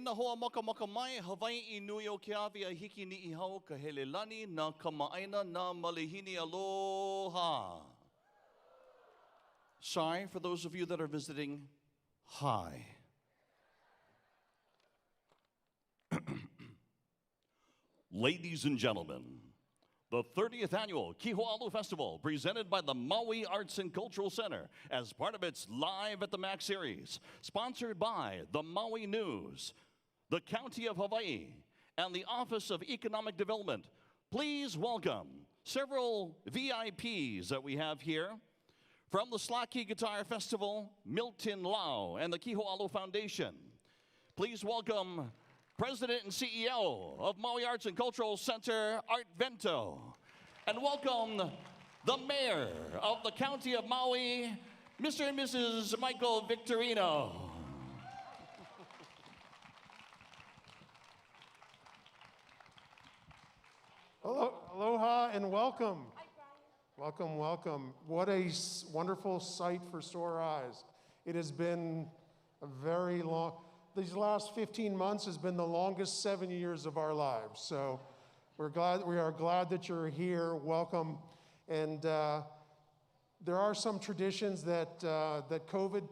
na hoa maka maka mai, Hawaii nui o ke awi a hiki ni I hau ka helelani na kamaaina na malihini aloha. Sorry, for those of you that are visiting, hi. Ladies and gentlemen, the 30th annual Kiho'alu Festival, presented by the Maui Arts and Cultural Center as part of its Live at the Mac series, sponsored by the Maui News, the County of Hawaii, and the Office of Economic Development. Please welcome several VIPs that we have here. From the Slaki Guitar Festival, Milton Lau and the Kiho'alu Foundation. Please welcome President and CEO of Maui Arts and Cultural Center, Art Vento. And welcome the Mayor of the County of Maui, Mr. and Mrs. Michael Victorino. Aloha and welcome. Welcome, welcome. What a wonderful sight for sore eyes. It has been a very long, these last 15 months has been the longest 7 years of our lives. So we are glad that you're here. Welcome. And there are some traditions that COVID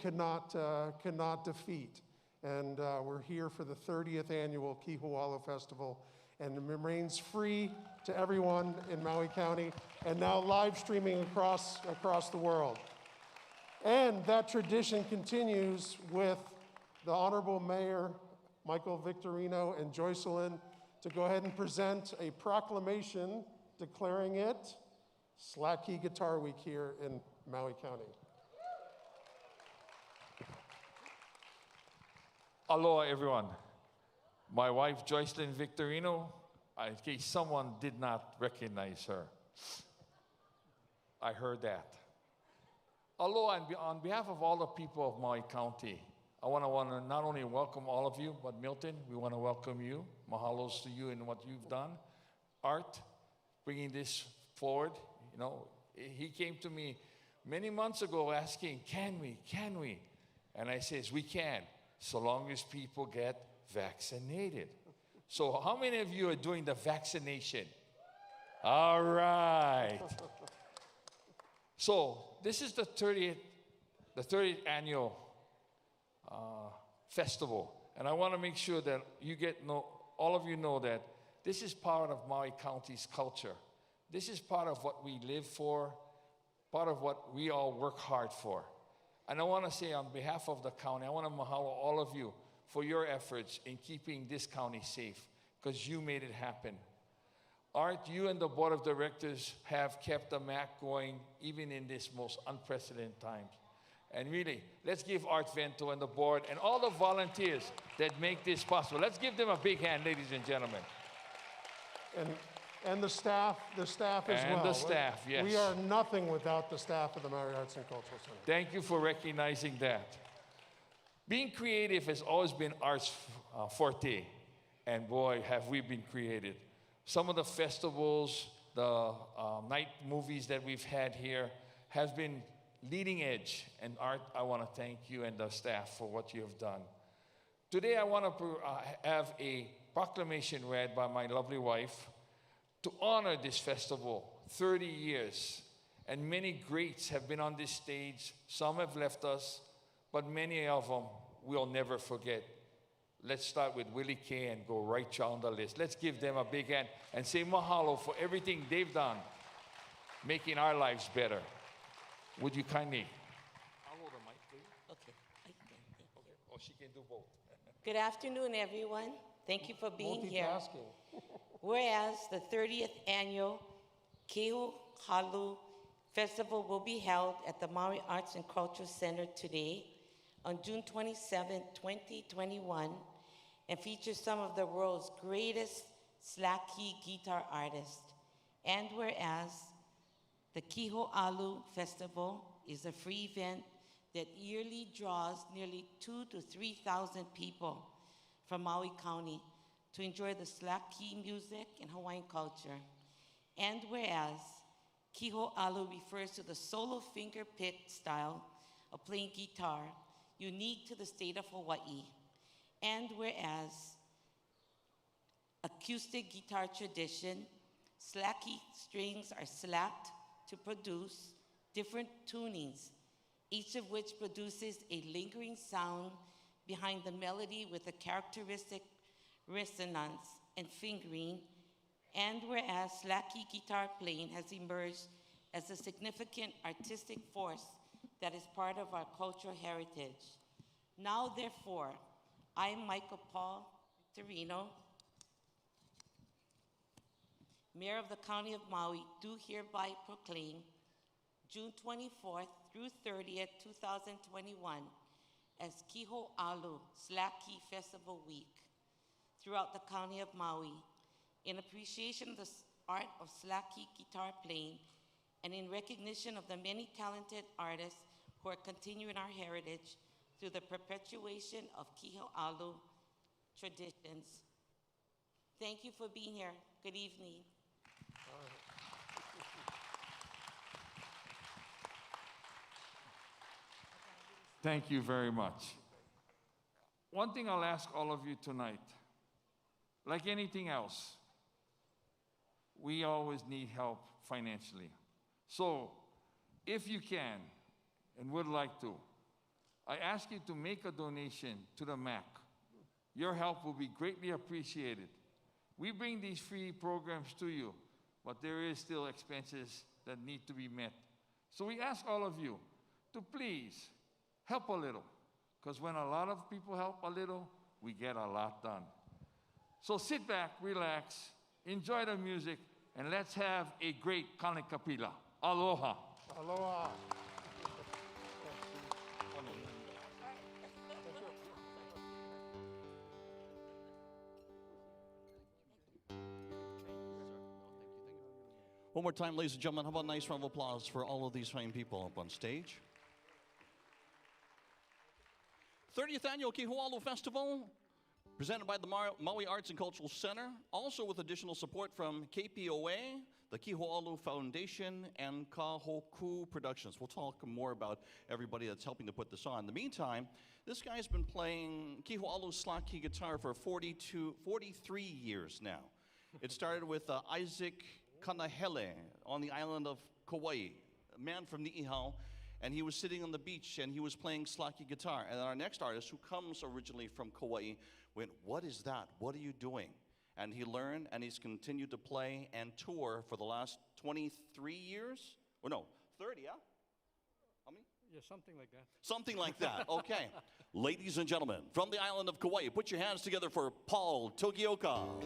cannot defeat. And we're here for the 30th annual Kiho'alu Festival. And it remains free to everyone in Maui County, and now live streaming across the world. And that tradition continues with the Honorable Mayor, Michael Victorino and Joycelyn, to go ahead and present a proclamation declaring it Slaki Guitar Week here in Maui County. Aloha, everyone. My wife, Joycelyn Victorino, in case someone did not recognize her. I heard that. Aloha, and on behalf of all the people of Maui County, I want to not only welcome all of you, but Milton, we want to welcome you. Mahalos to you and what you've done. Art, bringing this forward. You know, he came to me many months ago asking, can we? And I says, we can, so long as people get vaccinated. So how many of you are doing the vaccination? All right. So this is the 30th annual festival. And I want to make sure that all of you know that this is part of Maui County's culture. This is part of what we live for, part of what we all work hard for. And I want to say on behalf of the county, I want to mahalo all of you for your efforts in keeping this county safe, because you made it happen. Art, you and the board of directors have kept the MAC going even in this most unprecedented times. And really, let's give Art Vento and the board and all the volunteers that make this possible. Let's give them a big hand, ladies and gentlemen. And the staff as well. And the staff, yes. We are nothing without the staff of the Maui Arts and Cultural Center. Thank you for recognizing that. Being creative has always been Art's forte, and boy, have we been creative. Some of the festivals, the night movies that we've had here have been leading edge, and Art, I want to thank you and the staff for what you have done. Today, I want to have a proclamation read by my lovely wife to honor this festival, 30 years, and many greats have been on this stage. Some have left us, but many of them we'll never forget. Let's start with Willie K and go right down the list. Let's give them a big hand and say mahalo for everything they've done, making our lives better. Would you kindly? I'll hold the mic, please. Okay. Okay. Oh, she can do both. Good afternoon, everyone. Thank you for being here. Multitasking. Whereas the 30th annual Kiho'alu Festival will be held at the Maui Arts and Cultural Center today on June 27, 2021, and features some of the world's greatest Slaki guitar artists. And whereas the Kiho'alu Festival is a free event that yearly draws nearly 2,000 to 3,000 people from Maui County to enjoy the Slaki music and Hawaiian culture. And whereas Kiho'alu refers to the solo finger pick style of playing guitar unique to the state of Hawaii, And whereas acoustic guitar tradition, slacky strings are slapped to produce different tunings, each of which produces a lingering sound behind the melody with a characteristic resonance and fingering. And whereas slacky guitar playing has emerged as a significant artistic force that is part of our cultural heritage. Now, therefore, I, Michael Paul Torino, Mayor of the County of Maui, do hereby proclaim June 24th through 30th, 2021 as Kiho'alu Slacky Festival Week throughout the County of Maui in appreciation of the art of slacky guitar playing and in recognition of the many talented artists who are continuing our heritage through the perpetuation of Kiho'alu traditions. Thank you for being here. Good evening. Thank you very much. One thing I'll ask all of you tonight, like anything else, we always need help financially. So, if you can and would like to, I ask you to make a donation to the MAC. Your help will be greatly appreciated. We bring these free programs to you, but there is still expenses that need to be met. So we ask all of you to please help a little, because when a lot of people help a little, we get a lot done. So sit back, relax, enjoy the music, and let's have a great Kanikapila. Aloha. Aloha. One more time, ladies and gentlemen, how about a nice round of applause for all of these fine people up on stage? 30th Annual Kiho'alu Festival, presented by the Maui Arts and Cultural Center, also with additional support from KPOA, the Kiho'alu Foundation, and Kahumoku Productions. We'll talk more about everybody that's helping to put this on. In the meantime, this guy's been playing Kiho'alu slacky guitar for 43 years now. It started with Isaac Kanahele on the island of Kauai, a man from Ni'ihau, and he was sitting on the beach and he was playing slacky guitar. And then our next artist, who comes originally from Kauai, went, "What is that? What are you doing?" And he learned, and he's continued to play and tour for the last 23 years? Or no, 30, yeah? How many? Yeah, something like that. Something like that, okay. Ladies and gentlemen, from the island of Kauai, put your hands together for Paul Togioka.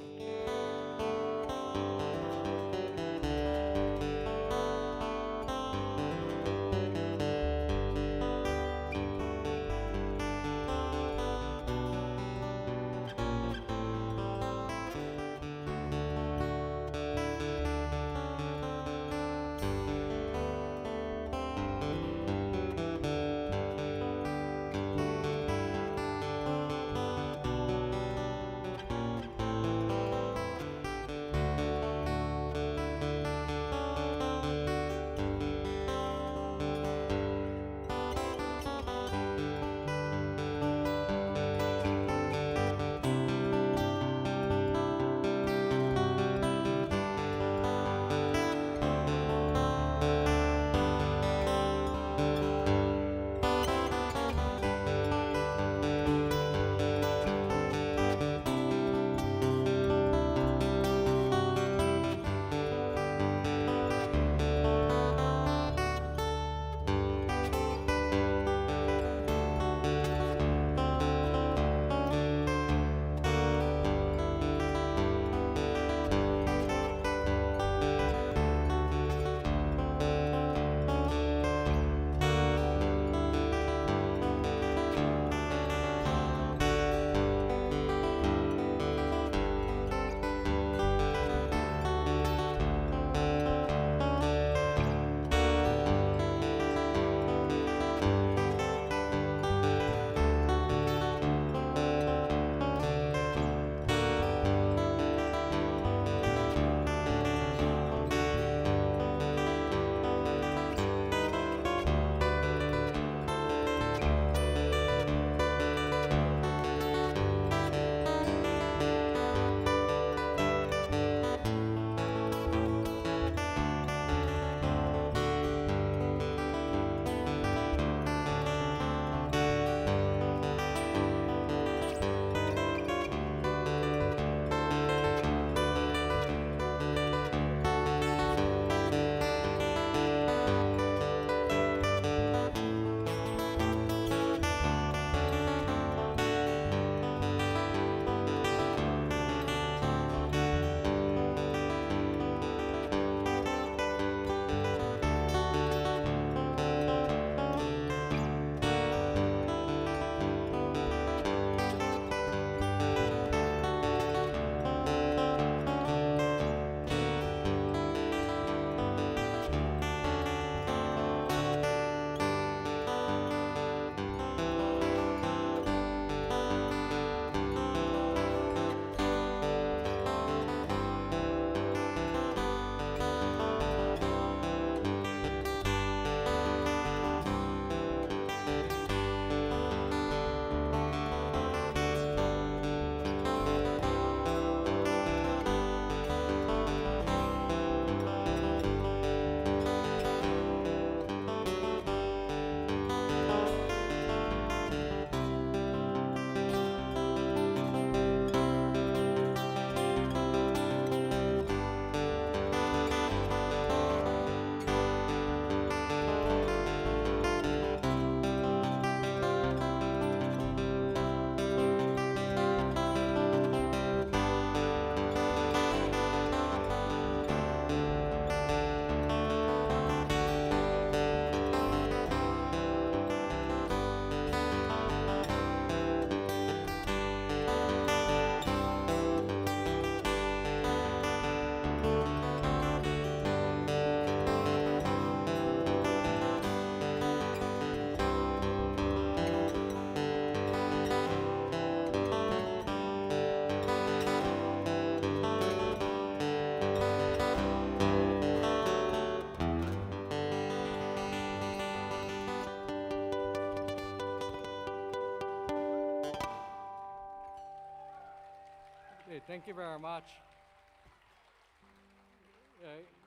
very much.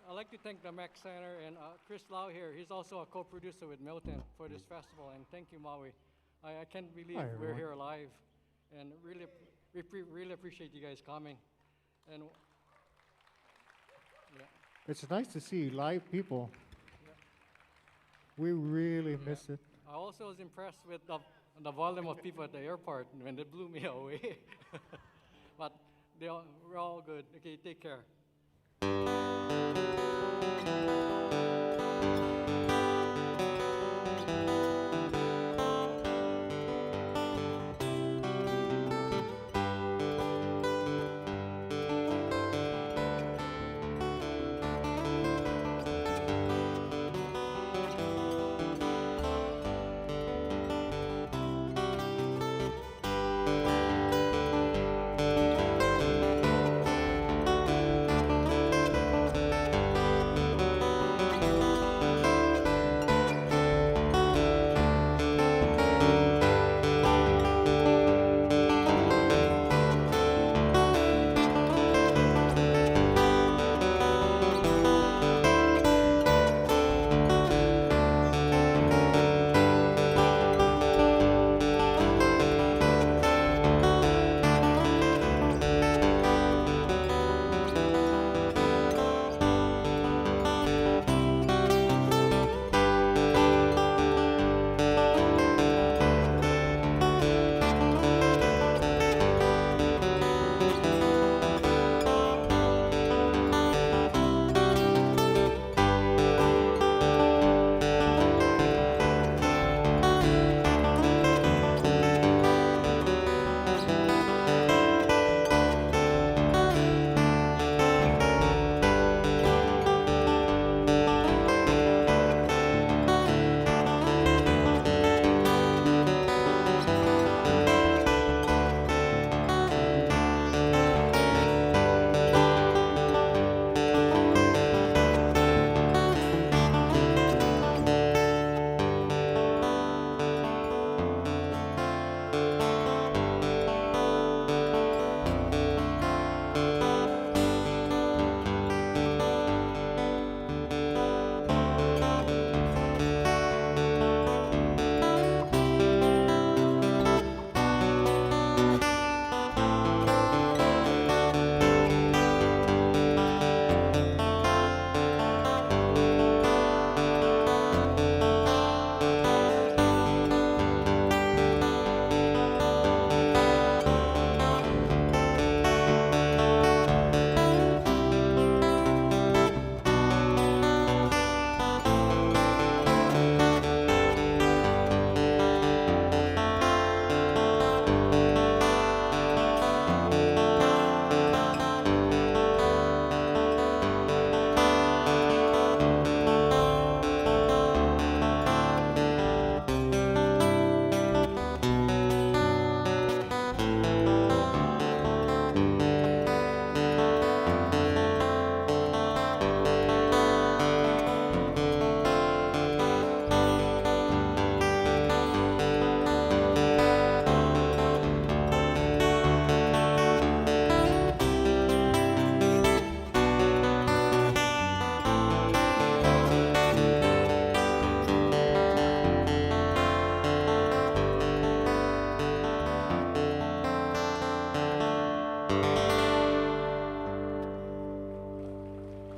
I'd like to thank the MEC Center and Chris Lau here. He's also a co-producer with Milton for this festival, and thank you, Maui. I can't believe Hi, we're everyone. here live, and really appreciate you guys coming. And yeah, It's nice to see live people. We really miss it. I also was impressed with the volume of people at the airport when they blew me away. But we're all good. Okay, take care.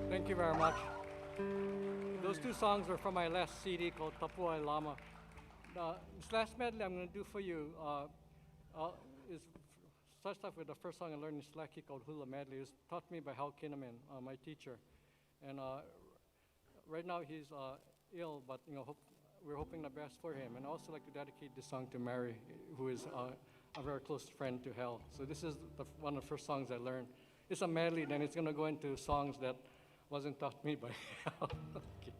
Thank you very much. Those two songs were from my last CD called Tapuai Lama. This last medley I'm going to do for you is starts off with the first song I learned in Slaki called Hula Medley. It was taught me by Hal Kinnaman, my teacher. And right now he's ill, but we're hoping the best for him. And I also like to dedicate this song to Mary, who is a very close friend to Hal. So this is one of the first songs I learned. It's a medley, then it's going to go into songs that wasn't taught me by Hal. Okay.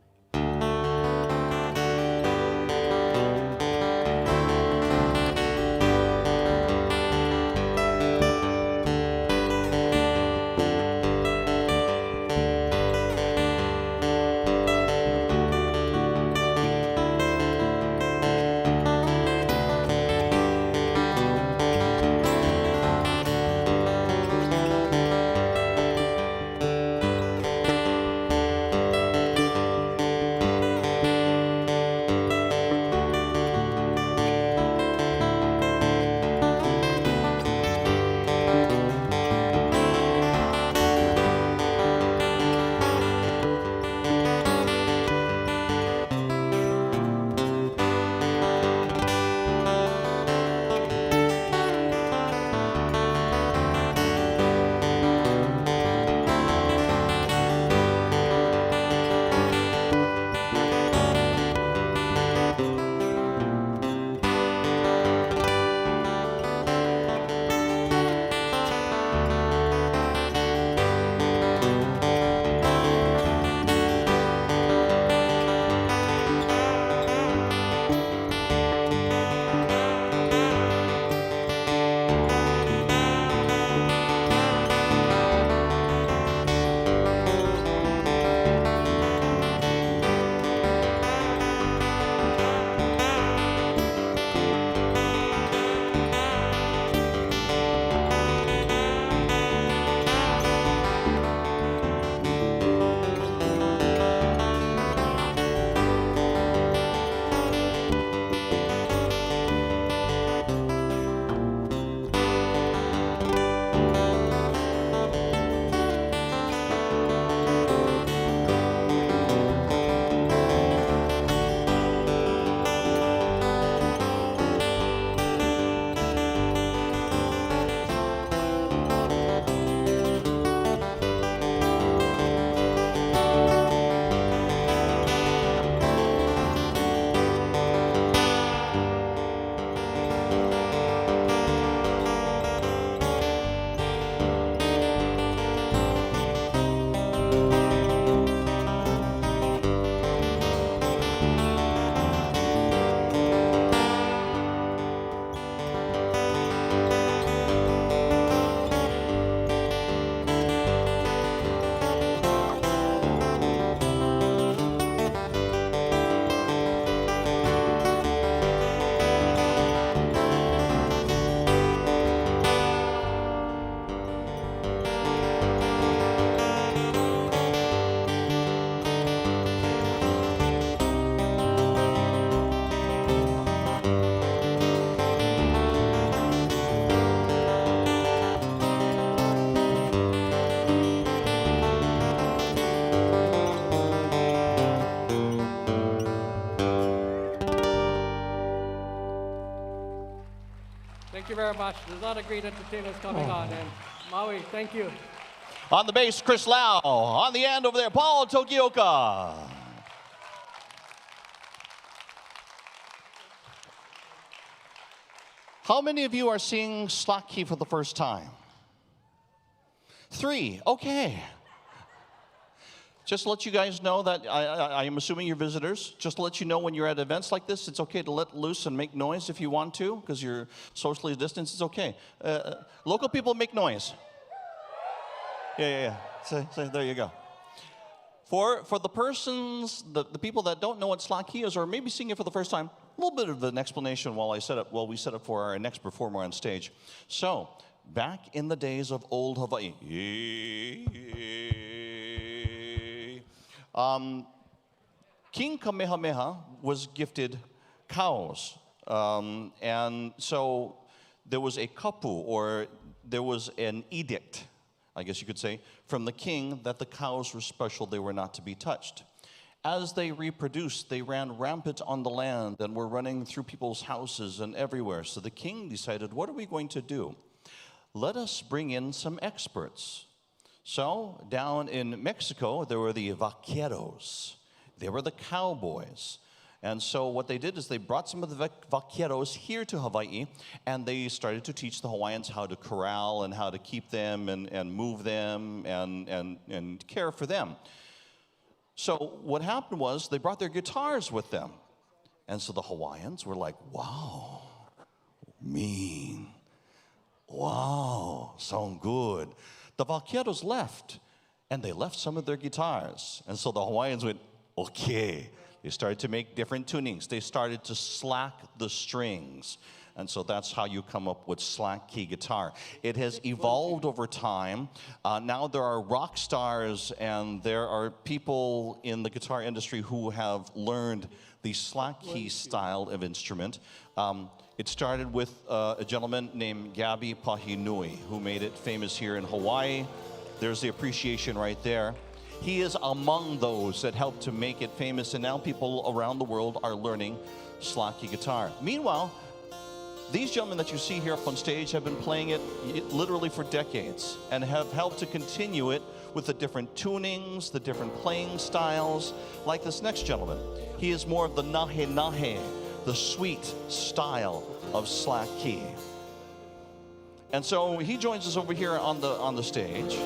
very much. There's a lot of great entertainers coming on. And Maui, thank you. On the bass, Chris Lau. On the end over there, Paul Togioka. How many of you are seeing slack key for the first time? 3, okay. Just to let you guys know that I am assuming you're visitors. Just to let you know when you're at events like this, it's okay to let loose and make noise if you want to, because you're socially distanced, it's okay. Local people make noise. Yeah. So there you go. For the persons, the people that don't know what slack key is, or maybe seeing it for the first time, a little bit of an explanation while we set up for our next performer on stage. So, back in the days of old Hawaii, King Kamehameha was gifted cows, and so there was a kapu, or there was an edict, I guess you could say, from the king that the cows were special, they were not to be touched. As they reproduced, they ran rampant on the land and were running through people's houses and everywhere. So the king decided, what are we going to do? Let us bring in some experts. So down in Mexico, there were the vaqueros. They were the cowboys. And so what they did is they brought some of the vaqueros here to Hawaii, and they started to teach the Hawaiians how to corral and how to keep them and move them and care for them. So what happened was they brought their guitars with them. And so the Hawaiians were like, wow, mean. Wow, sound good. The vaqueros left, and they left some of their guitars. And so the Hawaiians went, okay. They started to make different tunings. They started to slack the strings. And so that's how you come up with slack key guitar. It has evolved over time. Now there are rock stars and there are people in the guitar industry who have learned the slack key style of instrument. It started with a gentleman named Gabi Pahinui, who made it famous here in Hawaii. There's the appreciation right there. He is among those that helped to make it famous, and now people around the world are learning slack key guitar. Meanwhile, these gentlemen that you see here up on stage have been playing it literally for decades and have helped to continue it with the different tunings, the different playing styles, like this next gentleman. He is more of the nahe nahe, the sweet style of slack key. And so he joins us over here on the stage.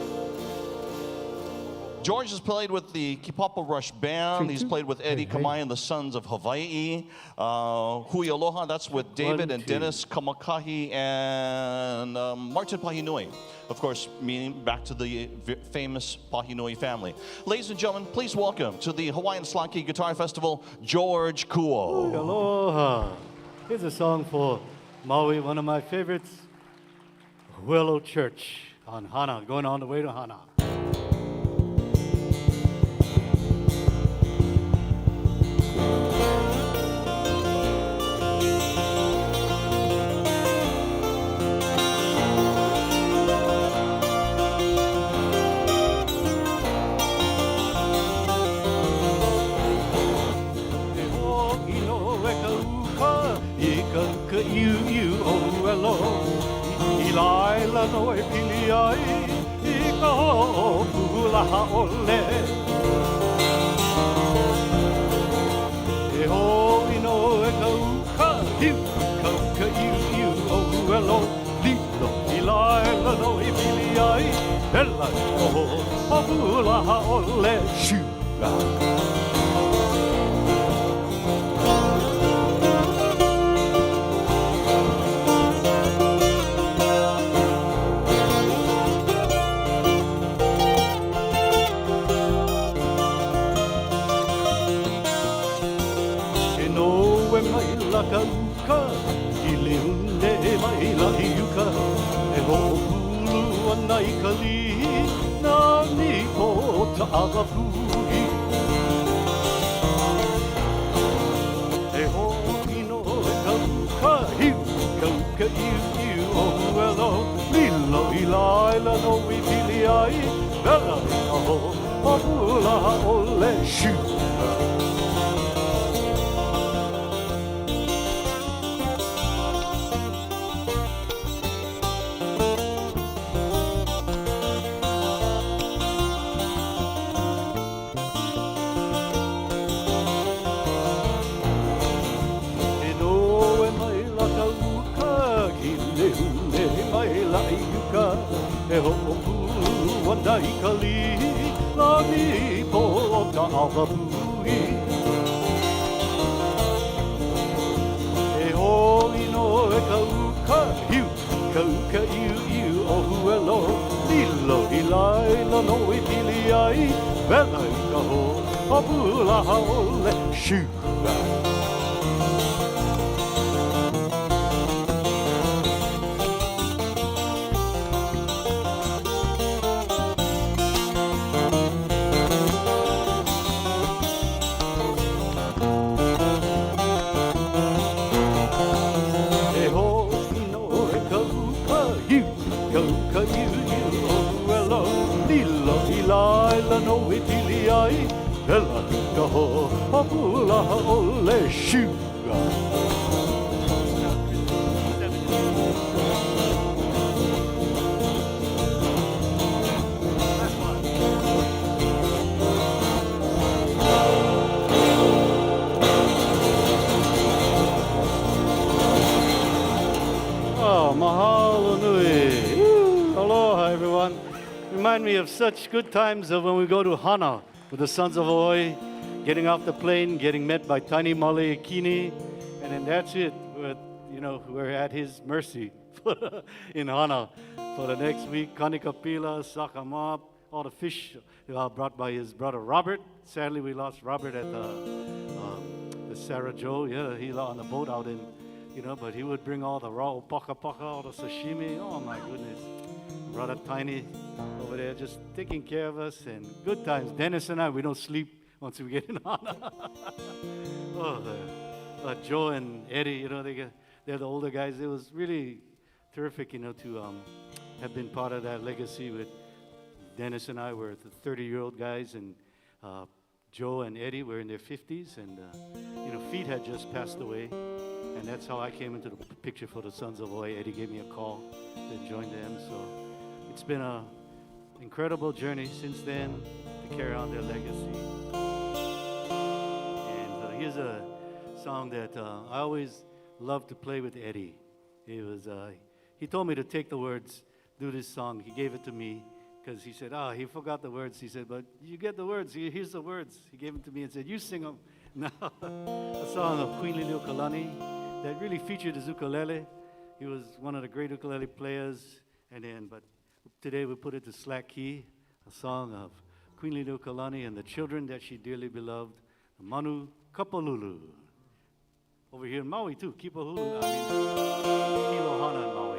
George has played with the Kipapa Rush Band. He's played with Eddie Kamai and the Sons of Hawaii. Hui Aloha, that's with David and Dennis Kamakahi and Martin Pahinui. Of course, meaning back to the famous Pahinui family. Ladies and gentlemen, please welcome to the Hawaiian Slack Key Guitar Festival, George Kuo. Aloha. Here's a song for Maui, one of my favorites, Willow Church on Hana, going on the way to Hana. No e pili ai I ka ho'opu laha ole E ho'i no e ka uka hiu Ka uka iu o uelo Lilo I laila no e pili ai Pela ka ho'opu laha ole Shua ka uka I le une e mai lahi uka E ho'opulu ana I ka lihi Nani ko ta'awa puhi E ho'i no e ka uka hiu Ka uka iu o uelo Lilo I laila no I pili ai Vela I ka ho'opula ole shua lani po o ka awapui. E hoi no e ka uka hiu, ka uka iu iu o huelo, lilo I laila no I pili ai, vela I ka ho, o pula haole, shua. Laila no I pili ai, vela ka ho, o pula ole shua. Oh, mahalo nui. Aloha, everyone. Remind me of such good times of when we go to Hana with the Sons of Hawaii, getting off the plane, getting met by Tiny Male Kini, and then that's it. We're at his mercy in Hana for the next week. Kanikapila, Sakamap, all the fish brought by his brother Robert. Sadly, we lost Robert at the Sarah Joe. Yeah, he on the boat out in, but he would bring all the raw paka, all the sashimi. Oh my goodness. Brother Tiny over there just taking care of us and good times. Dennis and I, we don't sleep once we get in Hana. Joe and Eddie, they're the older guys. It was really terrific, to have been part of that legacy with Dennis and I were the 30-year-old guys, and Joe and Eddie were in their 50s, and Feet had just passed away, and that's how I came into the picture for the Sons of Hawaii. Eddie gave me a call to join them, so it's been an incredible journey since then to carry on their legacy. And here's a song that I always loved to play with Eddie. He told me to take the words, do this song. He gave it to me because he said, he forgot the words. He said, but you get the words. Here's the words. He gave them to me and said, you sing them. Now, a song of Queen Liliuokalani that really featured his ukulele. He was one of the great ukulele players. But today we put it to slack key, a song of Queen Liliuokalani and the children that she dearly beloved, Manu Kapalulu. Over here in Maui too, Kipahulu, Kilohana in Maui.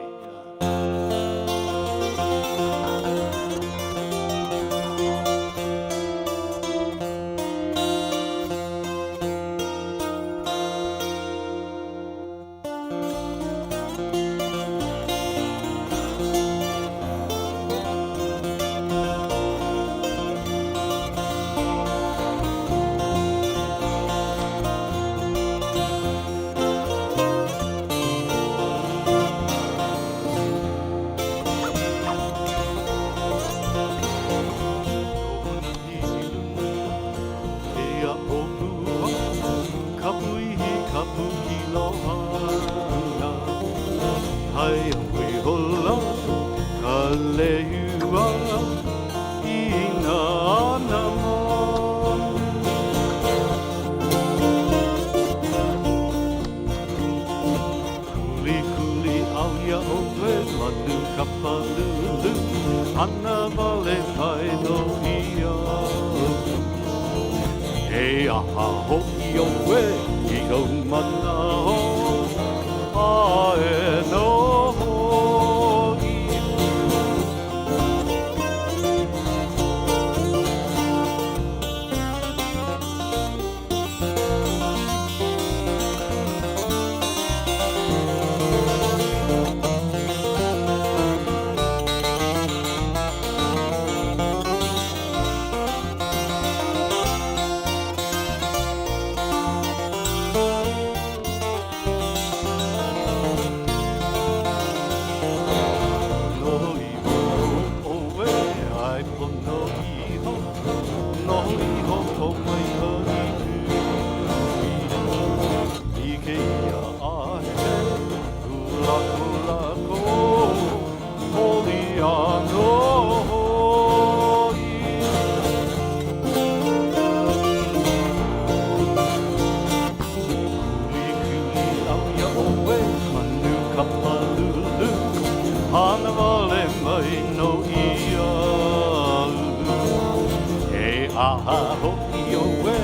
aha ho'i oe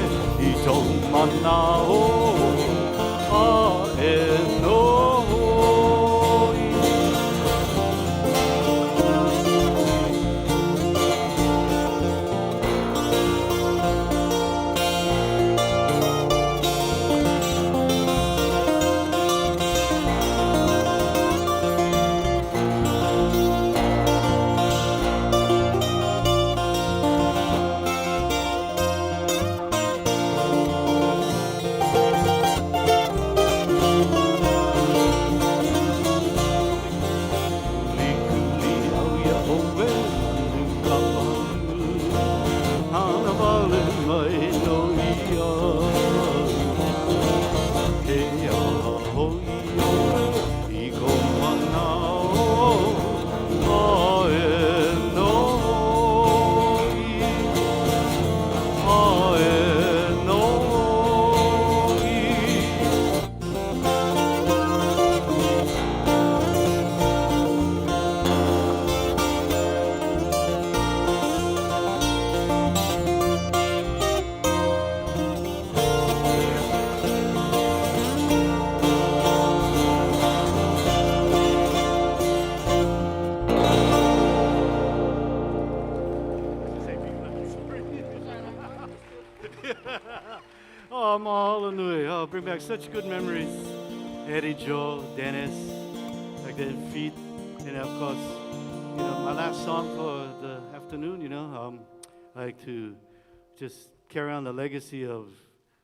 I tau mana o a e noi. Oh, mahalo nui. Oh, bring back such good memories. Eddie, Joe, Dennis, like their feet. And of course, my last song for the afternoon, I like to just carry on the legacy of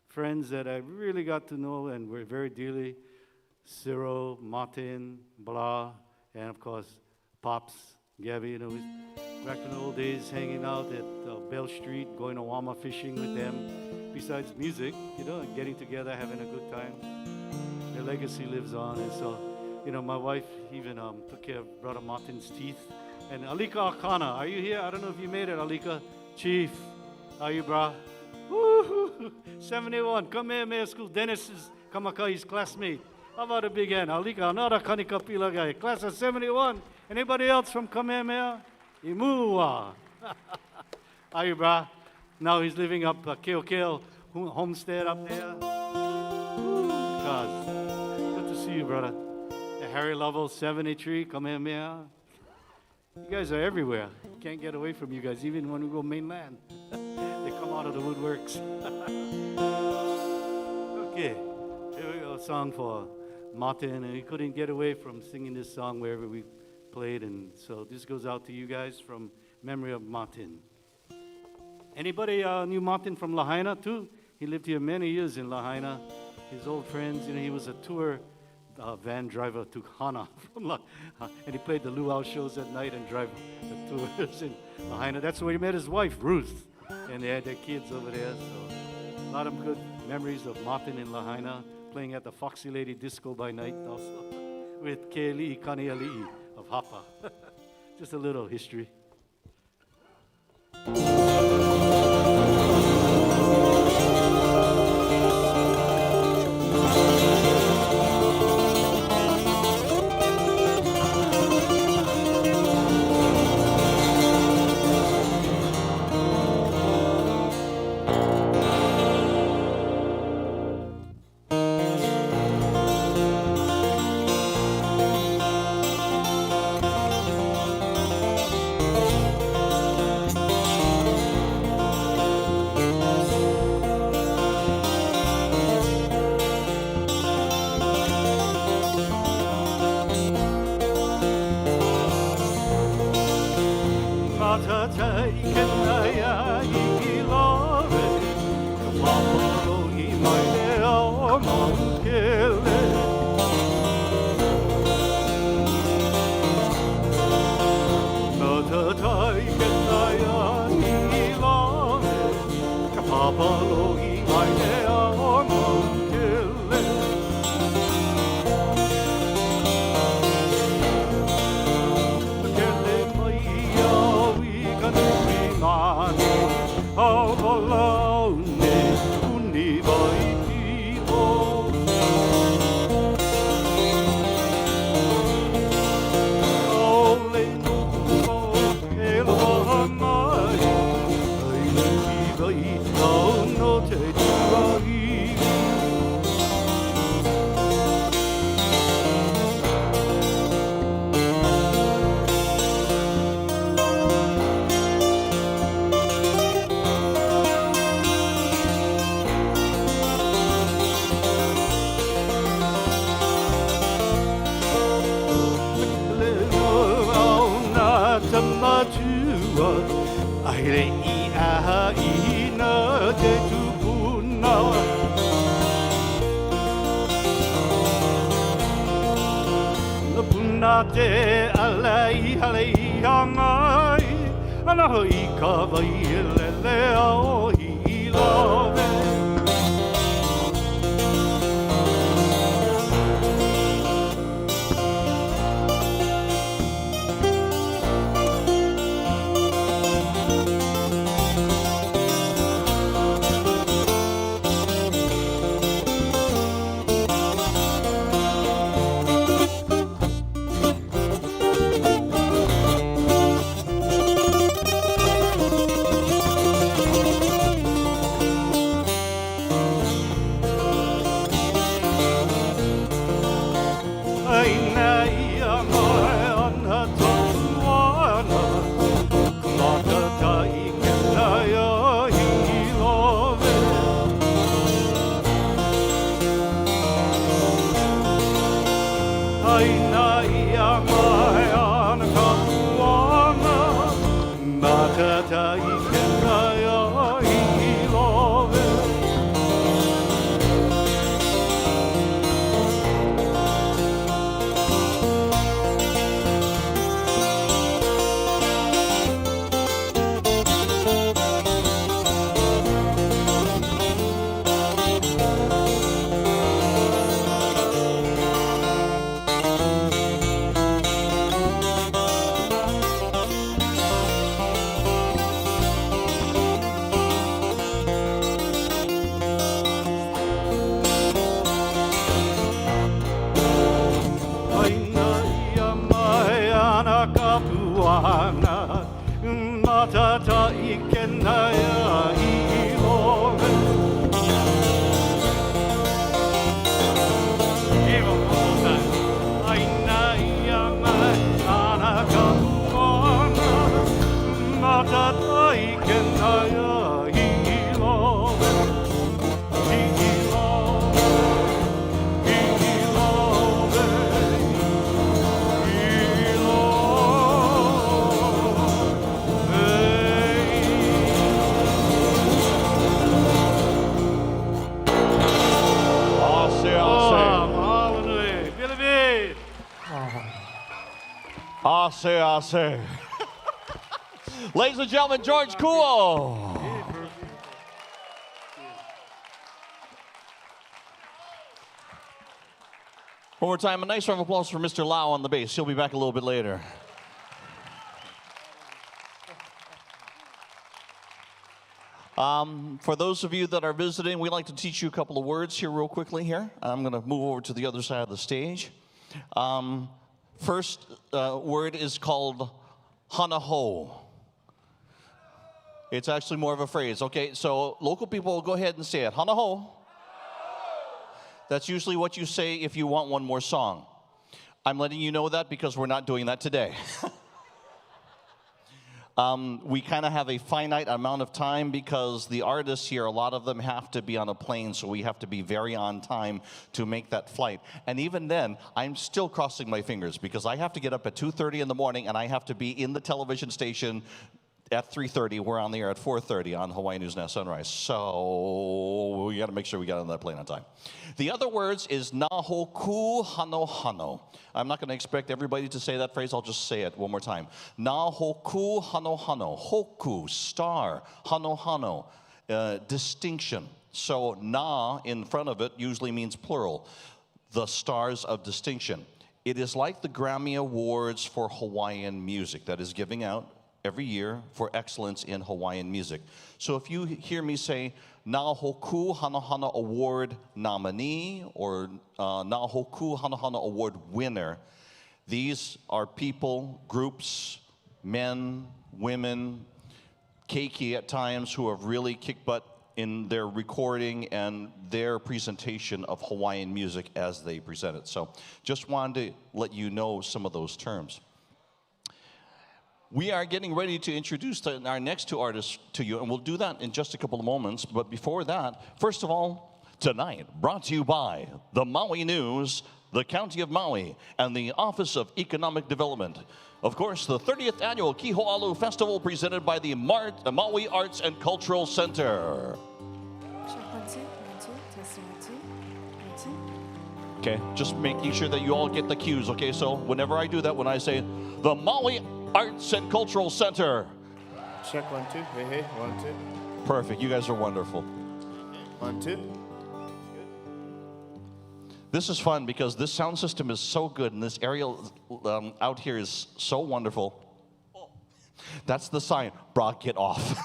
friends that I really got to know and were very dearly. Cyril, Martin, Blah, and of course, Pops, Gabby, back in the old days, hanging out at Bell Street, going to Wama fishing with them. Besides music, and getting together, having a good time. Their legacy lives on, and so, my wife even took care of Brother Martin's teeth. And Alika Akana, are you here? I don't know if you made it, Alika. Chief, how are you, brah? Woo-hoo! 71, come here, Mayor School. Dennis is Kamakai's classmate. How about a big hand? Alika, another Kanika Pila guy. Class of 71. Anybody else from Kamehameha? Imua. How are you, brah? Now he's living up Keokeo homestead up there. God, good to see you, brother. Harry Lovell, 73, Kamehameha. You guys are everywhere. Can't get away from you guys, even when we go mainland. They come out of the woodworks. Okay, here we go, a song for Martin, and he couldn't get away from singing this song wherever we played, and so this goes out to you guys from memory of Martin. Anybody knew Martin from Lahaina too? He lived here many years in Lahaina. His old friends, he was a tour van driver to Hana from and he played the luau shows at night and drive the tours in Lahaina. That's where he met his wife, Ruth, and they had their kids over there. So a lot of good memories of Martin in Lahaina, playing at the Foxy Lady Disco by night also with Keali'i Kaniali'i of Hapa. Just a little history. a ina te tupuna Na puna te alai halei hangai Ana hoi ka vai lele o hi love Ase. Ladies and gentlemen, George Kuo. One more time, a nice round of applause for Mr. Lau on the bass. He'll be back a little bit later. For those of you that are visiting, we'd like to teach you a couple of words here real quickly here. I'm going to move over to the other side of the stage. First word is called hana hou. It's actually more of a phrase. Okay, so local people, go ahead and say it. Hana hou. That's usually what you say if you want one more song. I'm letting you know that because we're not doing that today. We kind of have a finite amount of time because the artists here, a lot of them have to be on a plane, so we have to be very on time to make that flight. And even then, I'm still crossing my fingers because I have to get up at 2:30 in the morning and I have to be in the television station at 3:30. We're on the air at 4:30 on Hawaii News Now Sunrise. So we got to make sure we got on that plane on time. The other words is na hoku hano hano. I'm not going to expect everybody to say that phrase. I'll just say it one more time. Na hoku hano hano. Hoku, star. Hano hano, distinction. So na in front of it usually means plural. The stars of distinction. It is like the Grammy Awards for Hawaiian music that is giving out every year for excellence in Hawaiian music. So if you hear me say Na Hoku Hana Hana Award nominee or Na Hoku Hana Hana Award winner, these are people, groups, men, women, keiki at times, who have really kicked butt in their recording and their presentation of Hawaiian music as they present it. So just wanted to let you know some of those terms. We are getting ready to introduce our next two artists to you, and we'll do that in just a couple of moments. But before that, first of all, tonight, brought to you by the Maui News the County of Maui, and the Office of Economic Development. Of course, the 30th Annual Kiho'alu Festival presented by the Maui Arts and Cultural Center. Check 1, 2, 1, 2, testing 1, 2, 1, 2. Okay, just making sure that you all get the cues, okay? So whenever I do that, when I say the Maui Arts and Cultural Center. Check 1, 2. Hey, hey. 1, 2. Perfect, you guys are wonderful. 1, 2. This is fun because this sound system is so good and this area out here is so wonderful. That's the sign. Brock, get off.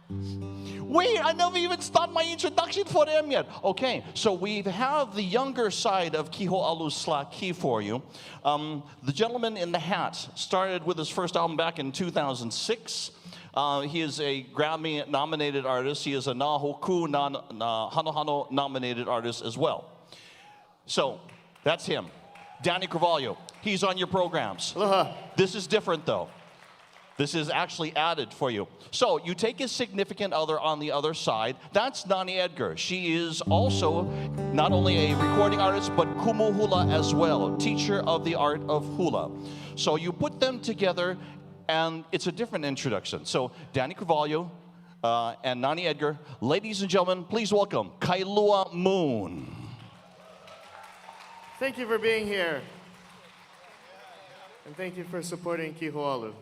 Wait, I never even started my introduction for them yet. Okay, so we have the younger side of Kiho'alu's Slaki for you. The gentleman in the hat started with his first album back in 2006. He is a Grammy-nominated artist. He is a Nahoku Hano nominated artist as well. So, that's him. Danny Carvalho. He's on your programs. Aloha. This is different, though. This is actually added for you. So, you take his significant other on the other side. That's Nani Edgar. She is also not only a recording artist, but kumu hula as well, teacher of the art of hula. So, you put them together, and it's a different introduction. So, Danny Carvalho and Nani Edgar, ladies and gentlemen, please welcome Kailua Moon. Thank you for being here. And thank you for supporting Kiho'alu.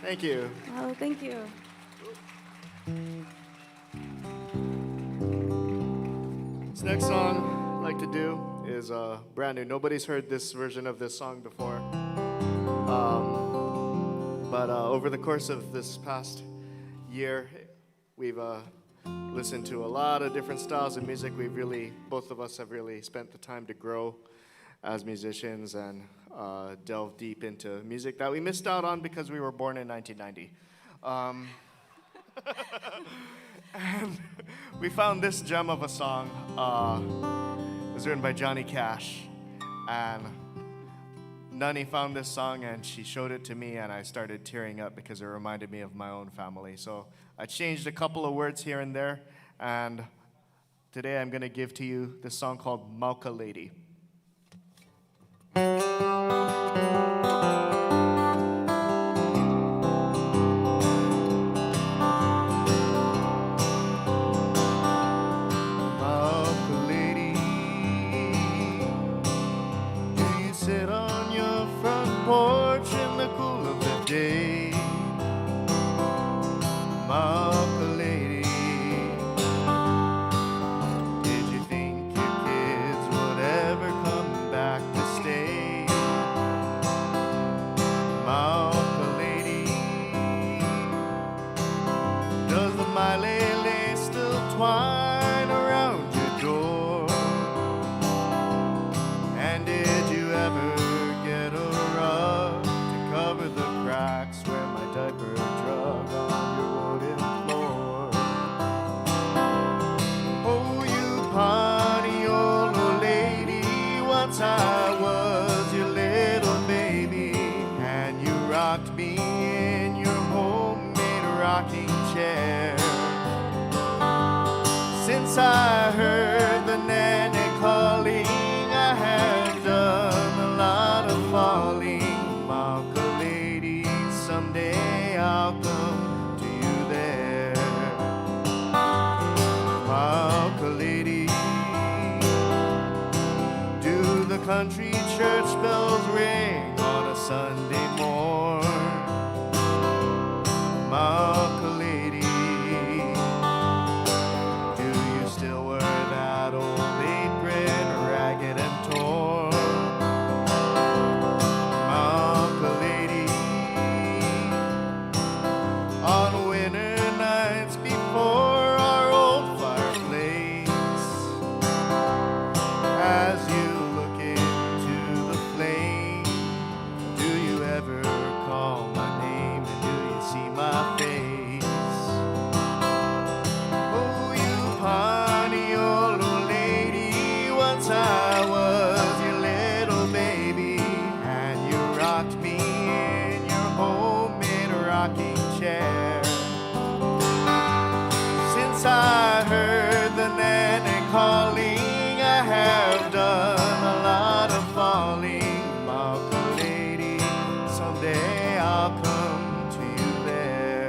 Thank you. Oh, thank you. This next song I'd like to do is brand new. Nobody's heard this version of this song before. But over the course of this past year, we've listened to a lot of different styles of music. Both of us have really spent the time to grow as musicians and delve deep into music that we missed out on because we were born in 1990. And we found this gem of a song. It was written by Johnny Cash. And Nani found this song and she showed it to me and I started tearing up because it reminded me of my own family. So I changed a couple of words here and there. And today I'm going to give to you this song called Mauka Lady. I heard the nanny calling, I have done a lot of falling. Mauka lady, someday I'll come to you there. Mauka lady, do the country church bells ring on a Sunday morn? Mauka lady, I heard the nanny calling, I have done a lot of falling. Mauka lady, someday I'll come to you there.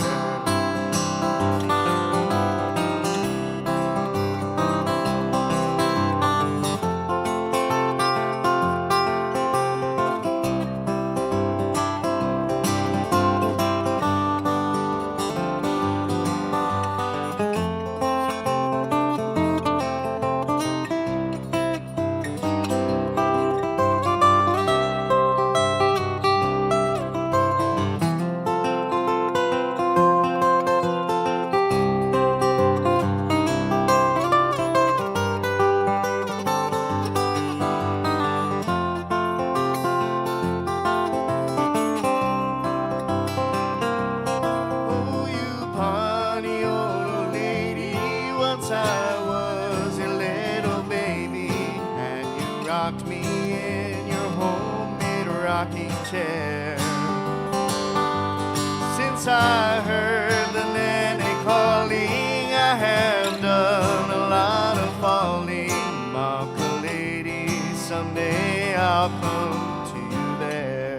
I heard the nanny calling, I have done a lot of falling. Mauka lady, someday I'll come to you there.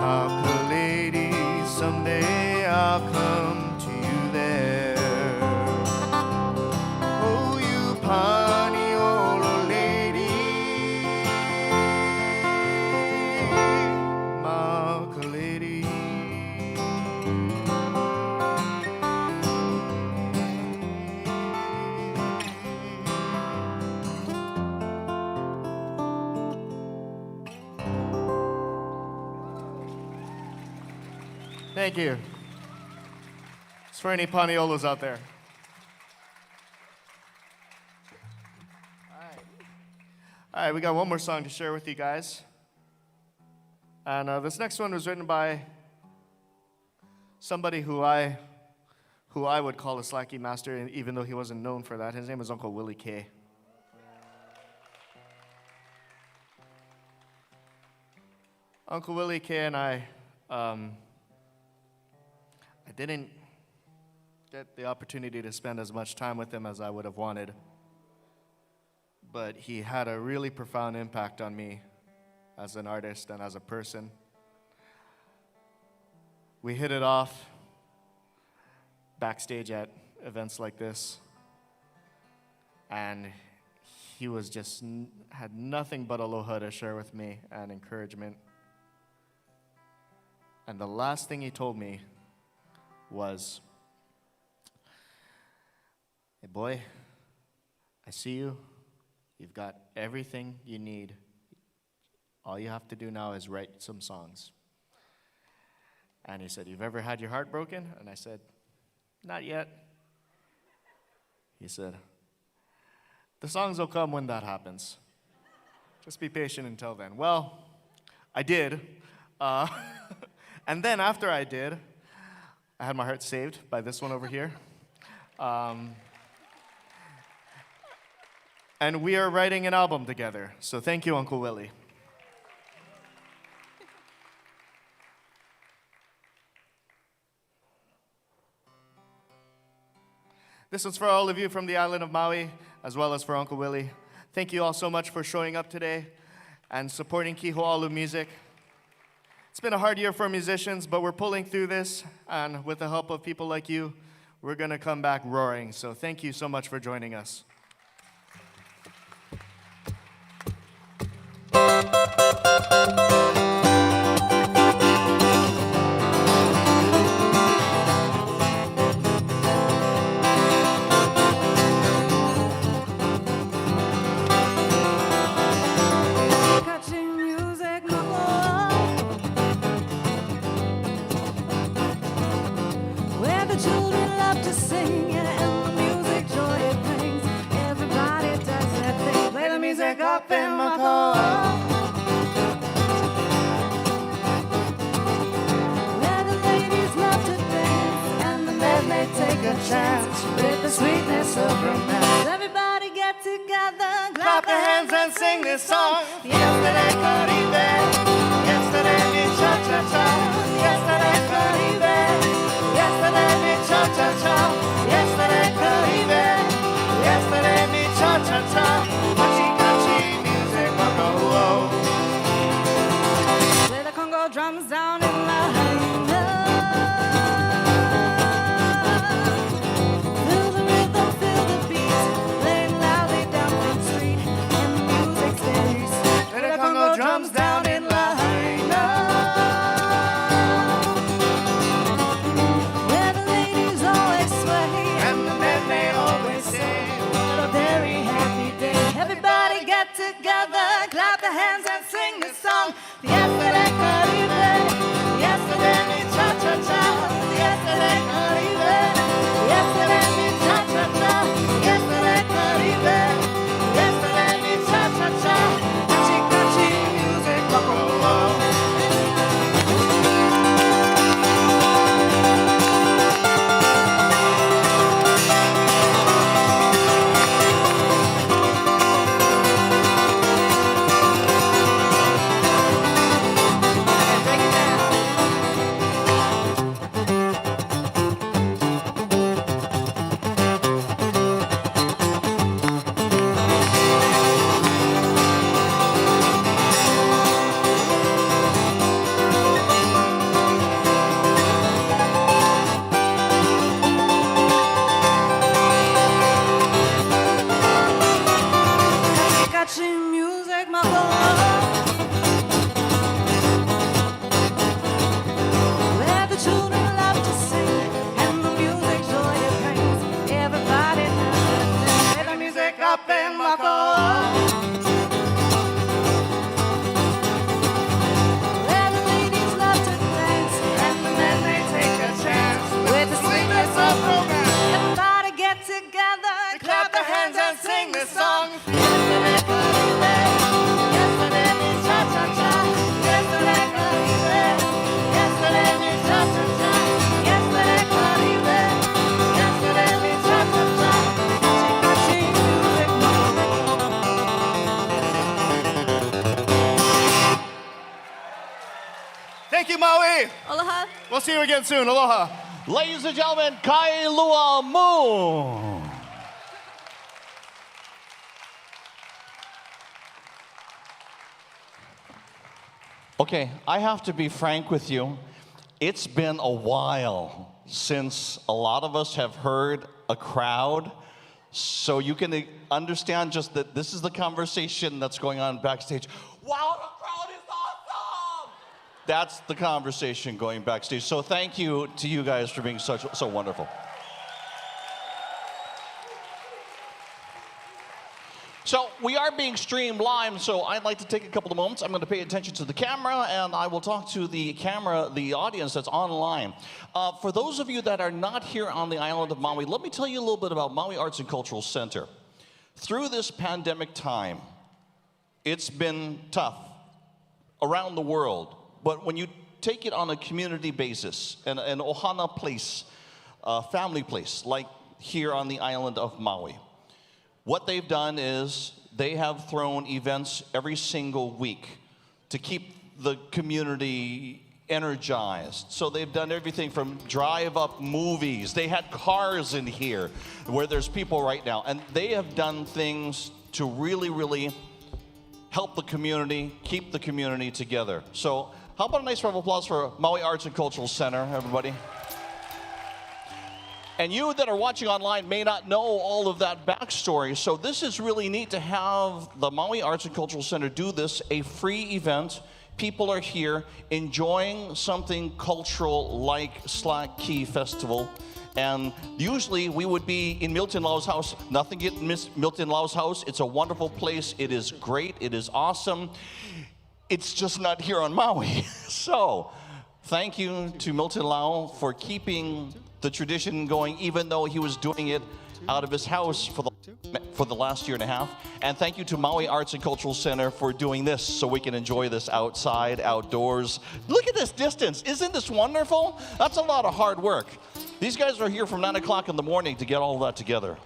Mauka lady, someday I'll come to you there. Oh, you paniolo lady, Mauka lady. Thank you. It's for any paniolos out there. All right, we got one more song to share with you guys. And this next one was written by somebody who I would call a slacky master, even though he wasn't known for that. His name is Uncle Willie K. Uncle Willie K and I didn't get the opportunity to spend as much time with him as I would have wanted, but he had a really profound impact on me as an artist and as a person. We hit it off backstage at events like this, and he was just had nothing but aloha to share with me and encouragement. And the last thing he told me was, "Hey boy, I see you. You've got everything you need. All you have to do now is write some songs." And he said, "You've ever had your heart broken?" And I said, "Not yet." He said, "The songs will come when that happens. Just be patient until then." Well, I did. And then after I did, I had my heart saved by this one over here. And we are writing an album together. So thank you, Uncle Willie. This is for all of you from the island of Maui, as well as for Uncle Willie. Thank you all so much for showing up today and supporting Kiho'olu music. It's been a hard year for musicians, but we're pulling through this, and with the help of people like you, we're gonna come back roaring. So thank you so much for joining us. this song. Thank you, Maui. Aloha. We'll see you again soon. Aloha. Ladies and gentlemen, Kailua Mu. Okay, I have to be frank with you. It's been a while since a lot of us have heard a crowd. So you can understand just that this is the conversation that's going on backstage. Wow, the crowd is awesome! That's the conversation going backstage. So thank you to you guys for being so wonderful. So we are being streamed live, so I'd like to take a couple of moments. I'm going to pay attention to the camera, and I will talk to the audience that's online. For those of you that are not here on the island of Maui, let me tell you a little bit about Maui Arts and Cultural Center. Through this pandemic time, it's been tough around the world, but when you take it on a community basis, an ohana place, a family place, like here on the island of Maui, what they've done is they have thrown events every single week to keep the community energized. So they've done everything from drive-up movies. They had cars in here where there's people right now. And they have done things to really, really help the community, keep the community together. So how about a nice round of applause for Maui Arts and Cultural Center, everybody? And you that are watching online may not know all of that backstory, so this is really neat to have the Maui Arts and Cultural Center do this, a free event. People are here enjoying something cultural like Slack Key Festival. And usually we would be in Milton Lau's house. Nothing against Milton Lau's house. It's a wonderful place. It is great. It is awesome. It's just not here on Maui. So thank you to Milton Lau for keeping the tradition going, even though he was doing it out of his house for the last year and a half. And thank you to Maui Arts and Cultural Center for doing this so we can enjoy this outside, outdoors. Look at this distance. Isn't this wonderful? That's a lot of hard work. These guys are here from 9 o'clock in the morning to get all of that together.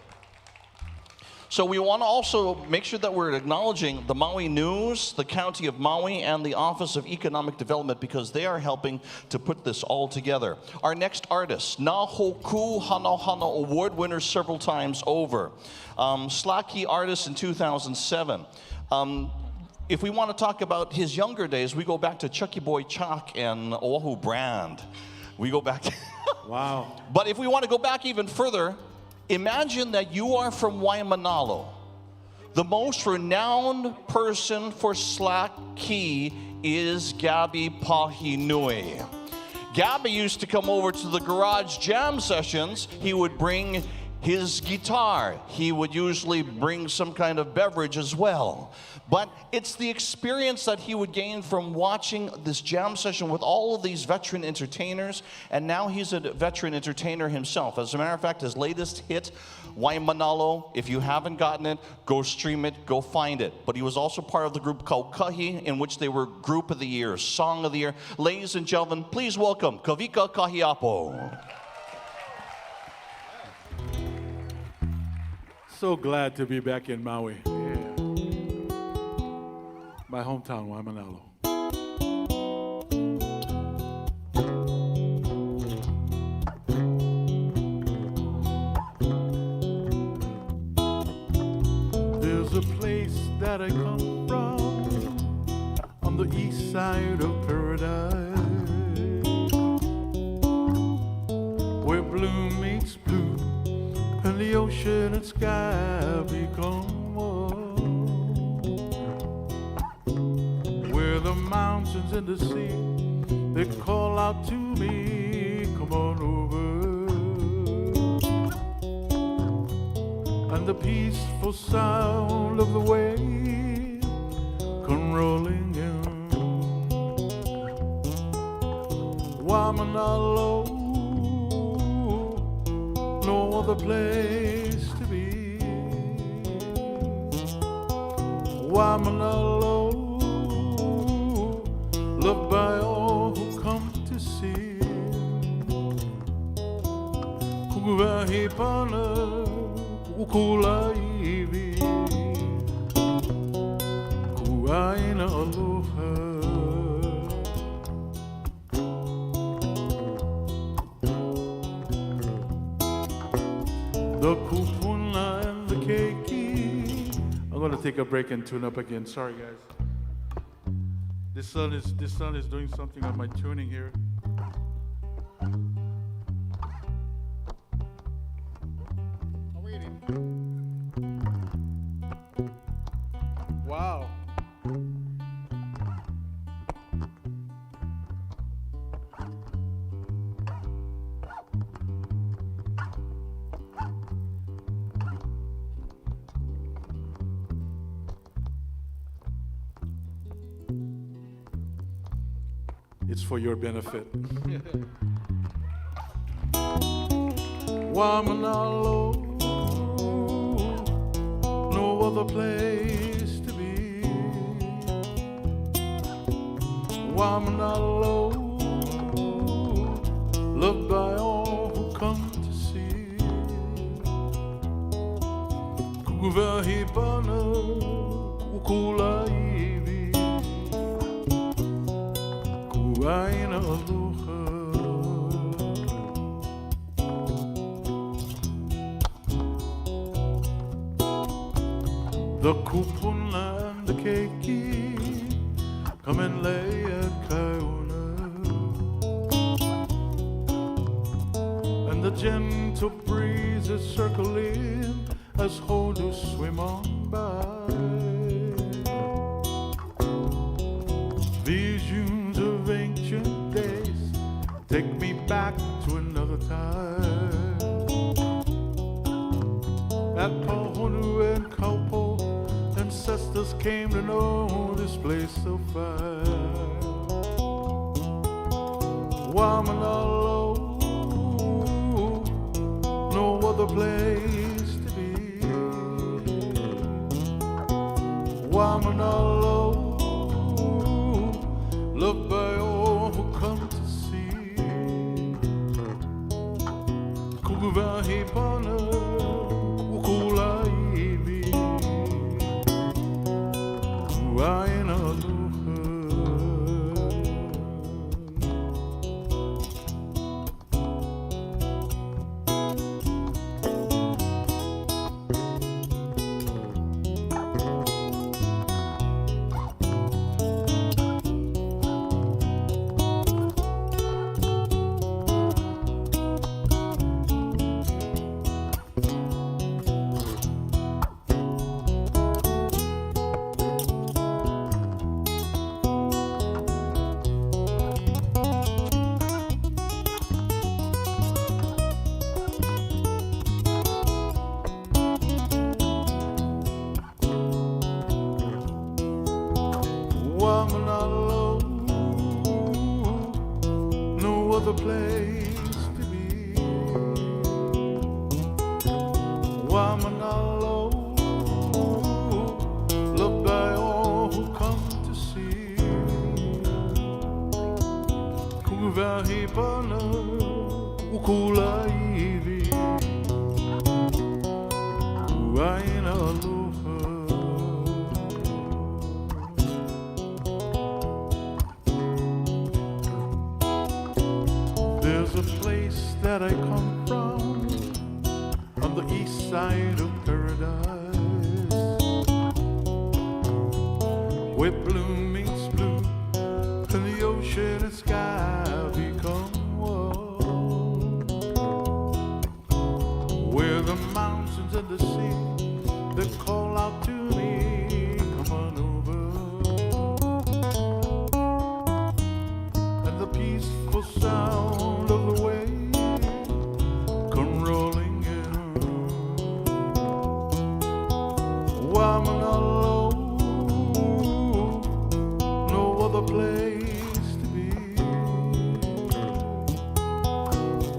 So we want to also make sure that we're acknowledging the Maui News, the County of Maui, and the Office of Economic Development because they are helping to put this all together. Our next artist, Nahoku Hanohano Award winner several times over. Slacky artist in 2007. If we want to talk about his younger days, we go back to Chucky Boy Chalk and Oahu Brand. We go back. Wow. But if we want to go back even further, imagine that you are from Waimanalo. The most renowned person for slack key is Gabby Pahinui. Gabby used to come over to the garage jam sessions. He would bring his guitar. He would usually bring some kind of beverage as well. But it's the experience that he would gain from watching this jam session with all of these veteran entertainers, and now he's a veteran entertainer himself. As a matter of fact, his latest hit, Waimanalo, if you haven't gotten it, go stream it, go find it. But he was also part of the group Kaukahi, in which they were Group of the Year, Song of the Year. Ladies and gentlemen, please welcome Kawika Kahiapo. So glad to be back in Maui. My hometown, Waimanalo. There's a place that I come from on the east side of paradise, where blue meets blue and the ocean and sky become one. Where the mountains and the sea, they call out to me, come on over. And the peaceful sound of the wave come rolling in. Waimanalo, no other place to be. Wamanalo, loved by all who come to see. Kugahipana, ukulaivi, kuaina aloha. The kupuna and the keiki. I'm gonna take a break and tune up again. Sorry, guys. This sun is doing something on my tuning here. I'm waiting. Wow. It's for your benefit. Wamanalo, no other place to be. Wamanalo, loved by all who come to see. Kuguvahipana, kukulaivi, kuaina aloha. The kupuna and the keiki come and lay at Kaiuna, and the gentle breezes circle in as Hodu swim on by. Visions of ancient days take me back to another time. At Pohonu and Kaupo, ancestors came to know this place so fine. Wamanalo, no other place to be. Wamanalo, loved by all who come to see. Kuguvahipana, ukulaivi, kuaina aloha. Wamanalo, no other place to be. Wamanalo, loved by all who come to see. Kuvahipana, ukulaivi, kuaina aloha. There's a place that I come from on the east side of paradise, where blue meets blue and the ocean and sky become one, where the mountains and the sea, they call out to me, come on over. And the peaceful sound of the wave come rolling in. Wamanalo, no other place to be.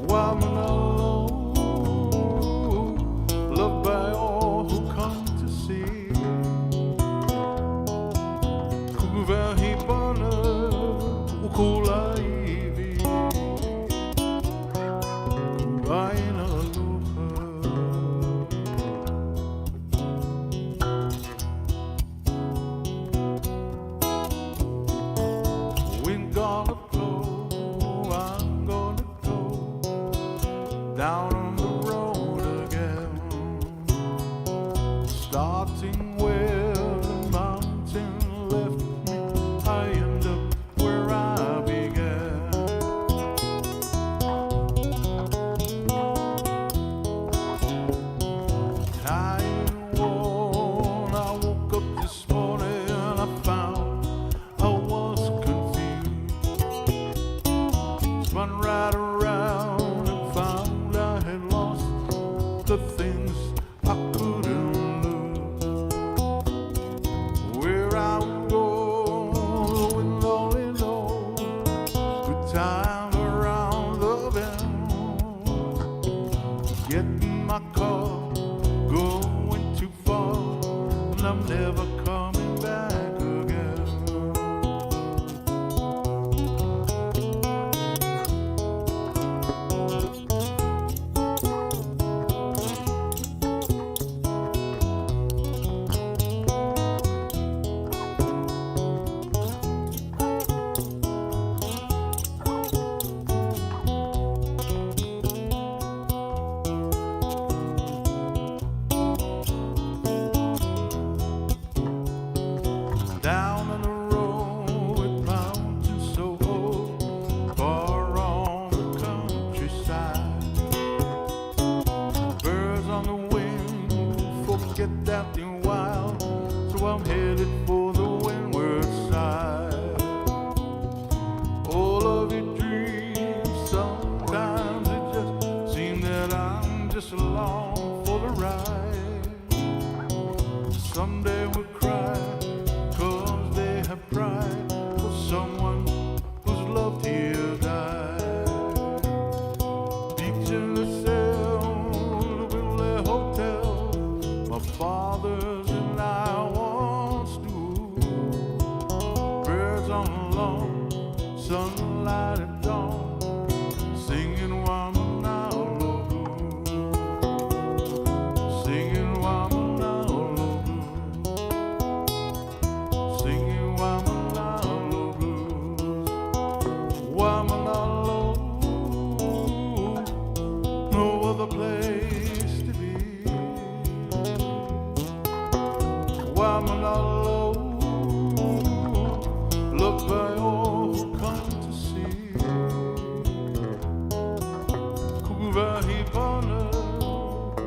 Wamanalo, loved by all who come to see. the things I couldn't lose. Where I would go, the wind only knows. Good time around the bend. Get in my car, going too far, and I'm never coming back again. Down on the road with mountains so old, far on the countryside. Birds on the wing, forget that they're wild, so I'm headed for the windward side. All of your dreams, sometimes it just seems that I'm just along for the ride. Someday we'll cry, 'cause they have pride for someone who's loved here died. Beach in the cell, living in a hotel, my fathers and I once knew. Birds on the lawn, sunlight at dawn, singing Wamanaolo blues, singing Wamanaolo blues, singing Wamanaolo blues. Wamanaolo, no other place to be. Wamanaolo, loved by all who come to see. Kuvahipana,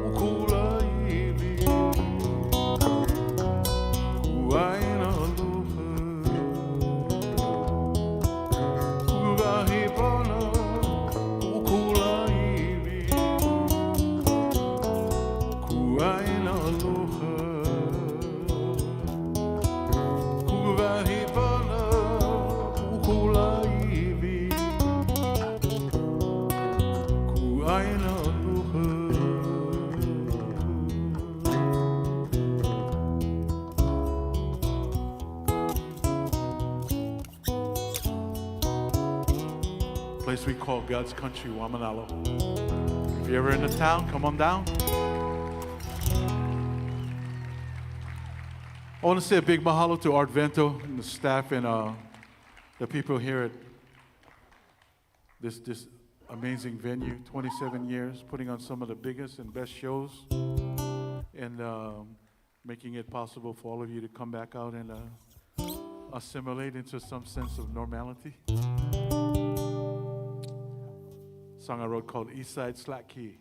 ukula iwi, kuaina aloha. Kuvahipana, ukula iwi, kuaina aloha. Kuvahipana, ukula iwi, kuaina aloha. Place we call God's country, Wamanaalo. If you're ever in the town, come on down. I want to say a big mahalo to Art Vento and the staff and the people here at this amazing venue. 27 years, putting on some of the biggest and best shows, and making it possible for all of you to come back out and assimilate into some sense of normality. Song I wrote called East Side Slack Key.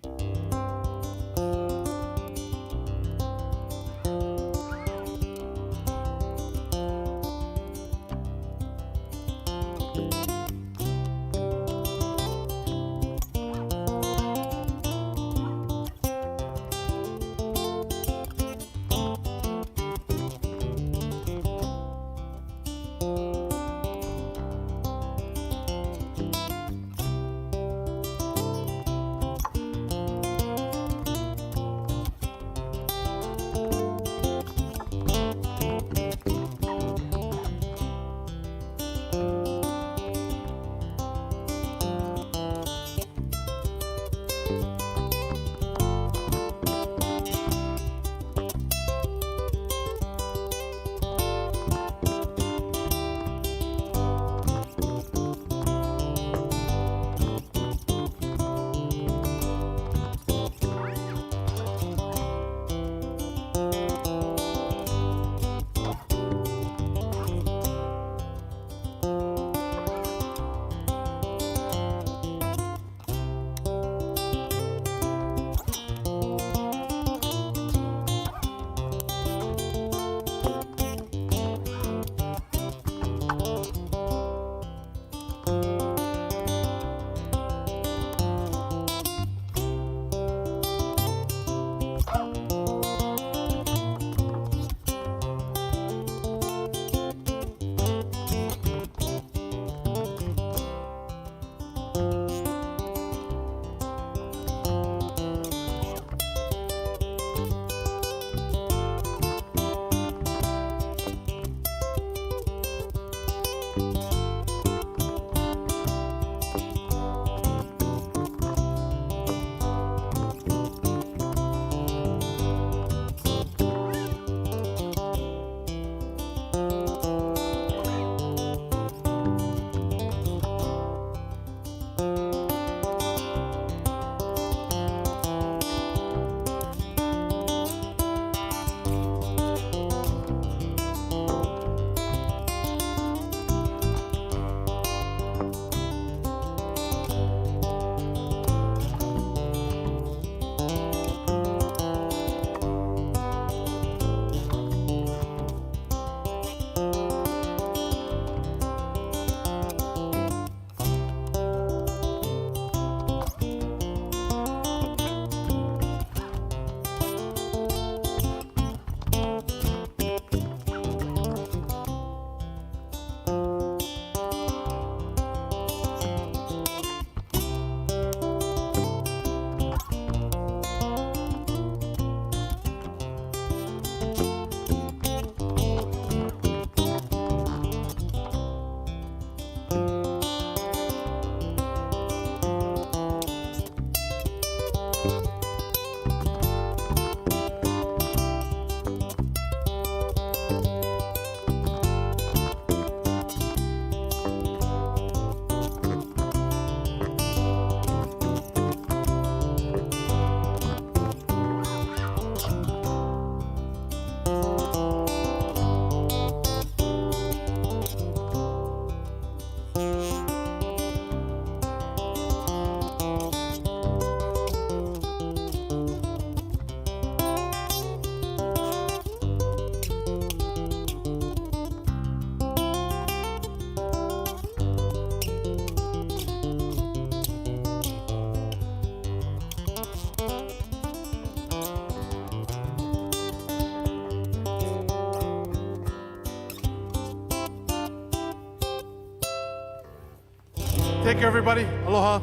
Take care, everybody. Aloha.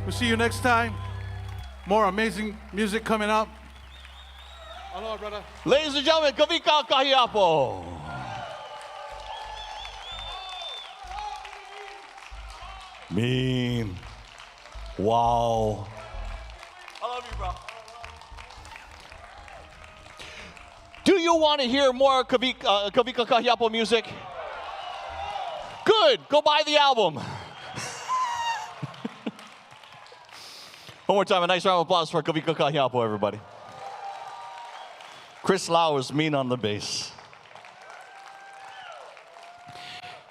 We'll see you next time. More amazing music coming up. Aloha, brother. Ladies and gentlemen, Kawika Kahiapo. Mean. Wow. I love you, bro. Do you want to hear more Kawika Kahiapo music? Good. Go buy the album. One more time, a nice round of applause for Kawika Kahiapo, everybody. Chris Lau is mean on the bass.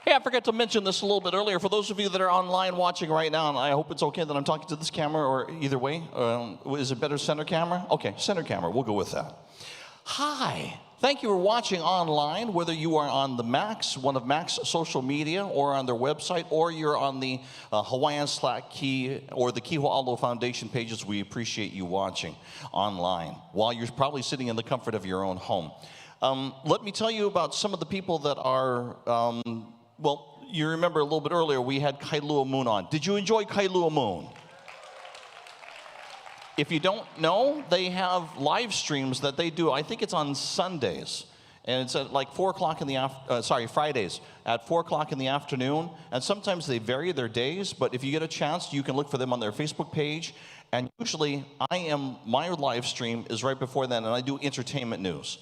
Hey, I forgot to mention this a little bit earlier. For those of you that are online watching right now, and I hope it's okay that I'm talking to this camera, or either way, is it better center camera? Okay, center camera, we'll go with that. Hi, thank you for watching online, whether you are on the Max, one of Mac's social media, or on their website, or you're on the Hawaiian Slack Key or the Kahumoku Foundation pages. We appreciate you watching online while you're probably sitting in the comfort of your own home. Let me tell you about some of the people that are, well, you remember a little bit earlier we had Kailua Moon on. Did you enjoy Kailua Moon? If you don't know, they have live streams that they do. I think it's on Sundays, and it's at like 4 o'clock in the Fridays at 4 o'clock in the afternoon. And sometimes they vary their days, but if you get a chance, you can look for them on their Facebook page. And usually, my live stream is right before then, and I do entertainment news.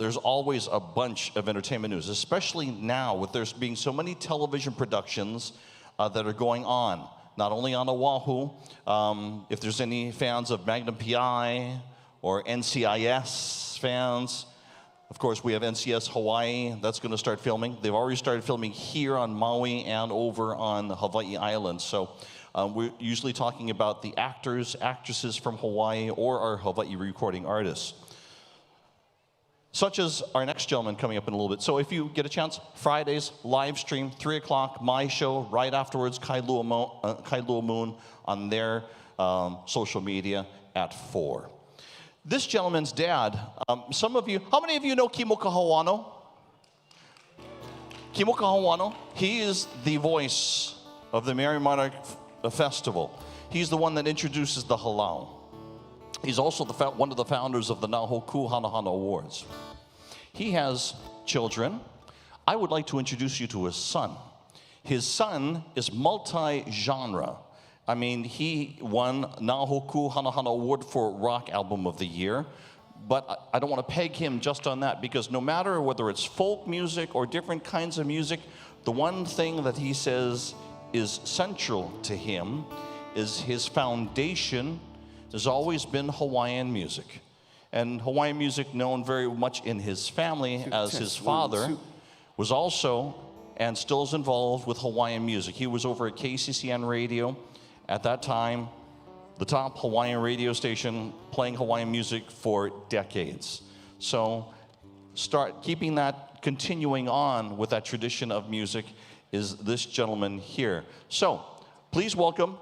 There's always a bunch of entertainment news, especially now with there being so many television productions that are going on. Not only on Oahu, if there's any fans of Magnum PI or NCIS fans, of course we have NCS Hawaii, that's going to start filming. They've already started filming here on Maui and over on Hawaii Island. So we're usually talking about the actors, actresses from Hawaii or our Hawaii recording artists. Such as our next gentleman coming up in a little bit. So if you get a chance, Fridays, live stream, 3 o'clock, my show, right afterwards, Kailua Moon on their social media at 4. This gentleman's dad, some of you, how many of you know Kamuela Kahoano? Kamuela Kahoano, he is the voice of the Merry Monarch Festival. He's the one that introduces the halau. He's also one of the founders of the Nahoku Hanahana Awards. He has children. I would like to introduce you to his son. His son is multi-genre. I mean, he won Nahoku Hanahana Award for Rock Album of the Year, but I don't want to peg him just on that, because no matter whether it's folk music or different kinds of music, the one thing that he says is central to him is his foundation has always been Hawaiian music. And Hawaiian music known very much in his family, as his father was also and still is involved with Hawaiian music. He was over at KCCN Radio at that time, the top Hawaiian radio station, playing Hawaiian music for decades. So start keeping that, continuing on with that tradition of music is this gentleman here. So please welcome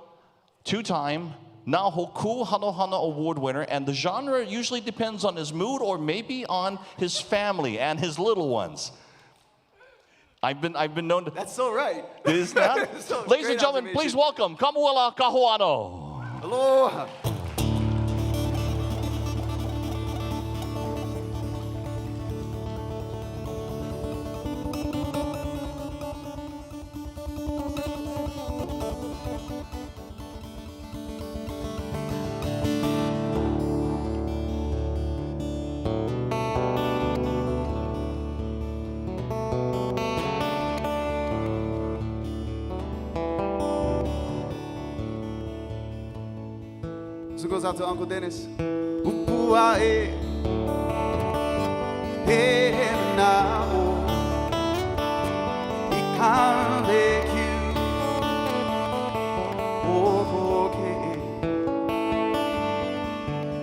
two-time Nahoku Hanahana Award winner, and the genre usually depends on his mood or maybe on his family and his little ones. I've been known to. That's so right. Is that? So Ladies and gentlemen, please welcome Kamuela Kahoano. Aloha. This goes out to Uncle Dennis. Upuae, he nao, ikandeku, ohoke,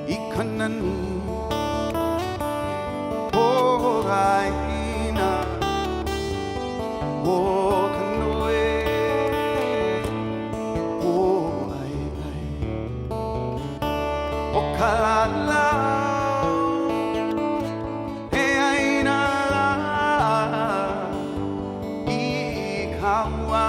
ikananu, ohaina, okanoe, Kalala, he aina la, I kaua,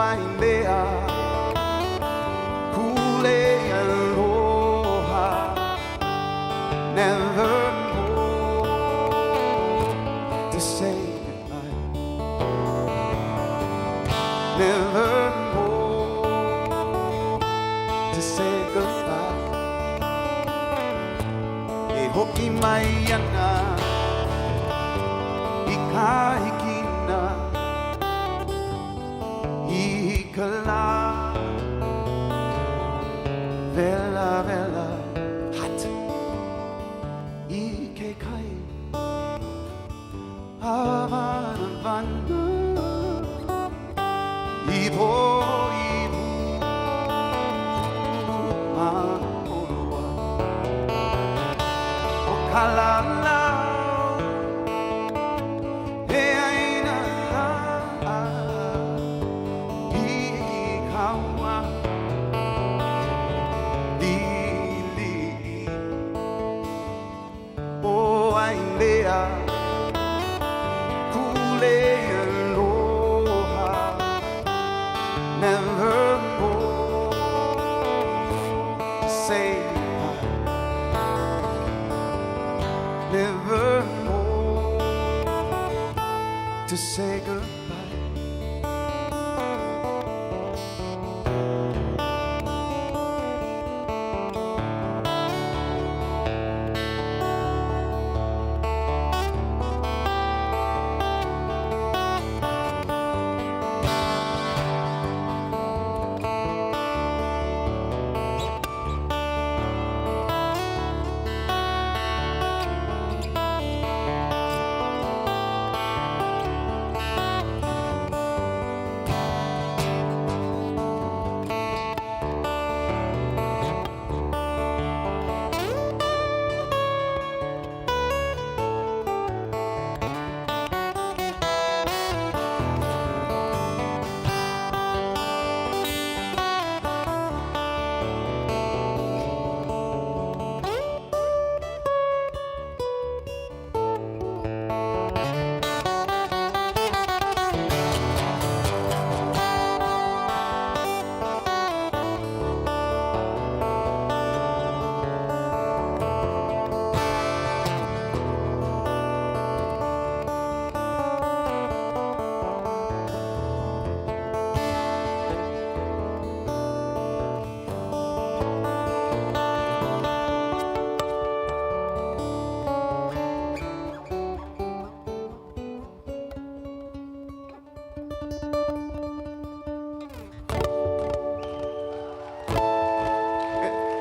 Wailea, Kule aloha, never more to say goodbye, never more to say goodbye. E hoki mai ana, I kahikina, I kala, vela vela, hot, I ke kai, havana vana, I po I ma olua, o kalala. To say goodbye.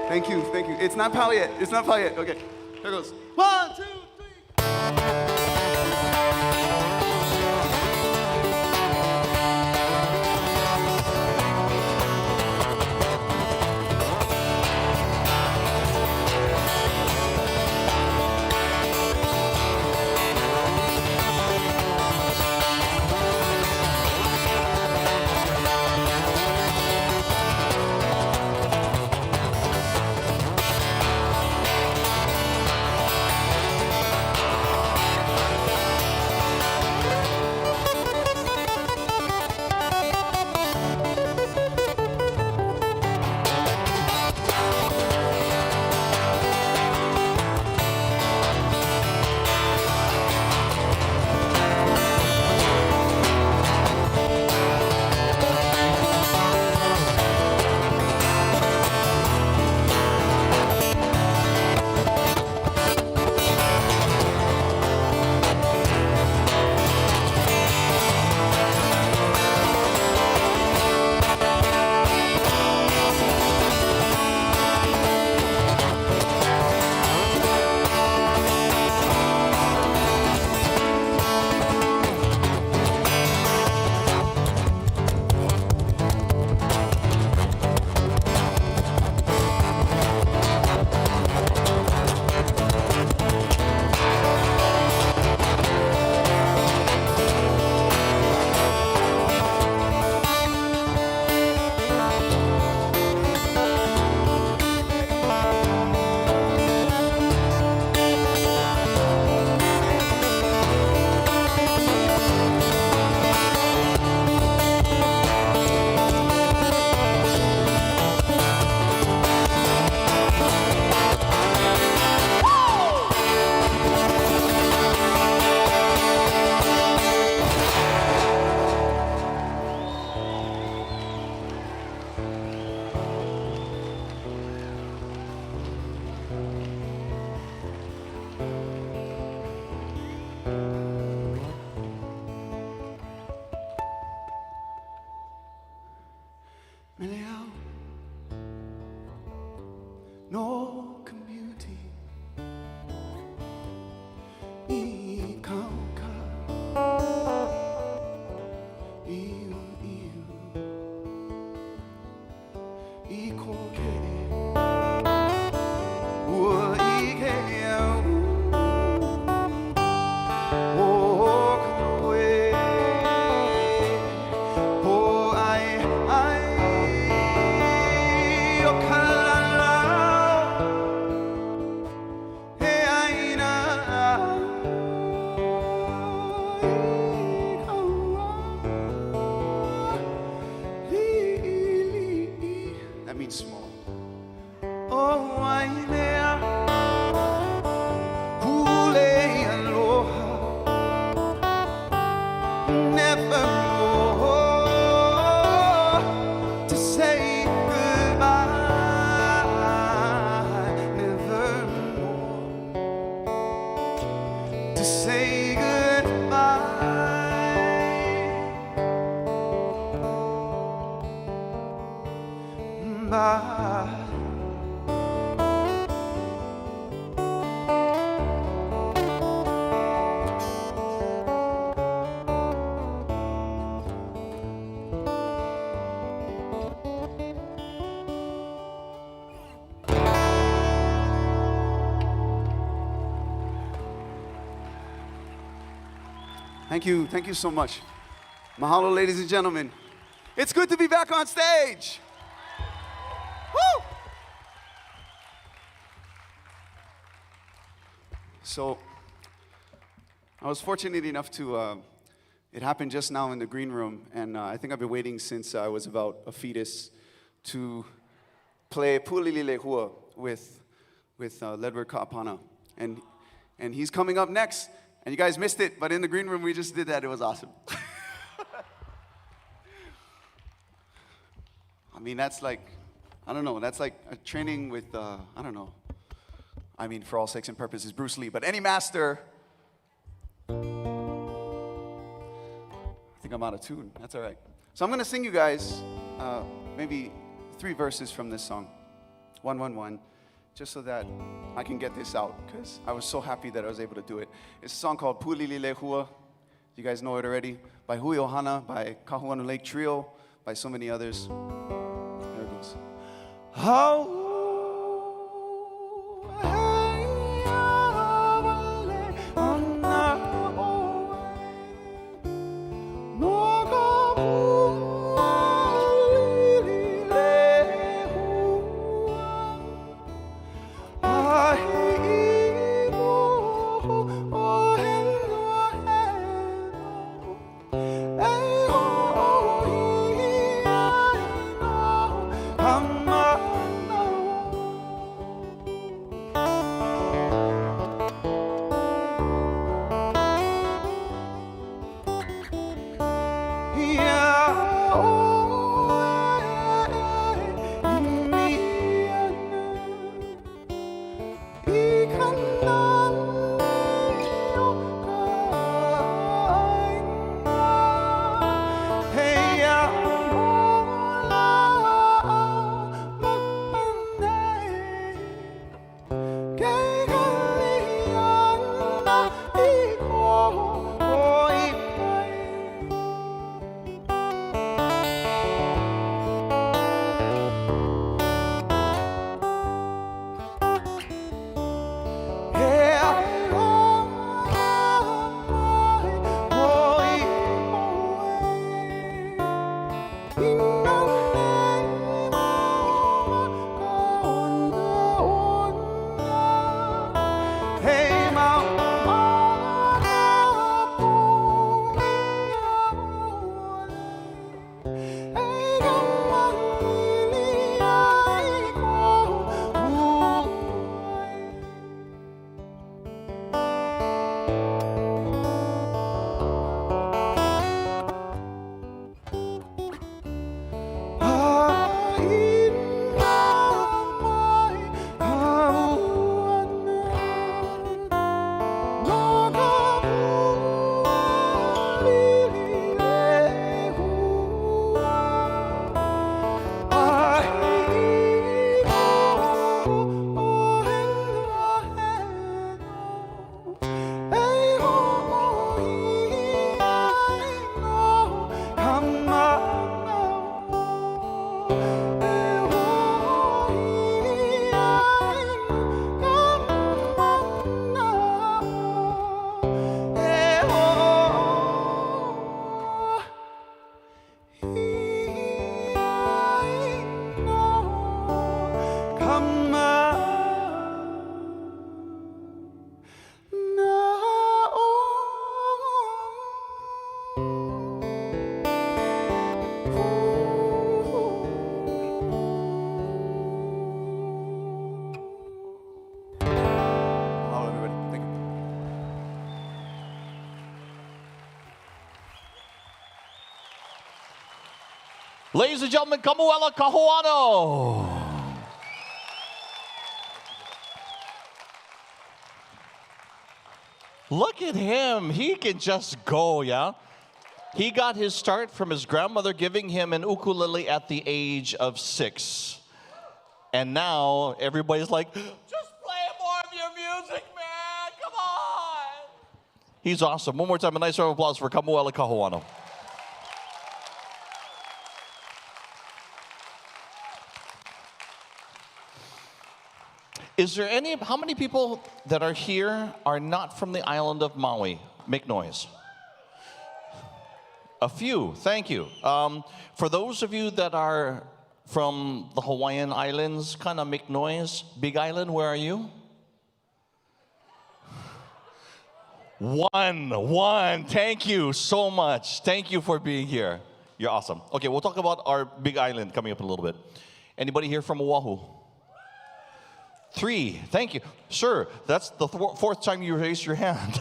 Thank you, thank you. It's not Pal yet. It's not Pal yet. Okay, here goes. 1, 2, 3. Meleao, no community. I kauka, iu I koke, ua I kea o kawe, o ai o kalala, he aina I kaua, li. That means small. Oh, I mea hule aloha, never more to say goodbye, never more to say goodbye. Bye. Thank you so much. Mahalo, ladies and gentlemen. It's good to be back on stage. Woo! So, I was fortunate enough to, it happened just now in the green room, and I think I've been waiting since I was about a fetus to play Pulilile Hua with Ledward Kaʻapana. And he's coming up next. And you guys missed it, but in the green room we just did that. It was awesome. I mean, that's like, I don't know, that's like a training with, I don't know. I mean, for all sakes and purposes, Bruce Lee, but any master. I think I'm out of tune. That's all right. So I'm going to sing you guys maybe 3 verses from this song. 111. Just so that I can get this out, because I was so happy that I was able to do it. It's a song called Pulilile Hua. You guys know it already. By Hui Ohana, by Kahuano Lake Trio, by so many others. There it goes. Ladies and gentlemen, Kamuela Kahoano. Look at him. He can just go, yeah? He got his start from his grandmother giving him an ukulele at the age of 6. And now everybody's like, just play more of your music, man. Come on. He's awesome. One more time, a nice round of applause for Kamuela Kahoano. Is there how many people that are here are not from the island of Maui? Make noise. A few, thank you. For those of you that are from the Hawaiian Islands, kind of make noise. Big Island, where are you? One. Thank you so much. Thank you for being here. You're awesome. Okay, we'll talk about our Big Island coming up in a little bit. Anybody here from Oahu? 3, thank you. Sir, that's the 4th time you raised your hand.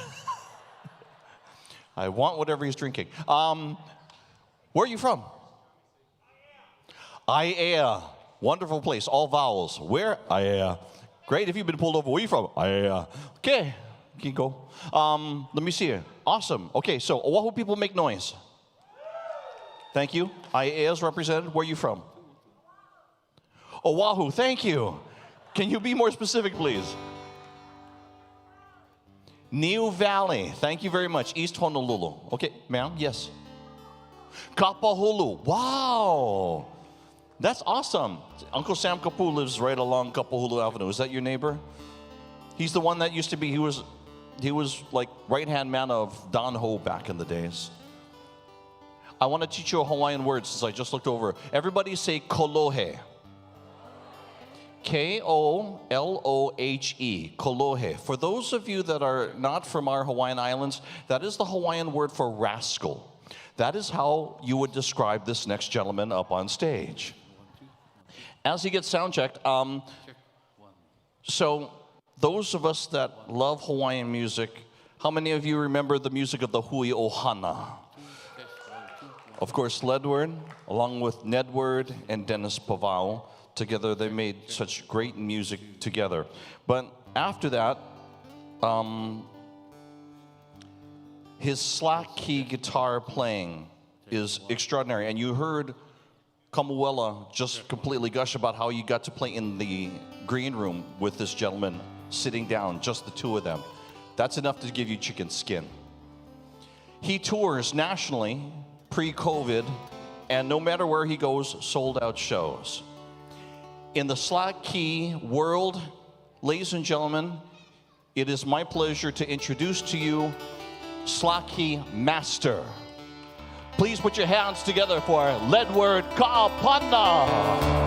I want whatever he's drinking. Where are you from? Aiea. Wonderful place, all vowels. Where? Aiea. Great, if you've been pulled over, where are you from? Aiea. Okay, you can go. Let me see it. Awesome. Okay, so Oahu people make noise. Thank you. Aiea is represented. Where are you from? Oahu, thank you. Can you be more specific, please? Niu Valley. Thank you very much. East Honolulu. Okay, ma'am, yes. Kapahulu. Wow. That's awesome. Uncle Sam Kapu lives right along Kapahulu Avenue. Is that your neighbor? He's the one that used to be, he was like right-hand man of Don Ho back in the days. I want to teach you a Hawaiian word since I just looked over. Everybody say kolohe. K-O-L-O-H-E, kolohe. For those of you that are not from our Hawaiian Islands, that is the Hawaiian word for rascal. That is how you would describe this next gentleman up on stage. As he gets sound checked, so those of us that love Hawaiian music, how many of you remember the music of the Hui Ohana? Of course, Ledward, along with Nedward and Dennis Pavao, together they made such great music together. But after that, his slack key guitar playing is extraordinary. And you heard Kamuela just completely gush about how you got to play in the green room with this gentleman sitting down, just the two of them. That's enough to give you chicken skin. He tours nationally pre-COVID, and no matter where he goes, sold out shows. In the slack key world, ladies and gentlemen, it is my pleasure to introduce to you slack key master. Please put your hands together for Ledward Kaʻapana.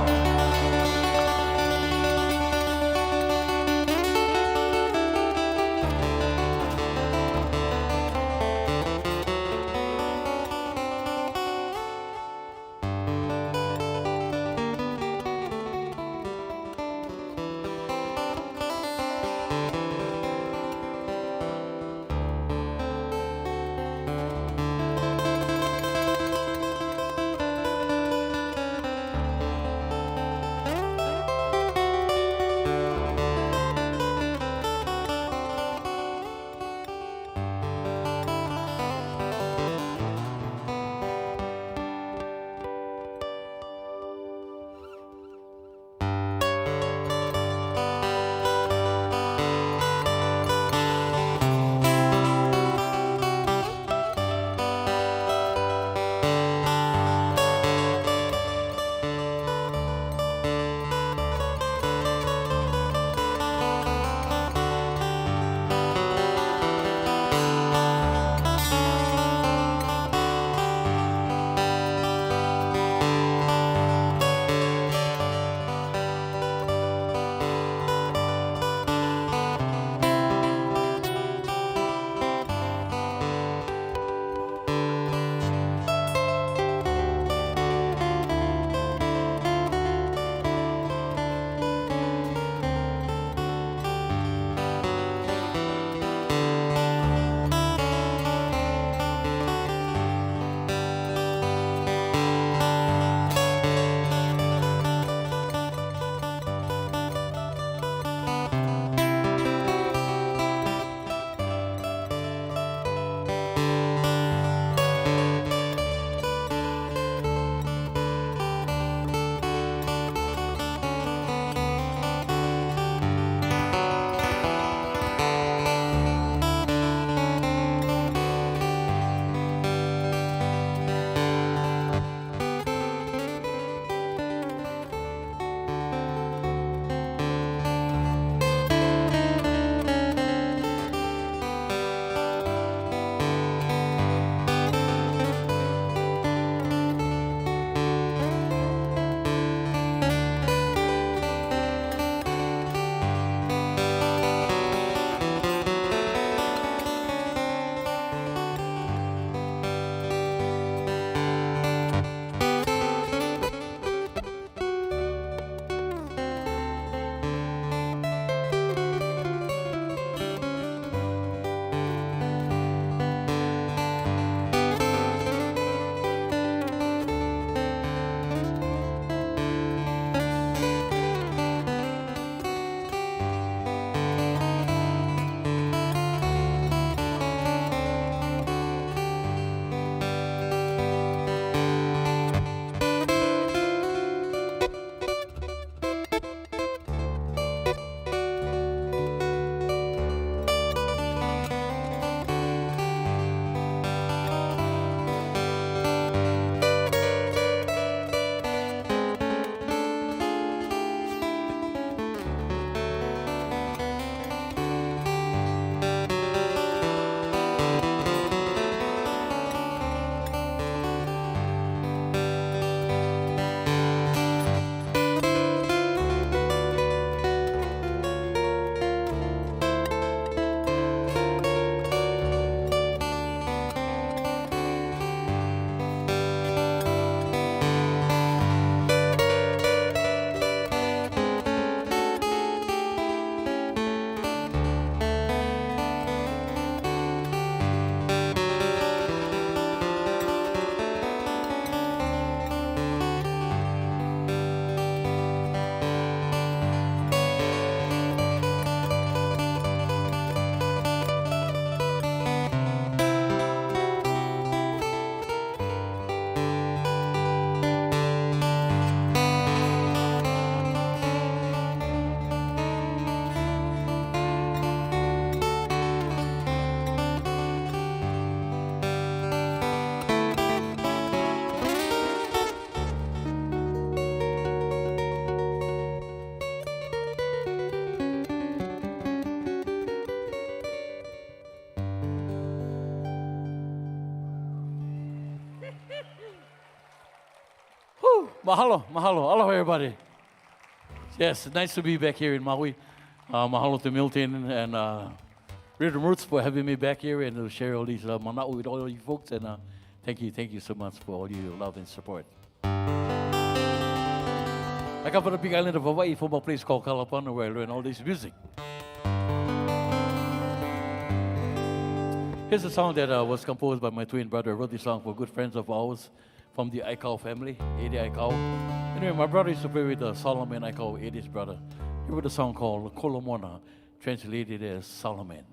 Mahalo, mahalo. Aloha, everybody. Yes, nice to be back here in Maui. Mahalo to Milton and Rhythm Roots for having me back here and to share all these mana'u with all you folks. And thank you so much for all your love and support. I come from the big island of Hawaii from a place called Kaʻapana where I learn all this music. Here's a song that was composed by my twin brother. I wrote this song for good friends of ours from the Aikau family, Eddie Aikau. Anyway, my brother used to play with Solomon Aikau, Eddie's brother. He wrote a song called Kolomona, translated as Solomon.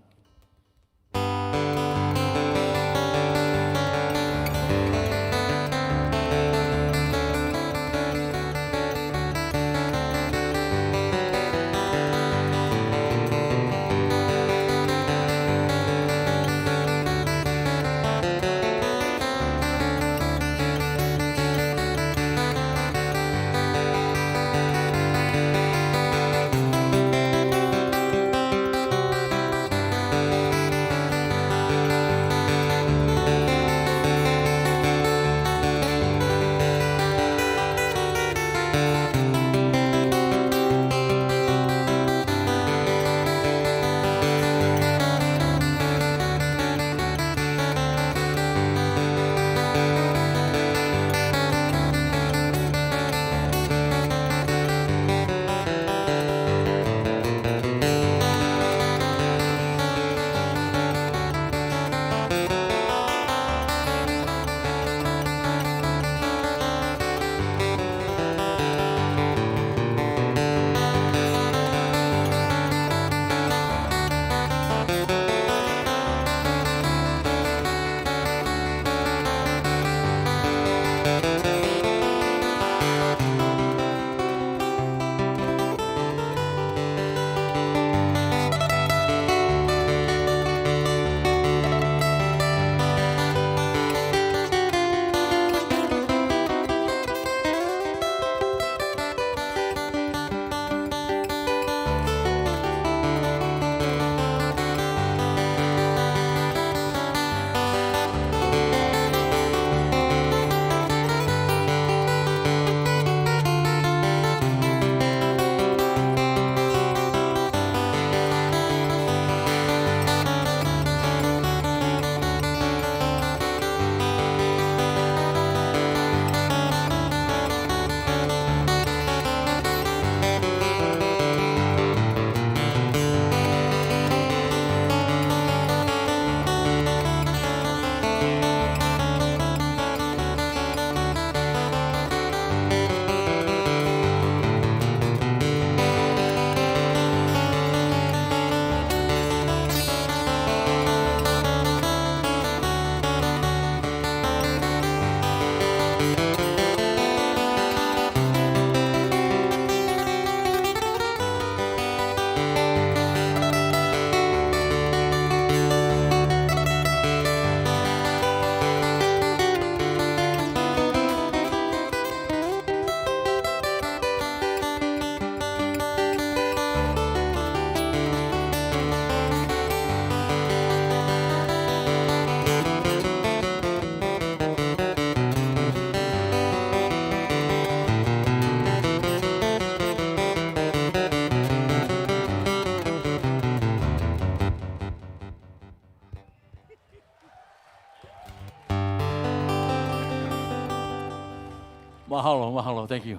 Mahalo, mahalo, thank you.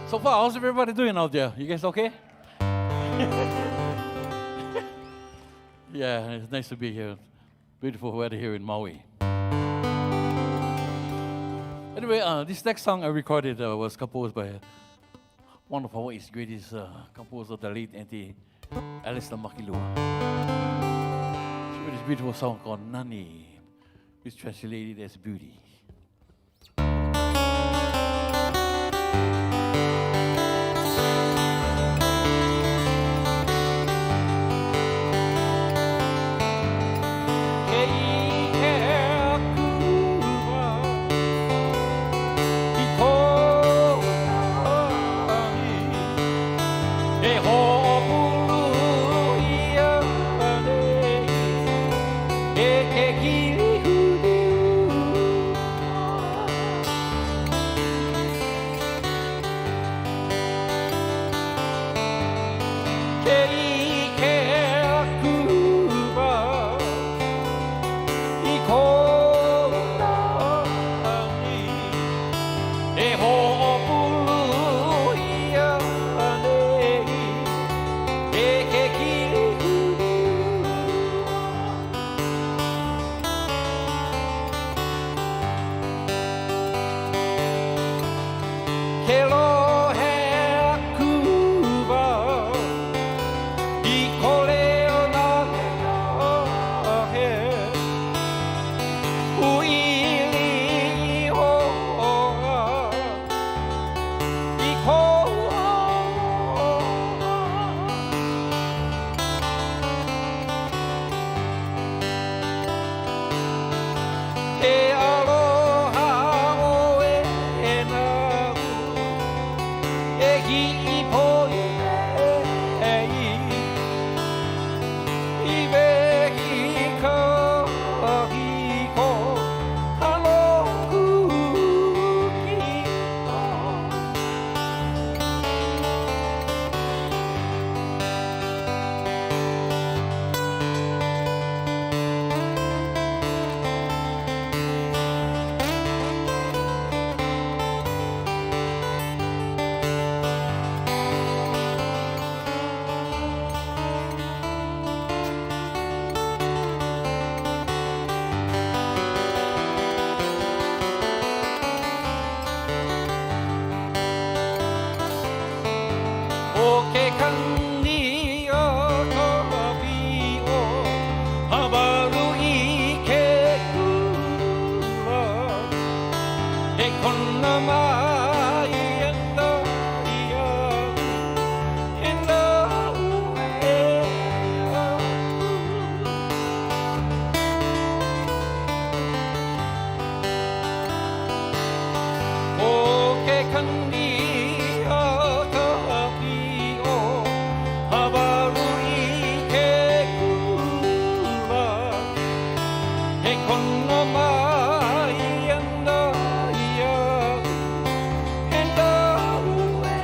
So far, how's everybody doing out there? You guys okay? Yeah, it's nice to be here. Beautiful weather here in Maui. Anyway, this next song I recorded was composed by one of Hawaii's greatest composer, the late Auntie Alistair Makilua. She wrote this beautiful song called Nani, which is translated as beauty. Ke lohe akuwa I kole o nā he Uili I hoa I koa He aloha o e nā E hi po I I vehi ka hi ko Haloku ki o O ke kani o ka pi o Hawaru I ke kua E kona mai e nā ia E nā ue O ke kani o ka pi o Hawaru I ke kua E kona mai e nā ia E nā ue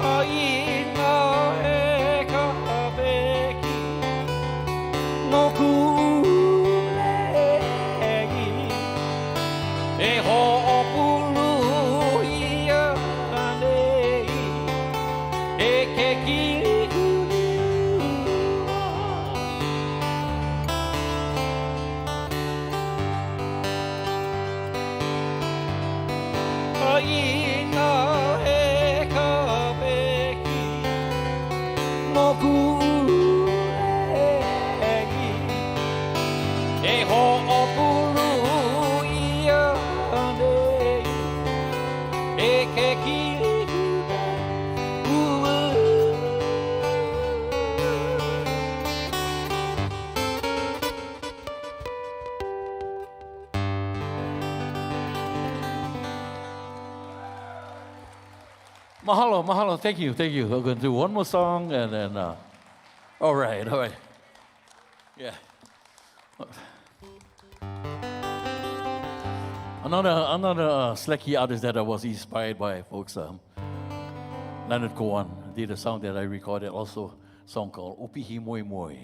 Ai ngā e ka haweki No kulegi E ho'opulu ia nei E ke kiriua Ai ngā e ka haweki No kulegi E ho'opulu ia nei E ke kiriua Mahalo, mahalo. Thank you, thank you. We're going to do one more song and then, all right, all right. Yeah. Another Slacky artist that I was inspired by, folks, Ledward Kaʻapana did a song that I recorded, also a song called Upihi Moi Moi,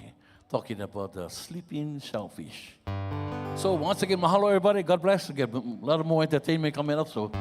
talking about the sleeping shellfish. So once again, mahalo everybody. God bless. Get a lot more entertainment coming up. So.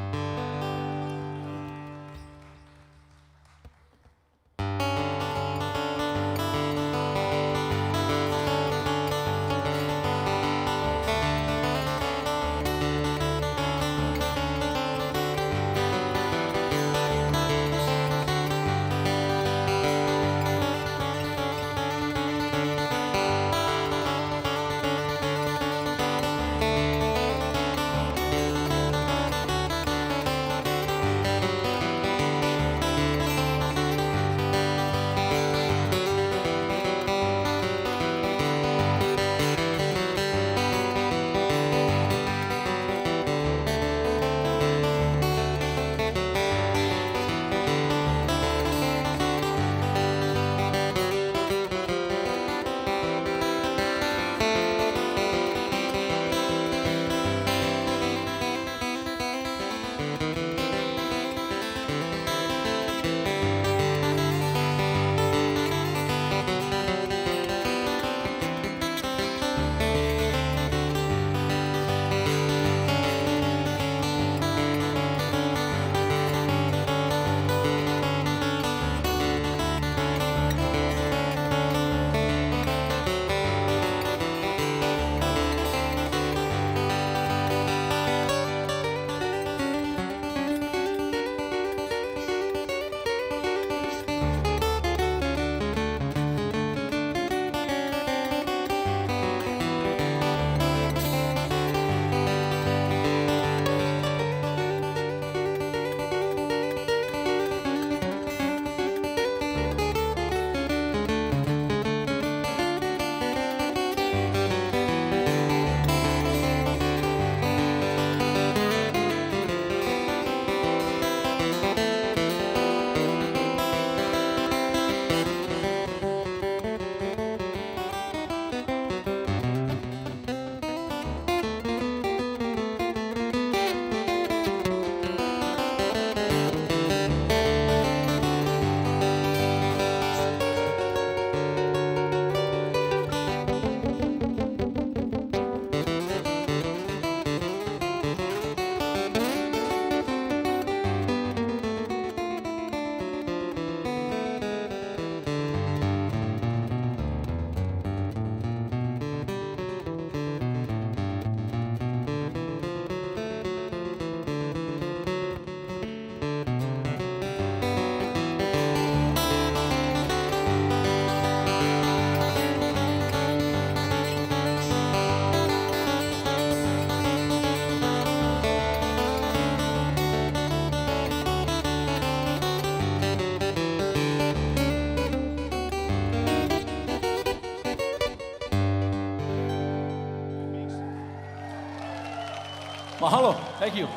Mahalo. Thank you.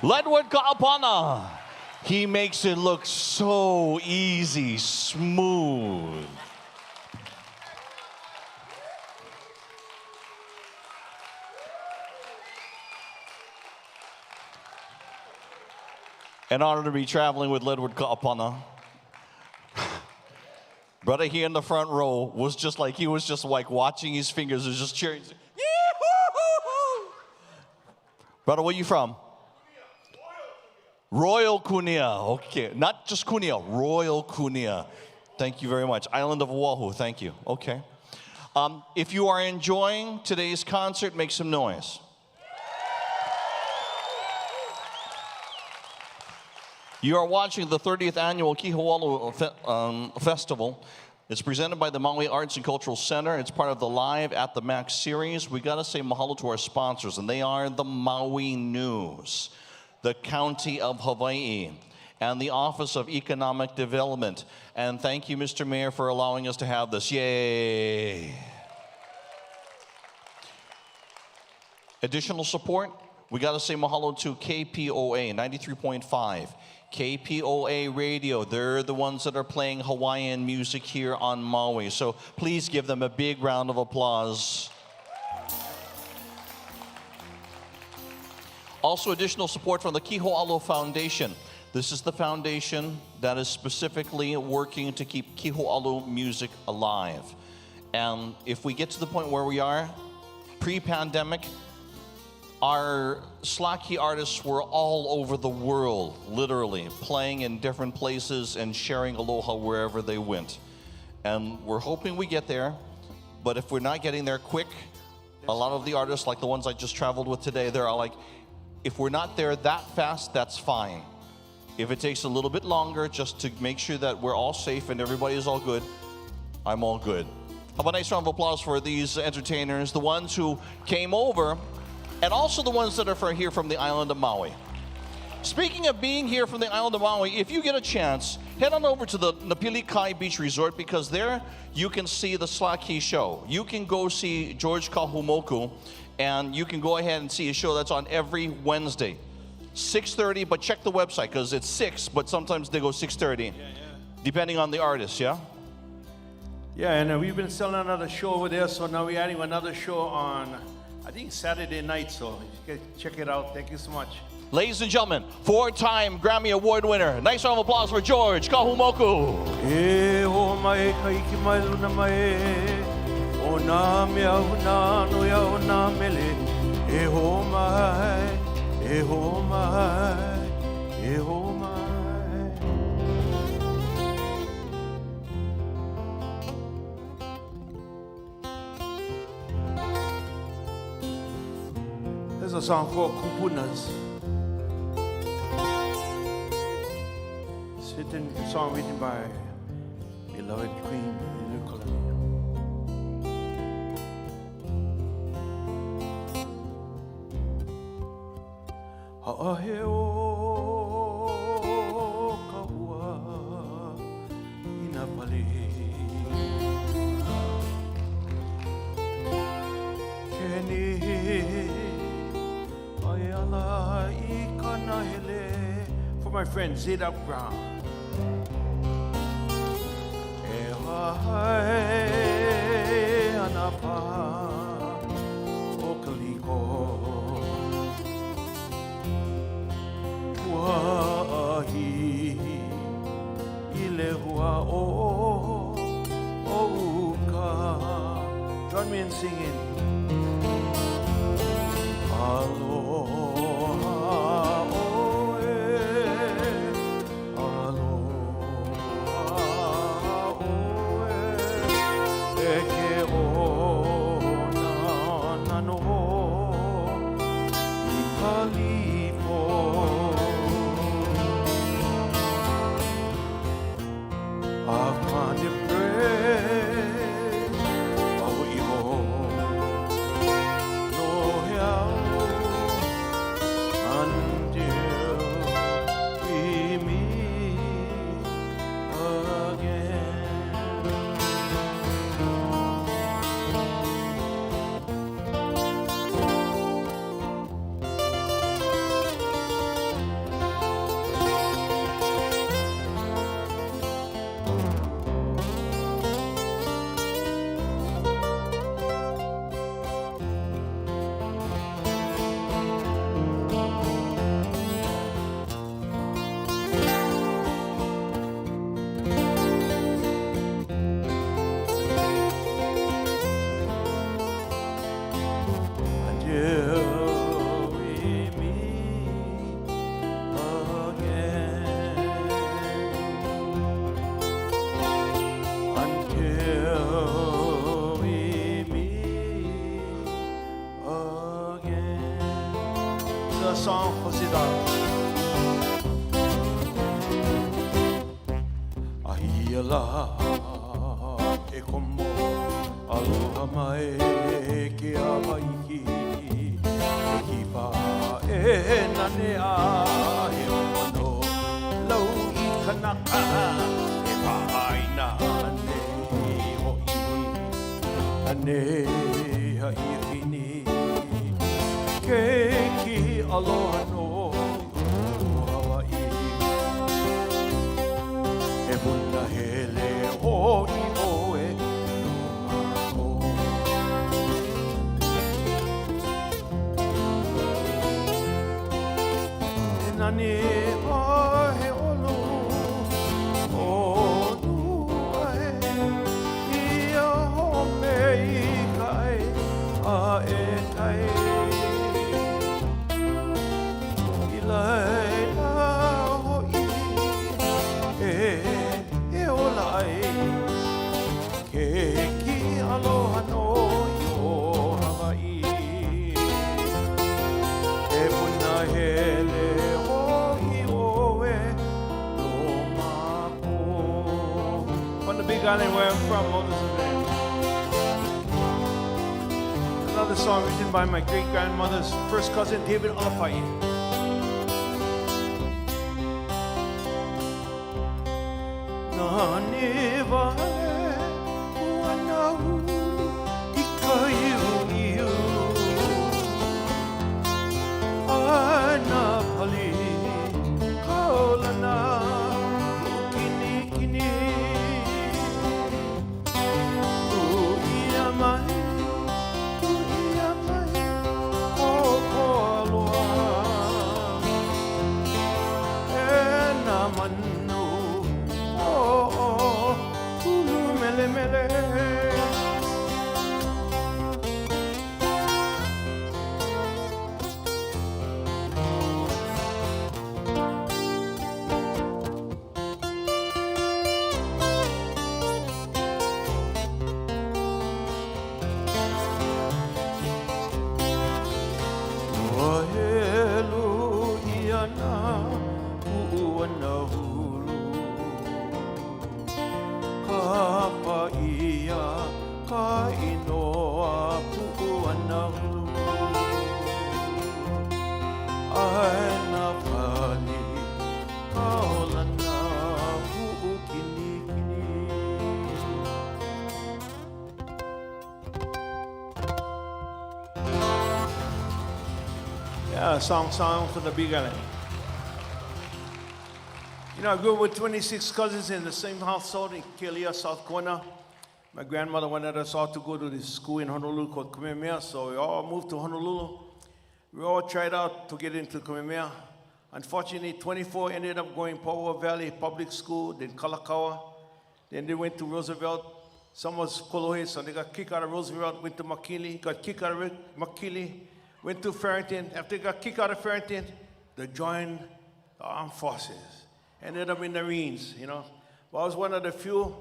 Ledward Kaʻapana. He makes it look so easy, smooth. An honor to be traveling with Ledward Kaʻapana. Brother here in the front row was just like, he was just like watching his fingers, was just cheering. Yee-hoo-hoo-hoo. Brother, where you from? Royal Kunia. Okay, not just Kunia, Royal Kunia. Thank you very much. Island of Oahu, thank you. Okay. If you are enjoying today's concert, make some noise. You are watching the 30th annual Kihoalu Festival. It's presented by the Maui Arts and Cultural Center. It's part of the Live at the Max series. We gotta say mahalo to our sponsors, and they are the Maui News, the County of Hawaii, and the Office of Economic Development. And thank you, Mr. Mayor, for allowing us to have this. Yay! Additional support, we gotta say mahalo to KPOA 93.5. KPOA Radio, they're the ones that are playing Hawaiian music here on Maui. So please give them a big round of applause. Also, additional support from the Kihoalu Foundation. This is the foundation that is specifically working to keep Kihoalu music alive. And if we get to the point where we are, pre-pandemic, our Slaki artists were all over the world, literally, playing in different places and sharing aloha wherever they went. And we're hoping we get there, but if we're not getting there quick, a lot of the artists, like the ones I just traveled with today, they're all like, if we're not there that fast, that's fine. If it takes a little bit longer just to make sure that we're all safe and everybody is all good, I'm all good. How about a nice round of applause for these entertainers, the ones who came over, and also the ones that are here from the island of Maui. Speaking of being here from the island of Maui, if you get a chance, head on over to the Napili Kai Beach Resort, because there you can see the Slaki show. You can go see George Kahumoku, and you can go ahead and see a show that's on every Wednesday. 6:30, but check the website, because it's 6, but sometimes they go 6:30, depending on the artist, yeah? Yeah, and we've been selling another show over there, so now we're adding another show on, I think, Saturday night, so you can check it out. Thank you so much. Ladies and gentlemen, 4-time Grammy Award winner. Nice round of applause for George Kahumoku. E ho mai kaiki mai luna mai, o nā mea huna no ia o nā mele. E ho mai, e ho mai, e ho mai. There's a song called Kupunas. It's a song written by beloved Queen Nicola. Ha'ahe o kahua ina pale. For my friend Zeta Brown. Anapa Okaliko Wahi Ilehua o Uka. Join me in singing. San Jose. Ahiala e komo aloha mai ke Hawaii e kipa e nane a he ono lau I kanaka e paaina ane hoi ane haikini ke ki aloha no Hawaii e puna hele hoi oe no mako e nani o he olu o nuae ia home I kai a e kai I laila hoi e olai ke ki aloha no I o Hawaii e puna hele hoi oe no mako. On the big island where I'm from, Moses and Van. Another song written by my great-grandmother's first cousin, David Alapai. Nani vai uanau I ka iu ana pali kaolana kini kini ia mai o aloha e na manu ulu mele mele Wahelu iana uana hulu Kapa ia ka inoa pu'uana hulu Aina pali kaolana pu'u kini kini Yeah, song for the big island. You know, I grew up with 26 cousins in the same household in Kelia, South Kona. My grandmother wanted us all to go to this school in Honolulu called Kamehameha, so we all moved to Honolulu. We all tried out to get into Kamehameha. Unfortunately, 24 ended up going Paua Valley Public School, then Kalakaua. Then they went to Roosevelt. Some was Kolohe, so they got kicked out of Roosevelt, went to Makili, got kicked out of Makili, went to Farrington. After they got kicked out of Farrington, they joined the armed forces. Ended up in the Marines, you know. But I was one of the few.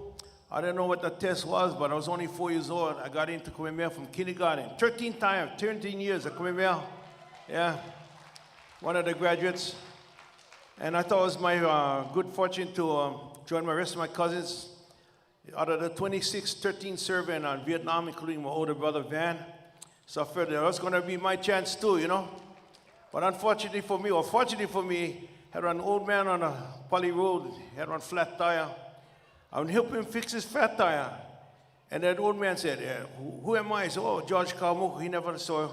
I didn't know what the test was, but I was only 4 years old. I got into Kamehameha from kindergarten. 13 years at Kamehameha. Yeah, one of the graduates. And I thought it was my good fortune to join my rest of my cousins. Out of the 26, 13 served in Vietnam, including my older brother, Van. So I figured that was going to be my chance too, you know. But unfortunately for me, or fortunately for me, had an old man on a poly road, had one flat tire. I would help him fix his flat tire. And that old man said, who am I? I said, oh, George Kahumoku. He never saw.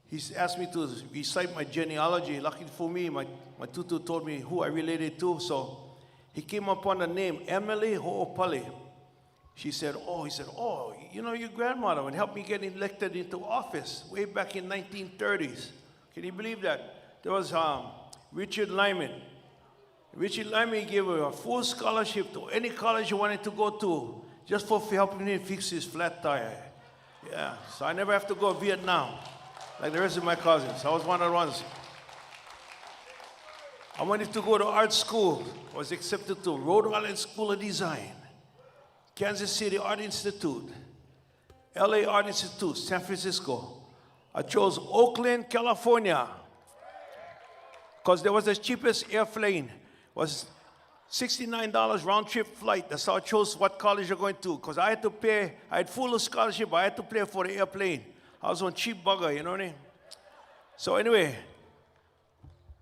He asked me to recite my genealogy. Lucky for me, my tutu told me who I related to. So he came upon the name Emily Ho'opale. He said, oh, you know your grandmother would help me get elected into office way back in 1930s. Can you believe that? There was Richard Lyman. Richard Lyman gave a full scholarship to any college you wanted to go to, just for helping him fix his flat tire. Yeah, so I never have to go to Vietnam, like the rest of my cousins. I was one of the ones. I wanted to go to art school. I was accepted to Rhode Island School of Design, Kansas City Art Institute, LA Art Institute, San Francisco. I chose Oakland, California. Because there was the cheapest airplane. Was $69 round trip flight. That's how I chose what college you're going to. Because I had to pay, I had full scholarship, but I had to pay for the airplane. I was on cheap bugger, you know what I mean? So anyway,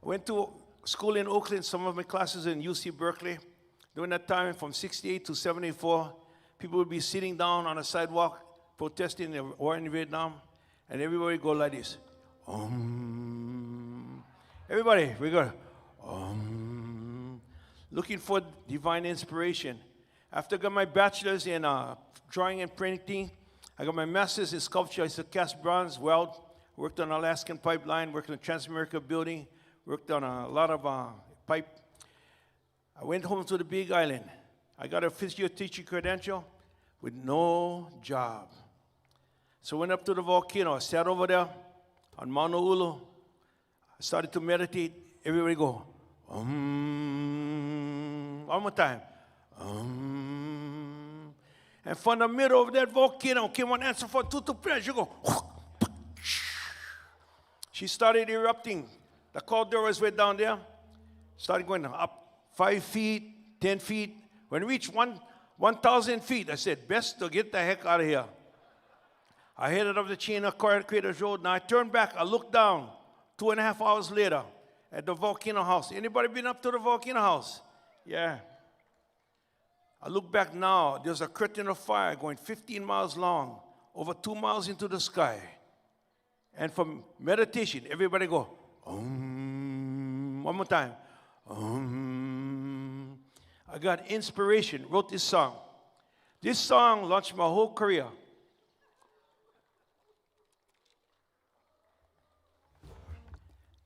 I went to school in Oakland, some of my classes in UC Berkeley. During that time, from 68 to 74, people would be sitting down on a sidewalk protesting the war in Vietnam, and everybody go like this. Everybody, we go, looking for divine inspiration. After I got my bachelor's in drawing and painting, I got my master's in sculpture. I used to cast bronze, weld, worked on Alaskan pipeline, worked on Transamerica building, worked on a lot of pipe. I went home to the Big Island. I got a fifth-year teaching credential with no job. So I went up to the volcano. I sat over there on Mauna Ulu. I started to meditate. Everybody go, one more time. And from the middle of that volcano came one answer for tutu prayers. You go. She started erupting. The caldera was way down there. Started going up 5 feet, 10 feet. When we reached 1,000 feet, I said, best to get the heck out of here. I headed up the chain of Creators Road. Now I turned back. I looked down 2.5 hours later at the volcano house. Anybody been up to the volcano house? Yeah. I look back now. There's a curtain of fire going 15 miles long, over 2 miles into the sky. And from meditation, everybody go, one more time. I got inspiration, wrote this song. This song launched my whole career.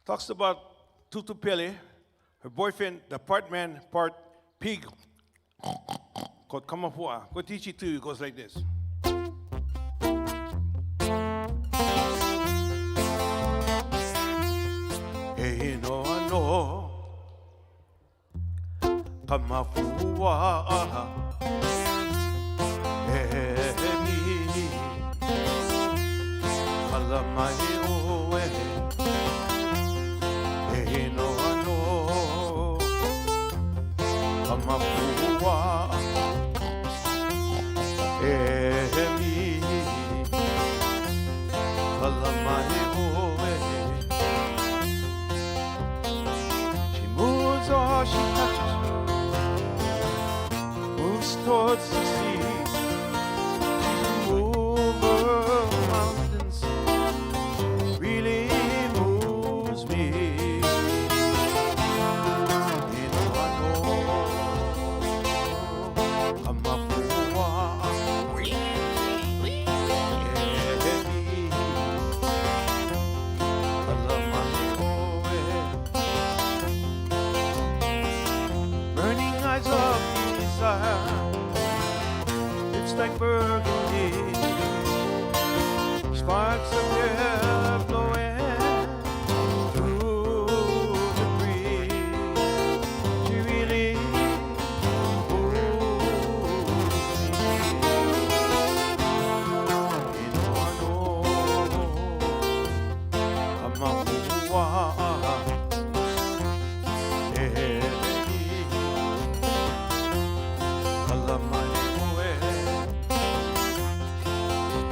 Talks about Tutu Pele, her boyfriend, the part man, part pig, called Kamapua. Go teach it to you, it goes like this. Hey, no, no, Kamapua, hey, me, Kalamai, oh, hey, no, no, Kamapua, hey, me, Kalamai, oh, she moves or she touches, moves towards the sea. She's a mover of mountains, really moves me. You know I know Kamapua, yeah, me, Kalamai, oh, burning eyes of desire, lips like burgundy, sparks of hair flowing through the breeze. She really moves me. You know I know Kamapua, yeah, Kalamai,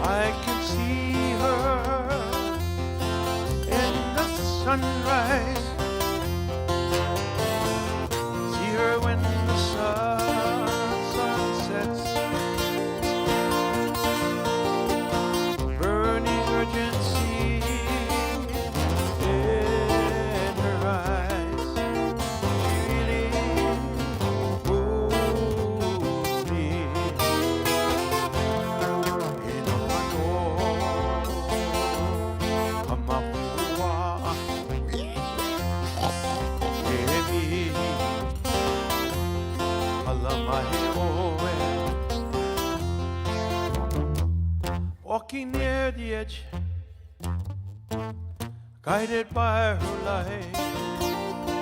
I can see her in the sunrise. See her when the sun sets. Burning urgency in her eyes. She really moves me. You know I know Kamapua, yeah, me, Kalamai, oh, walking near the edge, guided by her light,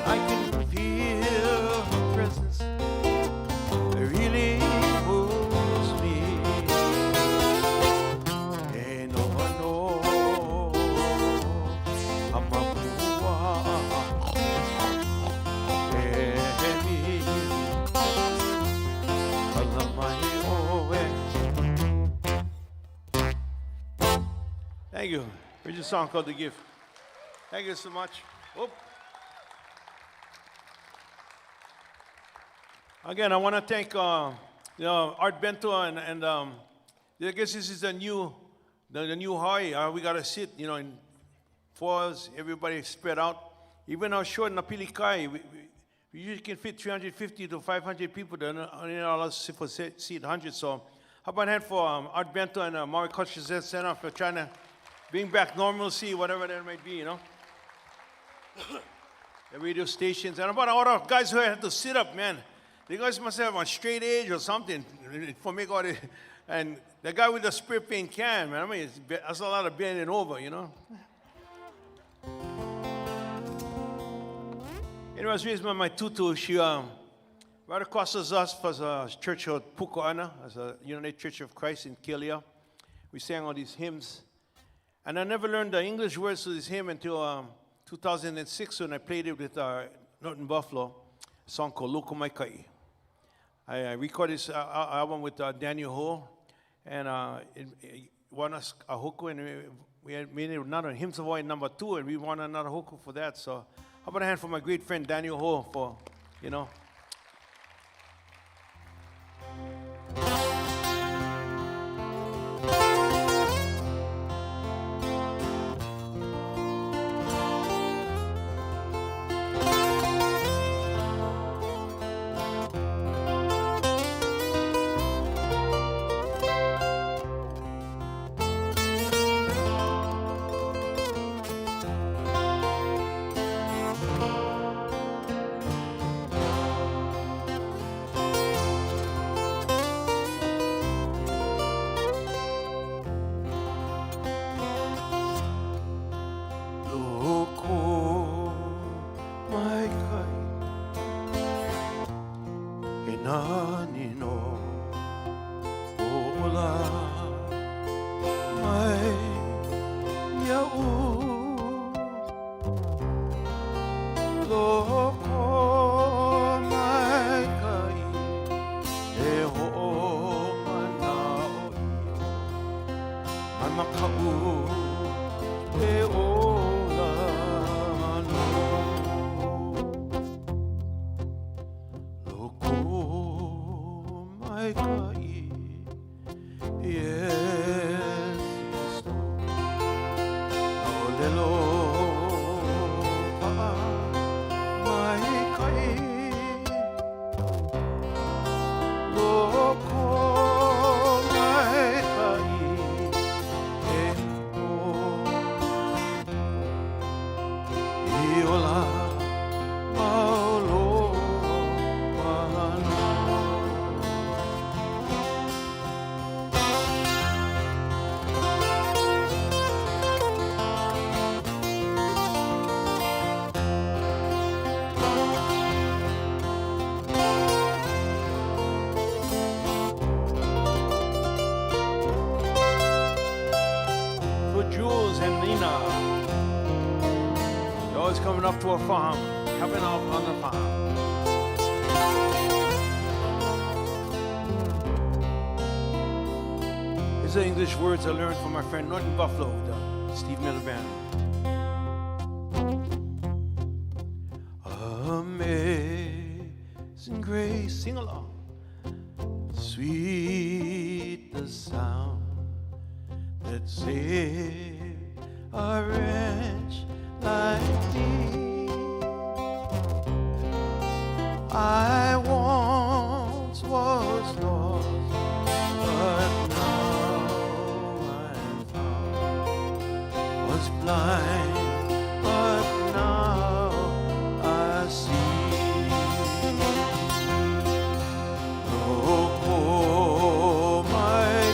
I can feel her presence. It really moves me. Hey, no, no, Kamapua, Thank you. Here's a song called The Gift. Thank you so much. Whoop. Again, I want to thank Art Bento and I guess this is the new Hawaii. We got to sit, in fours, everybody spread out. Even our short in Apilikai, we usually can fit 350 to 500 people there. Only allow us to seat 100. So how about a hand for Art Bento and Maui Cultural Center for trying to bring back normalcy, whatever that might be, The radio stations. And about all the guys who had to sit up, man. You guys must have a straight edge or something for me. And the guy with the spray paint can, man. I mean, that's a lot of bending over, Anyway, I was raised by my tutu. She, right across us was a church called Pukoana, as a United Church of Christ in Kelia. We sang all these hymns. And I never learned the English words to this hymn until 2006 when I played it with Norton Buffalo, a song called Loko Mai Kai. I recorded this album with Daniel Ho, and it won us a hoku, and we had made it another Hymns of Hawaii #2, and we won another hoku for that. So how about a hand for my great friend Daniel Ho for, coming up to a farm, coming out on the farm. These are English words I learned from my friend Norton Buffalo, the Steve Miller Band. Amazing grace, sing along. Sweet the sound that saved a wretch like me. I once was lost, but now I'm found. Was blind, but now I see. Oh, my God.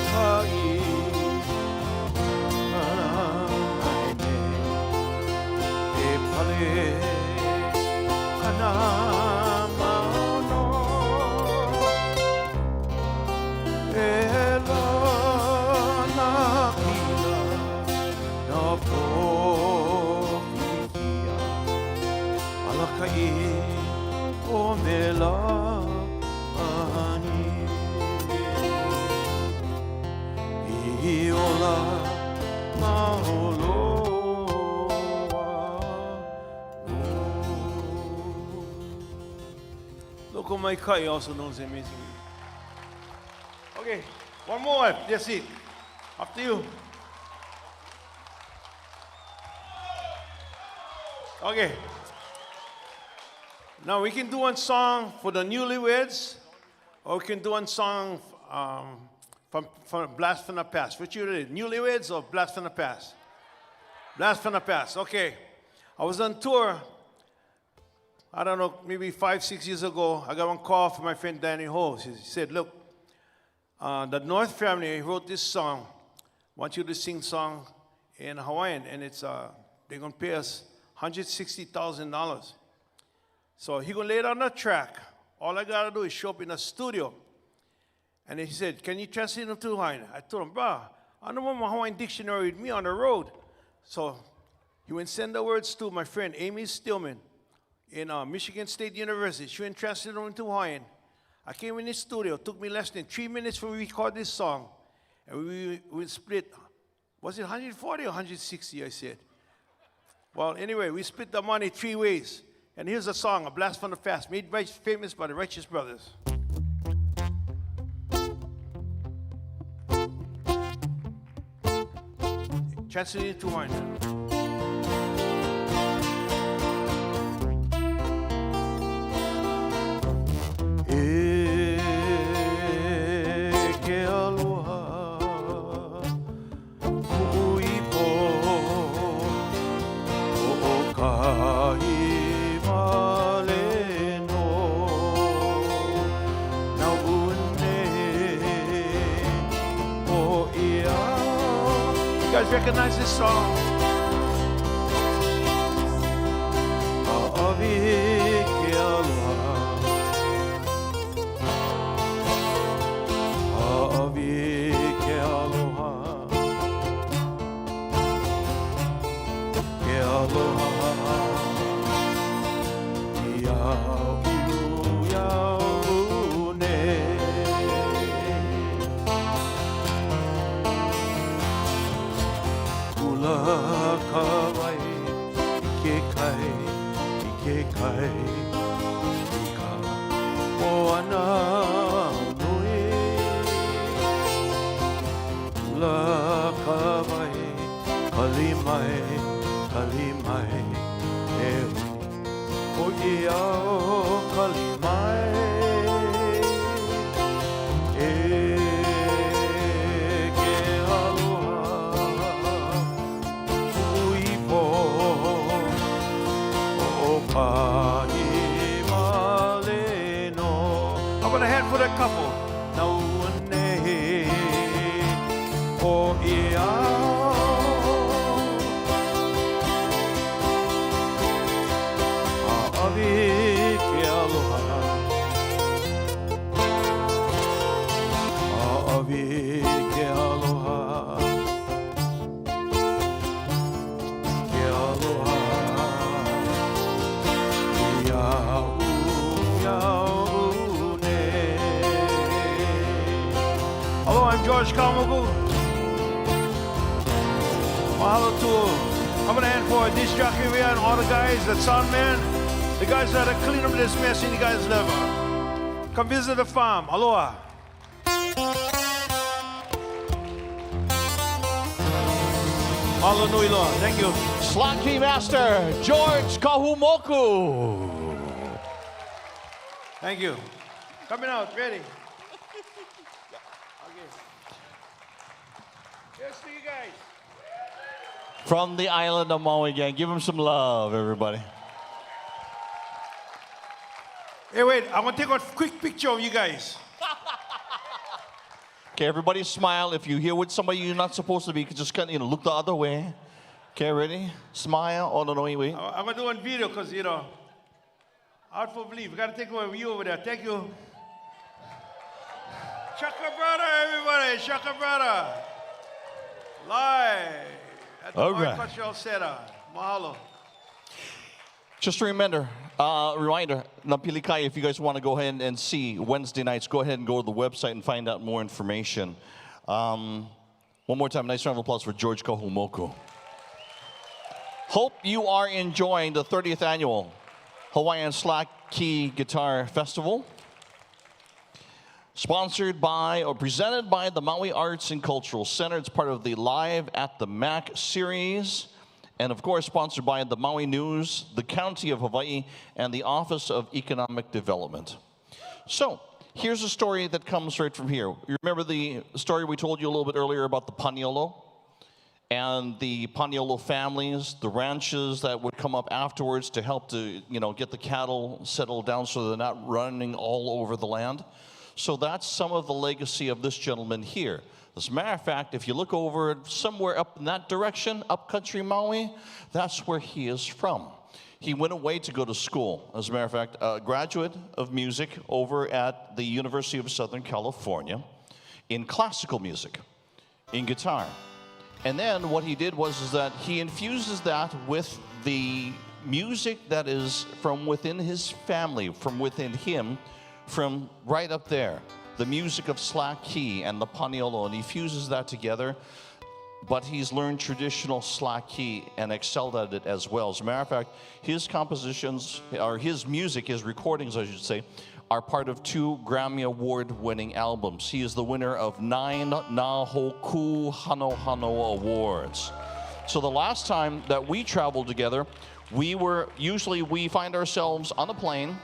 Iola, Maui. Local Mai Kai also knows the amazing. Okay, one more. That's it. After you. Okay. Now we can do one song for the newlyweds, or we can do one song from Blast from the Past. Which you read? Newlyweds or Blast from the Past? Blast from the Past. Okay. I was on tour, I don't know, maybe 5-6 years ago. I got one call from my friend Danny Ho. He said, look, the North family wrote this song. I want you to sing song in Hawaiian, and it's they're gonna pay us $160,000. So he gonna lay it on the track. All I gotta do is show up in the studio. And he said, can you translate it to Hawaiian? I told him, bruh, I don't want my Hawaiian dictionary with me on the road. So he went send the words to my friend Amy Stillman in Michigan State University. She went translate them into Hawaiian. I came in the studio. It took me less than 3 minutes to record this song. And we split, was it 140 or 160, I said. Well, anyway, we split the money 3 ways. And here's a song, A Blast from the Past, made famous by the Righteous Brothers. Translate it to Hawaiian. You guys recognize this song? How about a hand for that couple? Hello, I'm George Kamuela. Mahalo to I'm gonna hand for a disc jockey and all the guys, that sound man, the guys that are clean up this mess in you guys live. Come visit the farm. Aloha. Mahalo nui loa. Thank you. Slot key master, George Kahumoku. Thank you. Coming out, ready. Here's to you guys. From the island of Maui, gang. Give him some love, everybody. Hey, wait. I want to take a quick picture of you guys. Okay, everybody smile. If you hear with somebody you're not supposed to be, you can just kind of, look the other way. Okay, ready? Smile. Oh, no, wait. I'm going to do one video because, hard for belief. We got to take a view over there. Thank you. Shaka brother, everybody. Shaka brother. Live at the Okay. Cultural Center. Mahalo. Just a reminder, Napilikai, if you guys want to go ahead and see Wednesday nights, go ahead and go to the website and find out more information. One more time, nice round of applause for George Kahumoku. Hope you are enjoying the 30th annual Hawaiian Slack Key Guitar Festival. Sponsored by or presented by the Maui Arts and Cultural Center. It's part of the Live at the Mac series. And of course, sponsored by the Maui News, the County of Hawaii, and the Office of Economic Development. So, here's a story that comes right from here. You remember the story we told you a little bit earlier about the paniolo? And the paniolo families, the ranches that would come up afterwards to help to, get the cattle settled down so they're not running all over the land. So that's some of the legacy of this gentleman here. As a matter of fact, if you look over somewhere up in that direction, up country Maui, that's where he is from. He went away to go to school. As a matter of fact, a graduate of music over at the University of Southern California in classical music, in guitar. And then what he did was that he infuses that with the music that is from within his family, from within him, from right up there. The music of slack key and the paniolo, and he fuses that together. But he's learned traditional slack key and excelled at it as well. As a matter of fact, his compositions, or his music, his recordings, I should say, are part of 2 Grammy Award-winning albums. He is the winner of 9 Nahoku Hano Awards. So the last time that we traveled together, we find ourselves on a plane,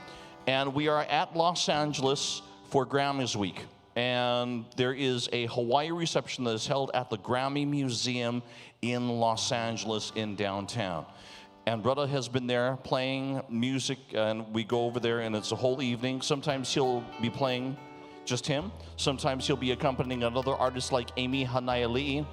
and we are at Los Angeles for Grammys Week. And there is a Hawaii reception that is held at the Grammy Museum in Los Angeles in downtown. And Brother has been there playing music, and we go over there, and it's a whole evening. Sometimes he'll be playing just him. Sometimes he'll be accompanying another artist like Amy Hanaiali'i.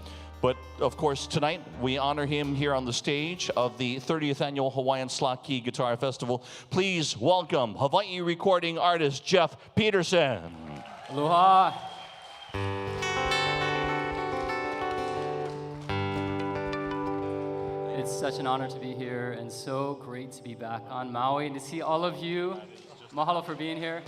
But, of course, tonight we honor him here on the stage of the 30th Annual Hawaiian Slack Key Guitar Festival. Please welcome Hawaii recording artist Jeff Peterson. Aloha. It's such an honor to be here and so great to be back on Maui and to see all of you. Mahalo for being here.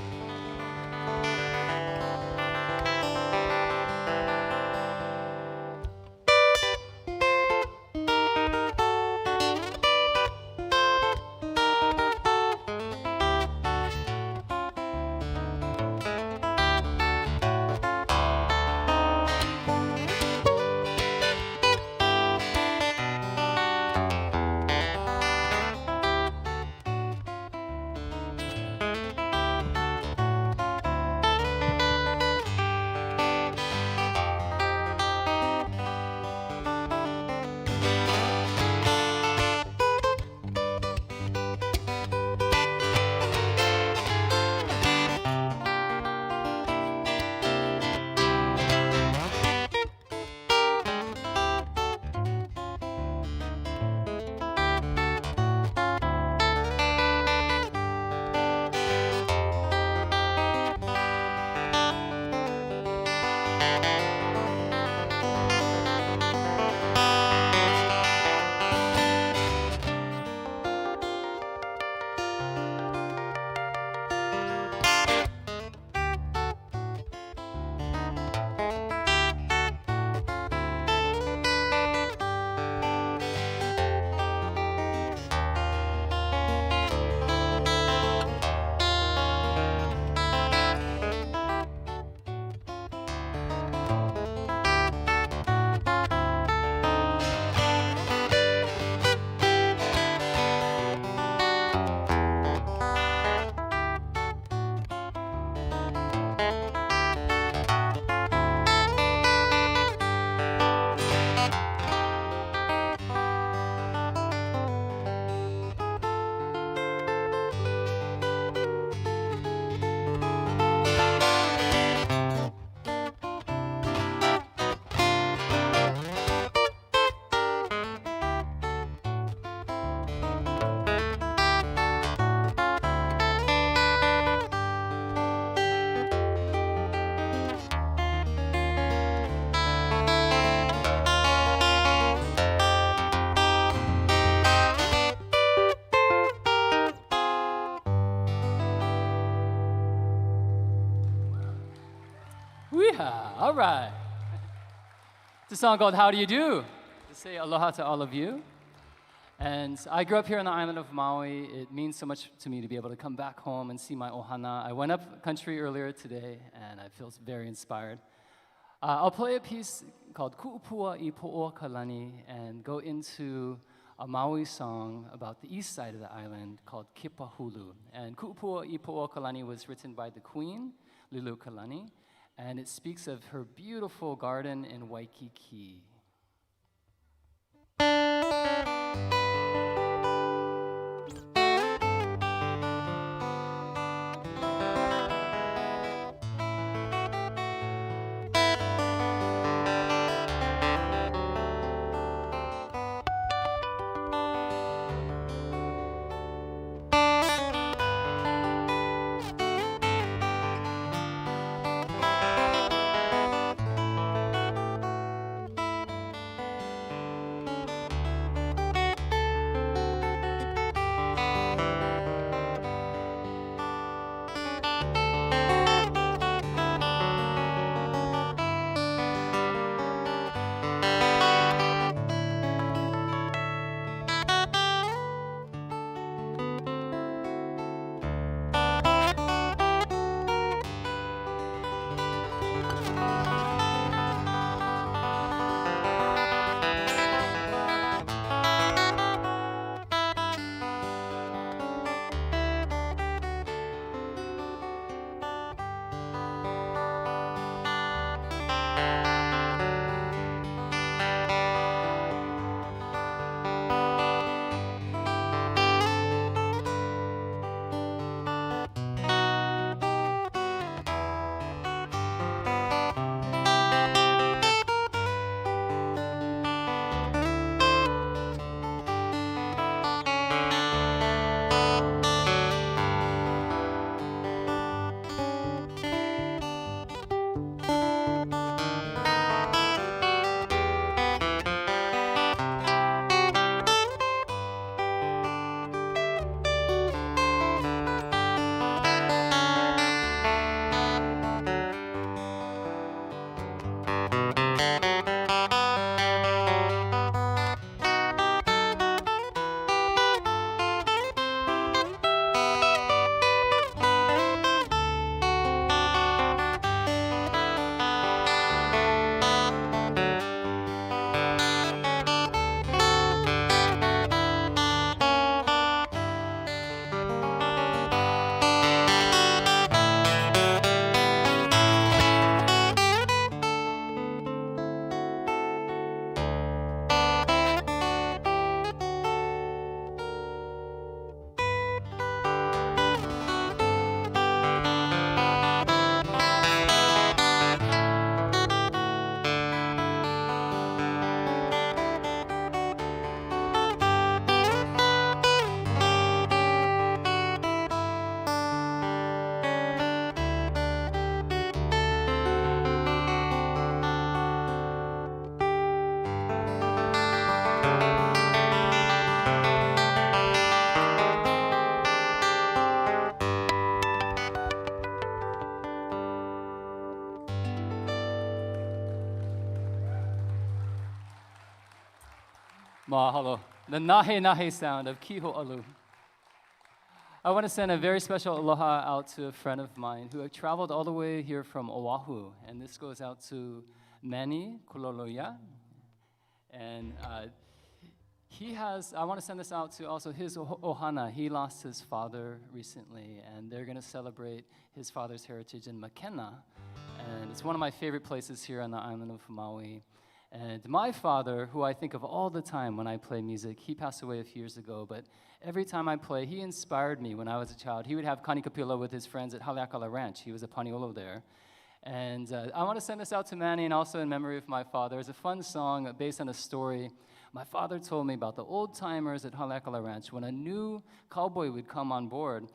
All right. It's a song called How Do You Do? To say aloha to all of you. And I grew up here on the island of Maui. It means so much to me to be able to come back home and see my ohana. I went up country earlier today, and I feel very inspired. I'll play a piece called Ku'upua I Po'o Kalani and go into a Maui song about the east side of the island called Kipahulu. And Ku'upua I Po'o Kalani was written by the queen, Lilu Kalani, and it speaks of her beautiful garden in Waikiki. Mahalo, the nahe nahe sound of Kiho Alu. I want to send a very special aloha out to a friend of mine who had traveled all the way here from Oahu, and this goes out to Manny Kuloloya. And I want to send this out to also his ohana. He lost his father recently, and they're going to celebrate his father's heritage in Makena. And it's one of my favorite places here on the island of Maui. And my father, who I think of all the time when I play music, he passed away a few years ago, but every time I play, he inspired me when I was a child. He would have kanikapila with his friends at Haleakala Ranch. He was a paniolo there. And I want to send this out to Manny and also in memory of my father. It's a fun song based on a story my father told me about the old timers at Haleakala Ranch. When a new cowboy would come on board,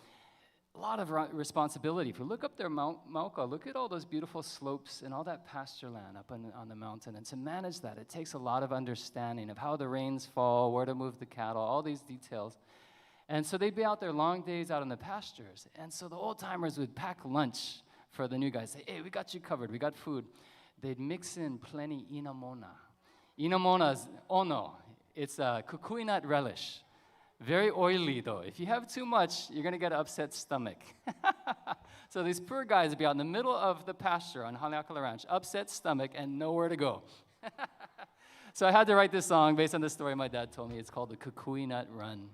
a lot of responsibility. If you look up there, Mauka, look at all those beautiful slopes and all that pasture land up on the mountain. And to manage that, it takes a lot of understanding of how the rains fall, where to move the cattle, all these details. And so they'd be out there long days out in the pastures. And so the old timers would pack lunch for the new guys. Say, hey, we got you covered. We got food. They'd mix in plenty inamona. Inamona is ono. It's a kukui nut relish. Very oily though. If you have too much, you're gonna get an upset stomach. So these poor guys would be out in the middle of the pasture on Haleakala Ranch, upset stomach and nowhere to go. So I had to write this song based on the story my dad told me. It's called the Kukui Nut Run.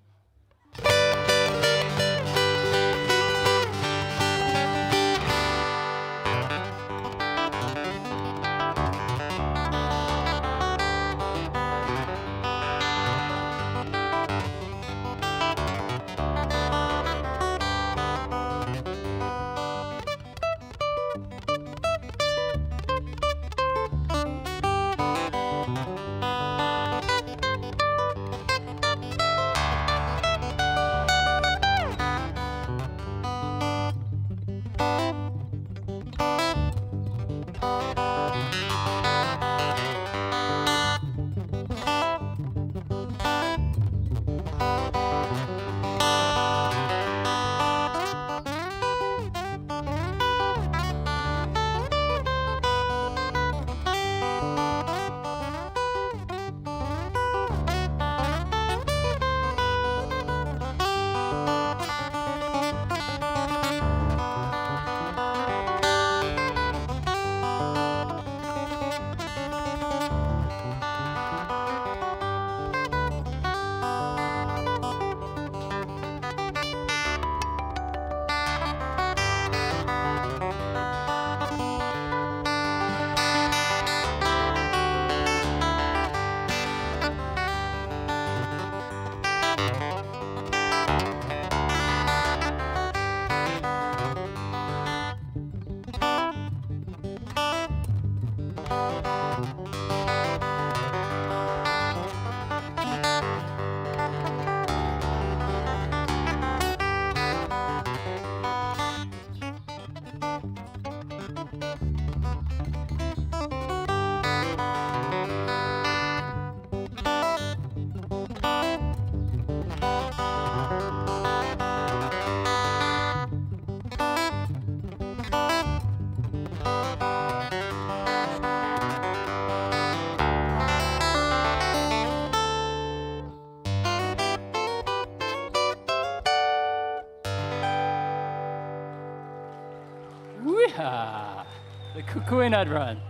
Wee-ha! The Kukui Nut Run.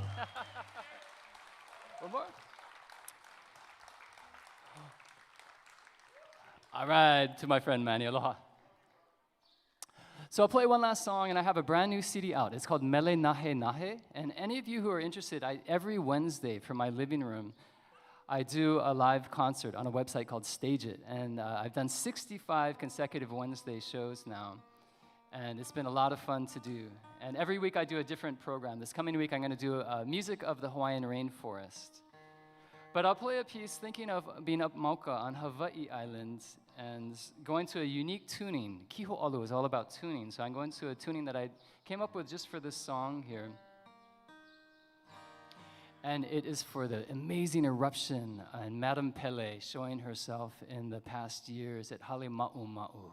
One more. All right, to my friend Manny, aloha. So I'll play one last song, and I have a brand new CD out. It's called Mele Nahe Nahe. And any of you who are interested, every Wednesday from my living room, I do a live concert on a website called Stage It. And I've done 65 consecutive Wednesday shows now. And it's been a lot of fun to do. And every week I do a different program. This coming week I'm going to do music of the Hawaiian rainforest. But I'll play a piece thinking of being up Mauka on Hawaii Island and going to a unique tuning. Kiho Olu is all about tuning. So I'm going to a tuning that I came up with just for this song here. And it is for the amazing eruption and Madame Pele showing herself in the past years at Halima'u Ma'u.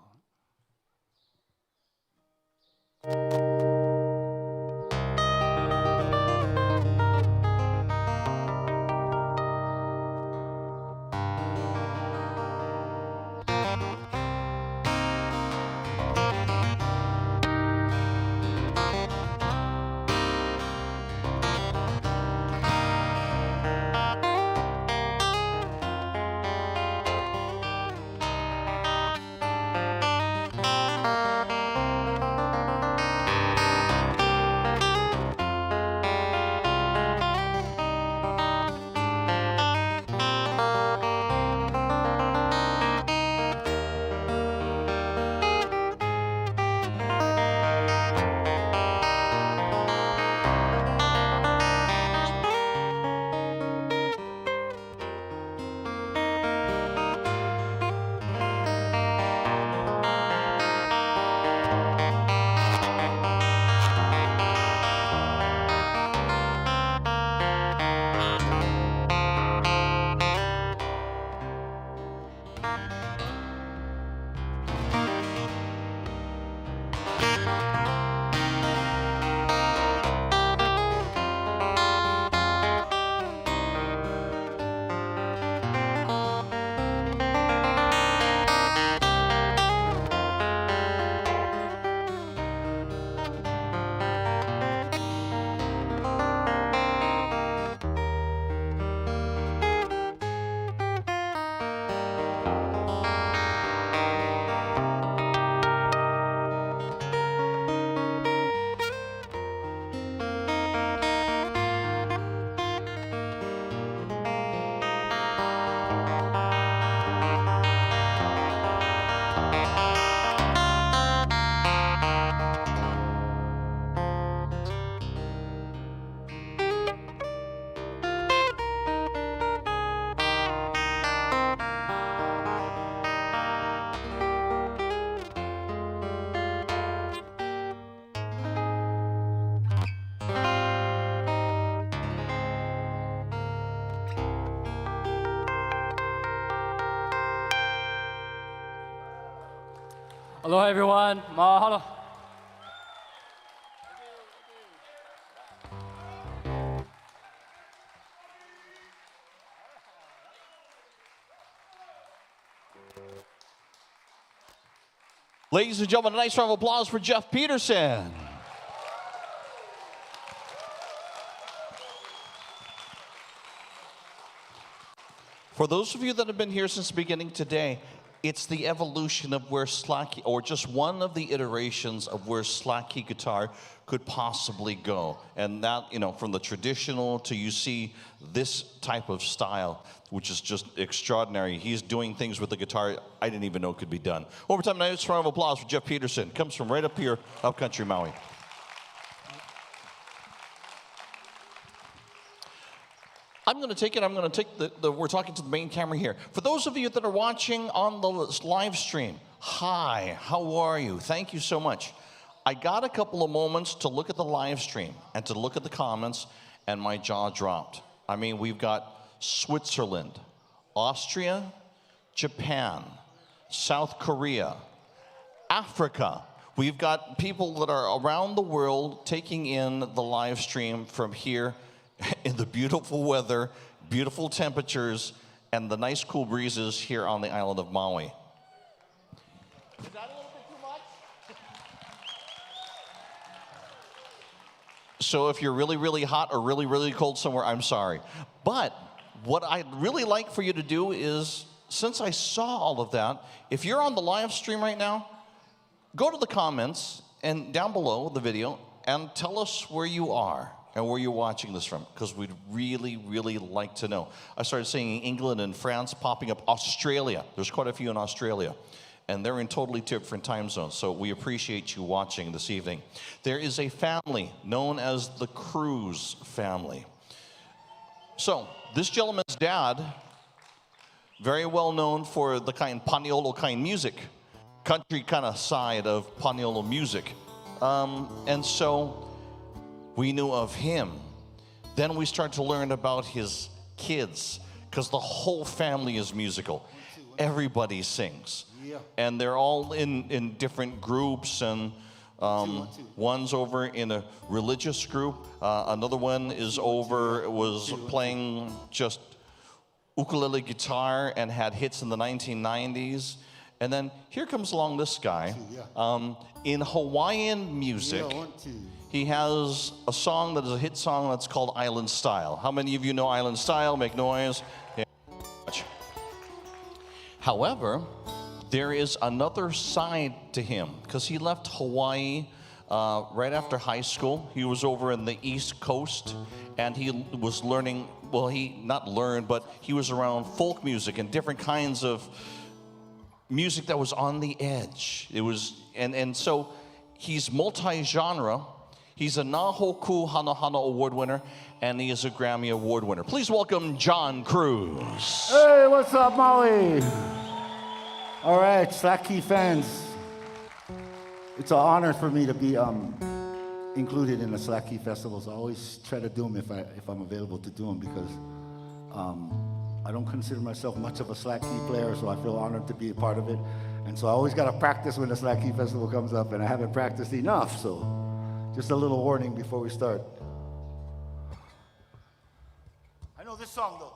Aloha, everyone. Mahalo. Ladies and gentlemen, a nice round of applause for Jeff Peterson. For those of you that have been here since the beginning today, it's the evolution of where slack, or just one of the iterations of where slack key guitar could possibly go. And that, you know, from the traditional to you see this type of style, which is just extraordinary. He's doing things with the guitar I didn't even know could be done. One more time, nice round of applause for Jeff Peterson. Comes from right up here, upcountry Maui. I'm going to take we're talking to the main camera here. For those of you that are watching on the live stream, hi, how are you? Thank you so much. I got a couple of moments to look at the live stream and to look at the comments, and my jaw dropped. I mean, we've got Switzerland, Austria, Japan, South Korea, Africa. We've got people that are around the world taking in the live stream from here in the beautiful weather, beautiful temperatures, and the nice cool breezes here on the island of Maui. Is that a little bit too much? So if you're really, really hot or really, really cold somewhere, I'm sorry. But what I'd really like for you to do is, since I saw all of that, if you're on the live stream right now, go to the comments and down below the video and tell us where you are and where you're watching this from, because we'd really, really like to know. I started seeing England and France popping up. Australia, there's quite a few in Australia, and they're in totally different time zones, so we appreciate you watching this evening. There is a family known as the Cruz family. So, this gentleman's dad, very well known for the kind paniolo kind music, country kind of side of paniolo music. And so, we knew of him. Then we start to learn about his kids, because the whole family is musical. Everybody sings. And they're all in different groups, and one's over in a religious group. Another one was playing just ukulele guitar and had hits in the 1990s. And then here comes along this guy. In Hawaiian music, he has a song that is a hit song that's called Island Style. How many of you know Island Style? Make noise. Yeah. However, there is another side to him, because he left Hawaii right after high school. He was over in the East Coast, and he was learning, well, he not learned, but he was around folk music and different kinds of music that was on the edge. It was, and so he's multi-genre. He's a Nahoku Hana Award winner, and he is a Grammy Award winner. Please welcome John Cruz. Hey, what's up, Maui? All right, Slack Key fans. It's an honor for me to be included in the Slack Key festivals. I always try to do them if I'm available to do them, because I don't consider myself much of a Slack Key player, so I feel honored to be a part of it. And so I always got to practice when the Slack Key festival comes up, and I haven't practiced enough, so just a little warning before we start. I know this song, though.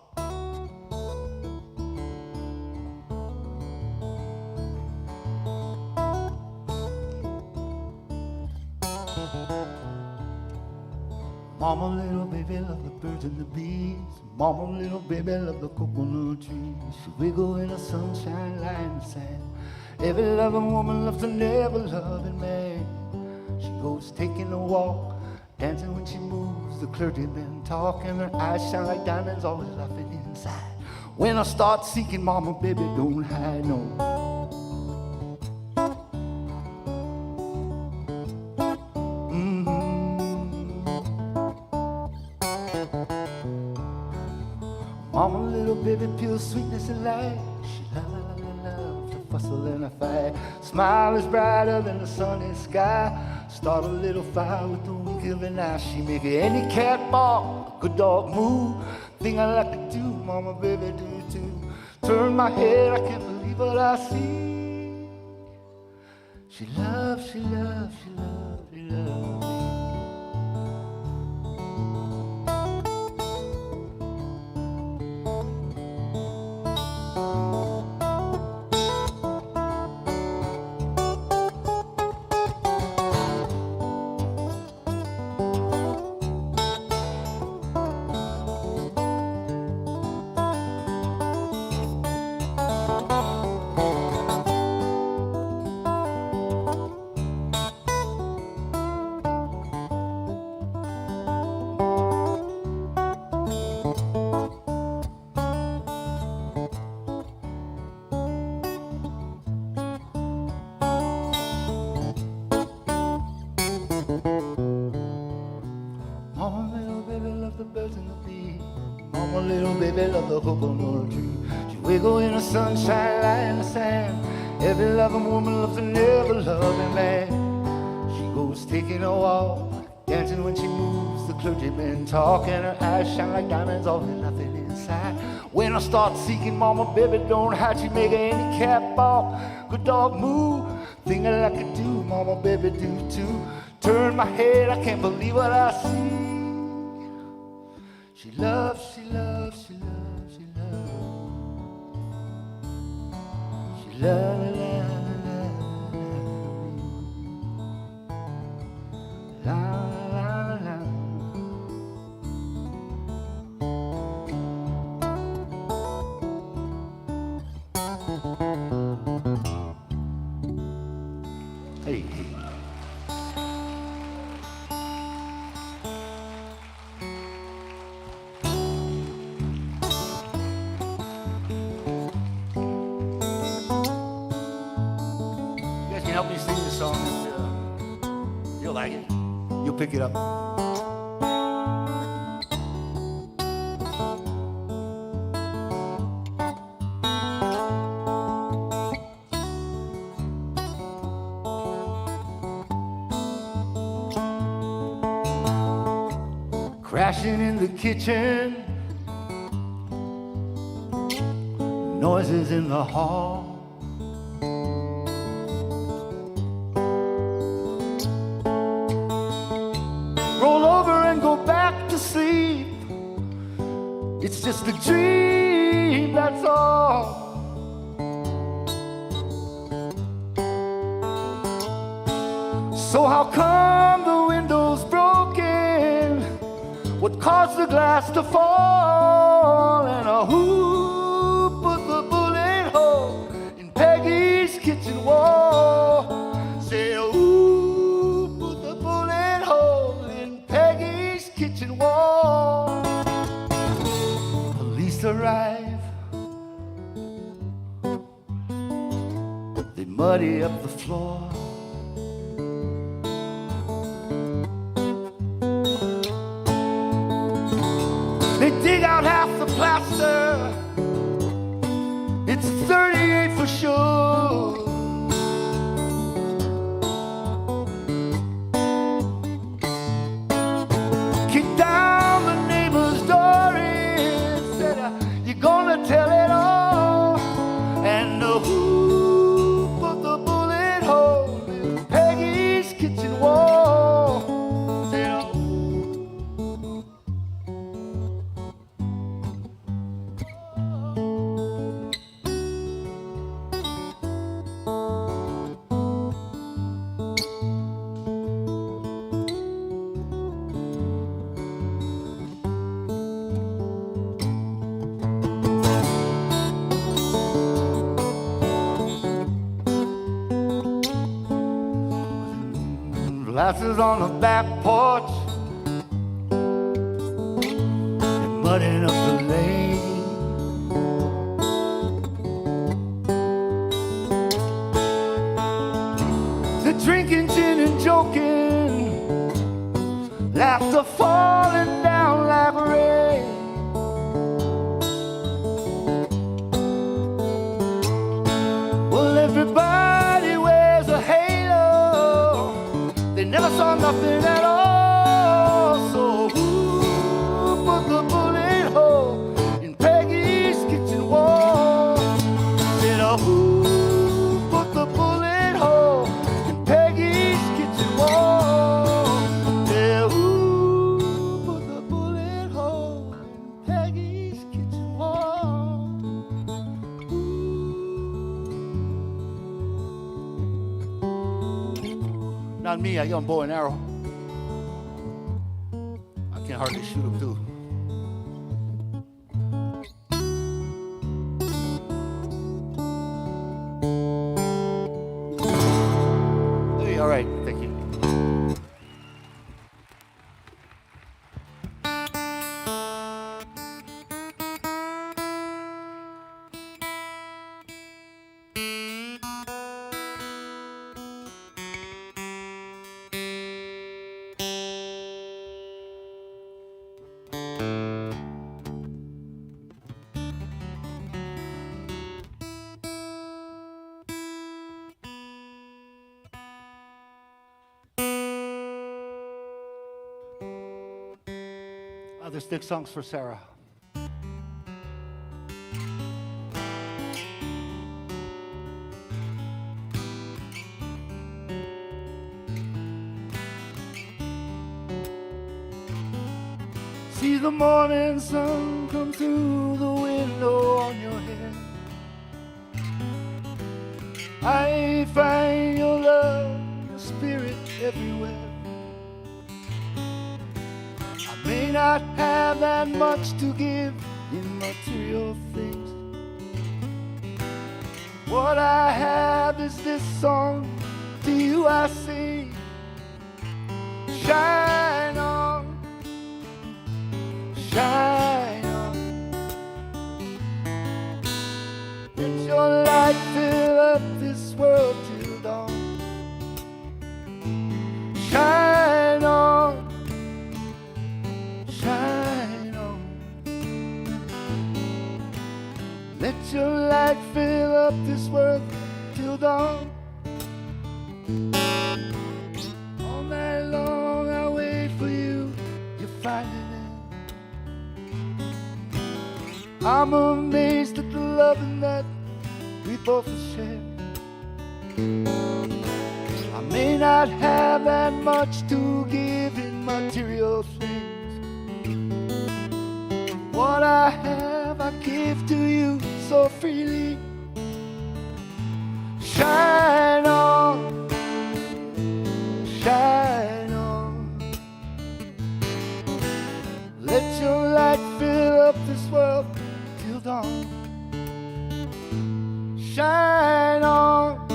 Mama, little baby, love the birds and the bees. Mama, little baby, love the coconut trees. She wiggle in the sunshine, lie in the sand. Every loving woman loves a never loving man. She goes taking a walk, dancing when she moves. The clergyman talking, her eyes shine like diamonds, always laughing inside. When I start seeking, mama, baby, don't hide, no. Mama, little baby, pure sweetness and light. She loves to fussle and a fight. Smile is brighter than the sunny sky. Start a little fire with the wink of an eye. She make any cat bark, a good dog move. Thing I like to do, mama, baby, do too. Turn my head, I can't believe what I see. She loves, she loves, she loves, she loves me. The hook on the tree. She wiggle in the sunshine, lie in the sand. Every loving woman loves an ever loving man. She goes taking a walk, dancing when she moves. The clergyman talk, and her eyes shine like diamonds, all there's nothing inside. When I start seeking, mama, baby, don't hide. She make any cat balk, good dog move. Thing I like to do, mama, baby, do too. Turn my head, I can't believe what I see. She loves, she loves, she loves. La la la la la la la. Hey. Help me sing this song if you'll like it. You'll pick it up. Crashing in the kitchen, noises in the hall. Sleep. It's just a dream, that's all. So how come the window's broken? What caused the glass to fall? And who put the bullet hole in Peggy's kitchen wall? Say, who put the bullet hole in Peggy's kitchen wall? Police arrive. They muddy up the floor. They dig out half the plaster. It's 38 for sure. Kick down the neighbor's door and said, you're gonna tell it all. And who put the bullet hole in Peggy's kitchen wall? Said, glasses on the back porch and mudding up the lane. They're drinking gin and joking, laughter falling down like rain. Well, everybody wears a halo. They never saw nothing at all. So who put the bullet hole in Peggy's kitchen wall? Said, who put the bullet hole in on me. I got a bow and arrow. I can hardly shoot them too. Hey, all right, thank you. There's next songs for Sarah. See the morning sun come through the window on your head. I find your love, your spirit everywhere. May not have that much to give in material things. What I have is this song, to you I sing. Shine on, shine on. Let your light fill up this world till dawn. Shine on, shine on. Let your light fill up this world till dawn. All night long I wait for you, you find it. I'm amazed at the loving that we both have shared. I may not have that much to give in material things. What I have, I give to you so freely. Shine on, shine on. Let your light fill up this world till dawn. Shine on,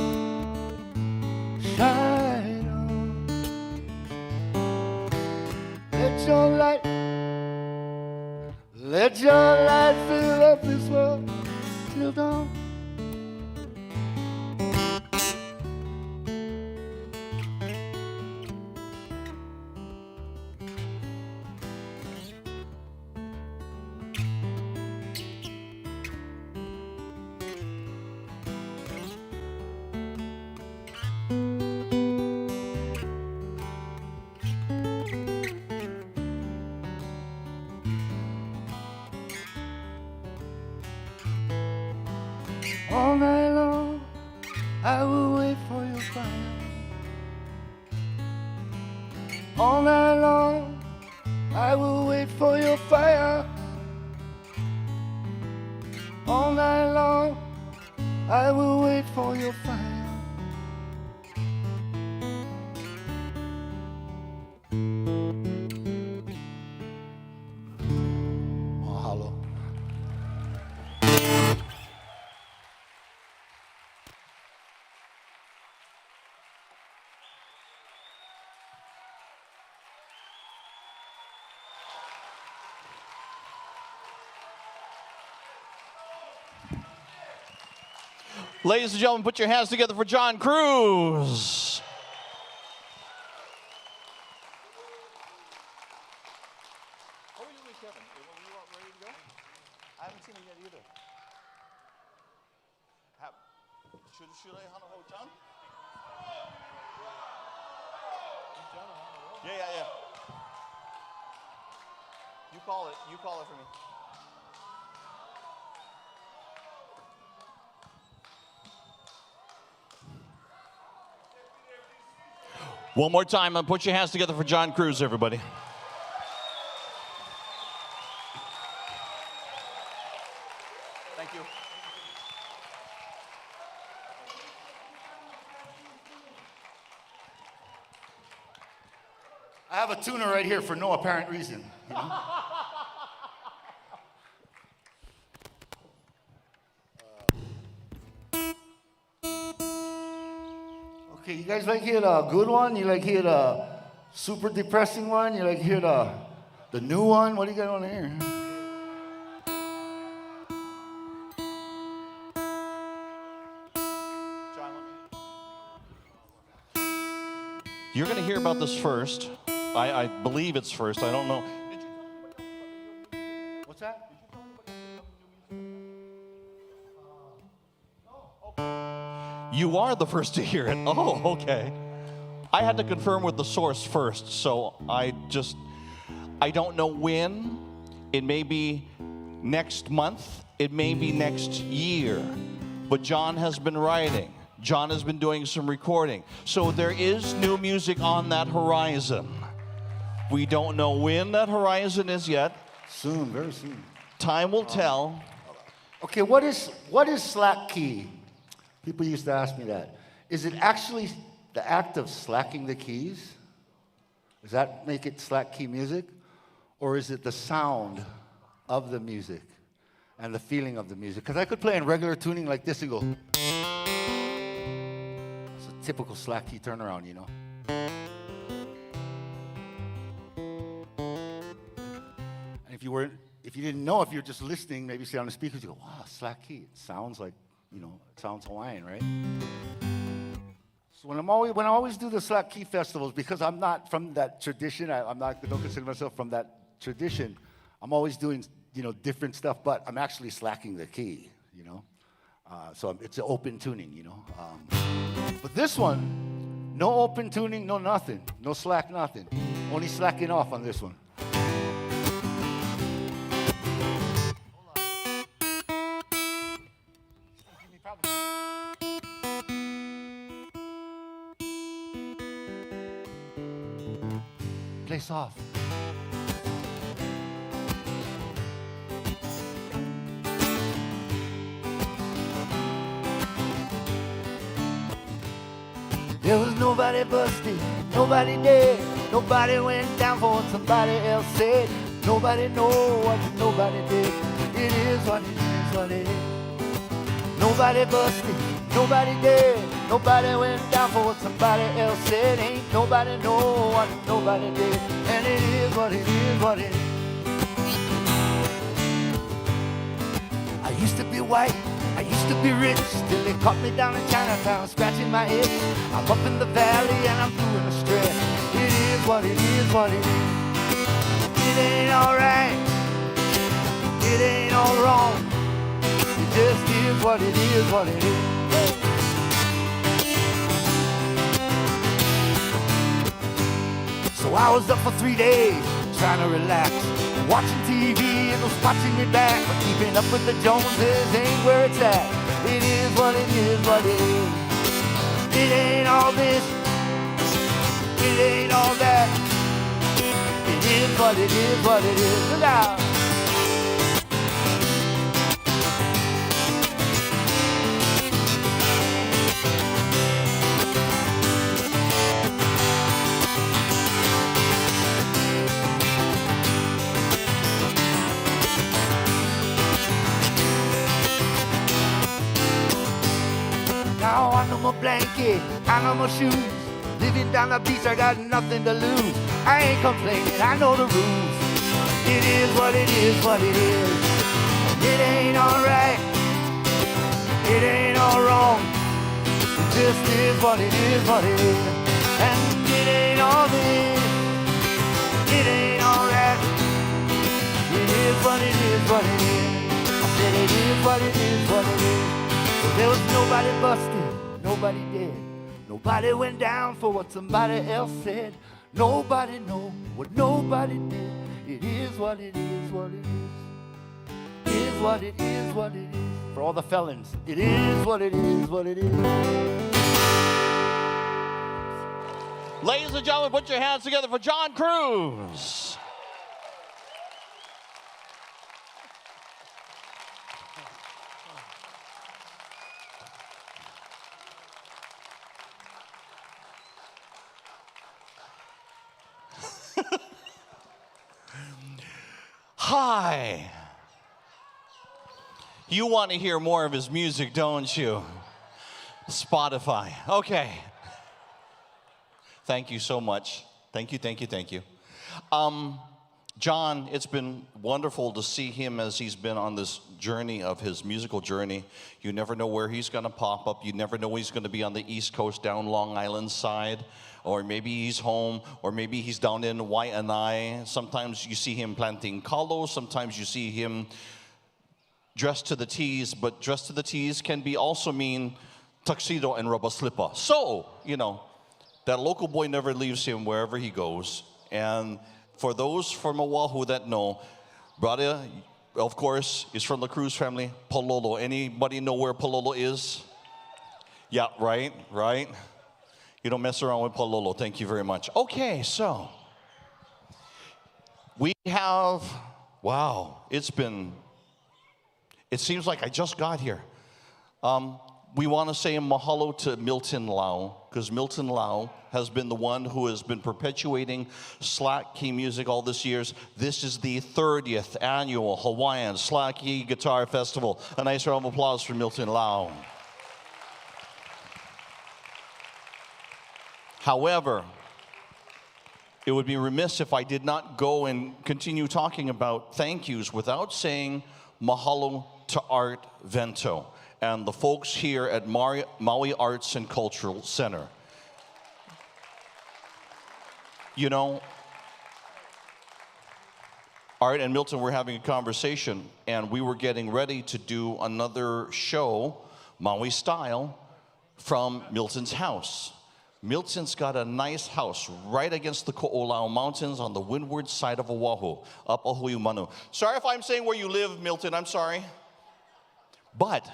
shine on. Let your light fill up this world till dawn. All night long, I will wait for your fire. All night long, I will wait for your fire. All night long, I will wait for your fire. Mahalo. Ladies and gentlemen, put your hands together for John Cruz. How are you doing, Kevin? Were you ready to go? I haven't seen him yet either. Should I hunt a whole ton? Yeah. You call it for me. One more time, and put your hands together for John Cruz, everybody. Thank you. have a tuner right here for no apparent reason. You know? Okay, you guys like hear the good one? You like hear the super depressing one? You like hear the new one? What do you got on here? You're going to hear about this first. I believe it's first. I don't know. What's that? You are the first to hear it. Oh, okay. I had to confirm with the source first, so I don't know when. It may be next month. It may be next year. But John has been writing. John has been doing some recording. So there is new music on that horizon. We don't know when that horizon is yet. Soon, very soon. Time will tell. Okay, what is slack key? People used to ask me that. Is it actually the act of slacking the keys? Does that make it slack key music? Or is it the sound of the music and the feeling of the music? Because I could play in regular tuning like this and go. It's a typical slack key turnaround, you know. And if you didn't know, if you're just listening, maybe say on the speakers, you go, wow, slack key. It sounds like, you know, it sounds Hawaiian, right? So when I always do the slack key festivals, because I'm not from that tradition, don't consider myself from that tradition, I'm always doing, you know, different stuff, but I'm actually slacking the key, you know? So it's an open tuning, you know? But this one, no open tuning, no nothing, no slack, nothing. Only slacking off on this one. Play soft. There was nobody busted, nobody dead, nobody went down for what somebody else said. Nobody know what nobody did. It is what it is, what it is. Nobody busted, nobody dead, nobody went down for what somebody else said. Ain't nobody know what nobody did. And it is what it is, what it is. I used to be white, I used to be rich, till they caught me down in Chinatown, scratching my head. I'm up in the valley and I'm doing a stretch. It is what it is, what it is. It ain't alright, it ain't all wrong. It just is what it is, what it is. So I was up for 3 days, trying to relax, watching TV and was watching me back. But keeping up with the Joneses ain't where it's at. It is what it is, what it is. It ain't all this, it ain't all that. It is what it is, what it is. Look out. Now I know my blanket, I know my shoes. Living down the beach, I got nothing to lose. I ain't complaining, I know the rules. It is what it is, what it is. It ain't alright, it ain't all wrong. It just is what it is, what it is. And it ain't all this, it ain't all that. It is what it is, what it is. I said it is what it is, what it is. So there was nobody busted, nobody dead. Nobody went down for what somebody else said. Nobody know what nobody did. It is what it is, what it is. It is what it is, what it is. For all the felons, it is what it is, what it is. Ladies and gentlemen, put your hands together for John Cruz. Hi. You want to hear more of his music, don't you? Spotify. Okay. Thank you so much. Thank you, thank you, thank you. John, it's been wonderful to see him as he's been on this journey of his musical journey. You never know where he's going to pop up. You never know he's going to be on the East Coast down Long Island side, or maybe he's home, or maybe he's down in Waianae. Sometimes you see him planting kalo. Sometimes you see him dressed to the T's, but dressed to the T's can be also mean tuxedo and rubber slipper. So, you know, that local boy never leaves him wherever he goes. And for those from Oahu that know, brother, of course, is from the Cruz family, Palolo. Anybody know where Palolo is? Yeah, right. You don't mess around with Palolo. Thank you very much. Okay, so we have, wow, it seems like I just got here. We want to say mahalo to Milton Lau, because Milton Lau has been the one who has been perpetuating slack key music all these years. This is the 30th annual Hawaiian Slack Key Guitar Festival. A nice round of applause for Milton Lau. However, it would be remiss if I did not go and continue talking about thank yous without saying mahalo to Art Vento and the folks here at Maui Arts and Cultural Center. You know, Art and Milton were having a conversation, and we were getting ready to do another show, Maui style, from Milton's house. Milton's got a nice house right against the Ko'olau Mountains on the windward side of Oahu, up Ohui Manu. Sorry if I'm saying where you live, Milton, I'm sorry. But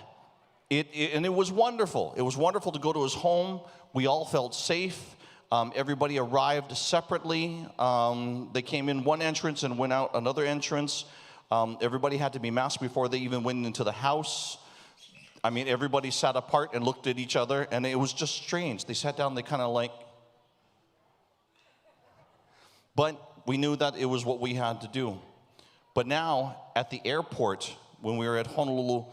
it was wonderful. It was wonderful to go to his home. We all felt safe. Everybody arrived separately. They came in one entrance and went out another entrance. Everybody had to be masked before they even went into the house. I mean, everybody sat apart and looked at each other, and it was just strange. They sat down, they kind of like, but we knew that it was what we had to do. But now, at the airport, when we were at Honolulu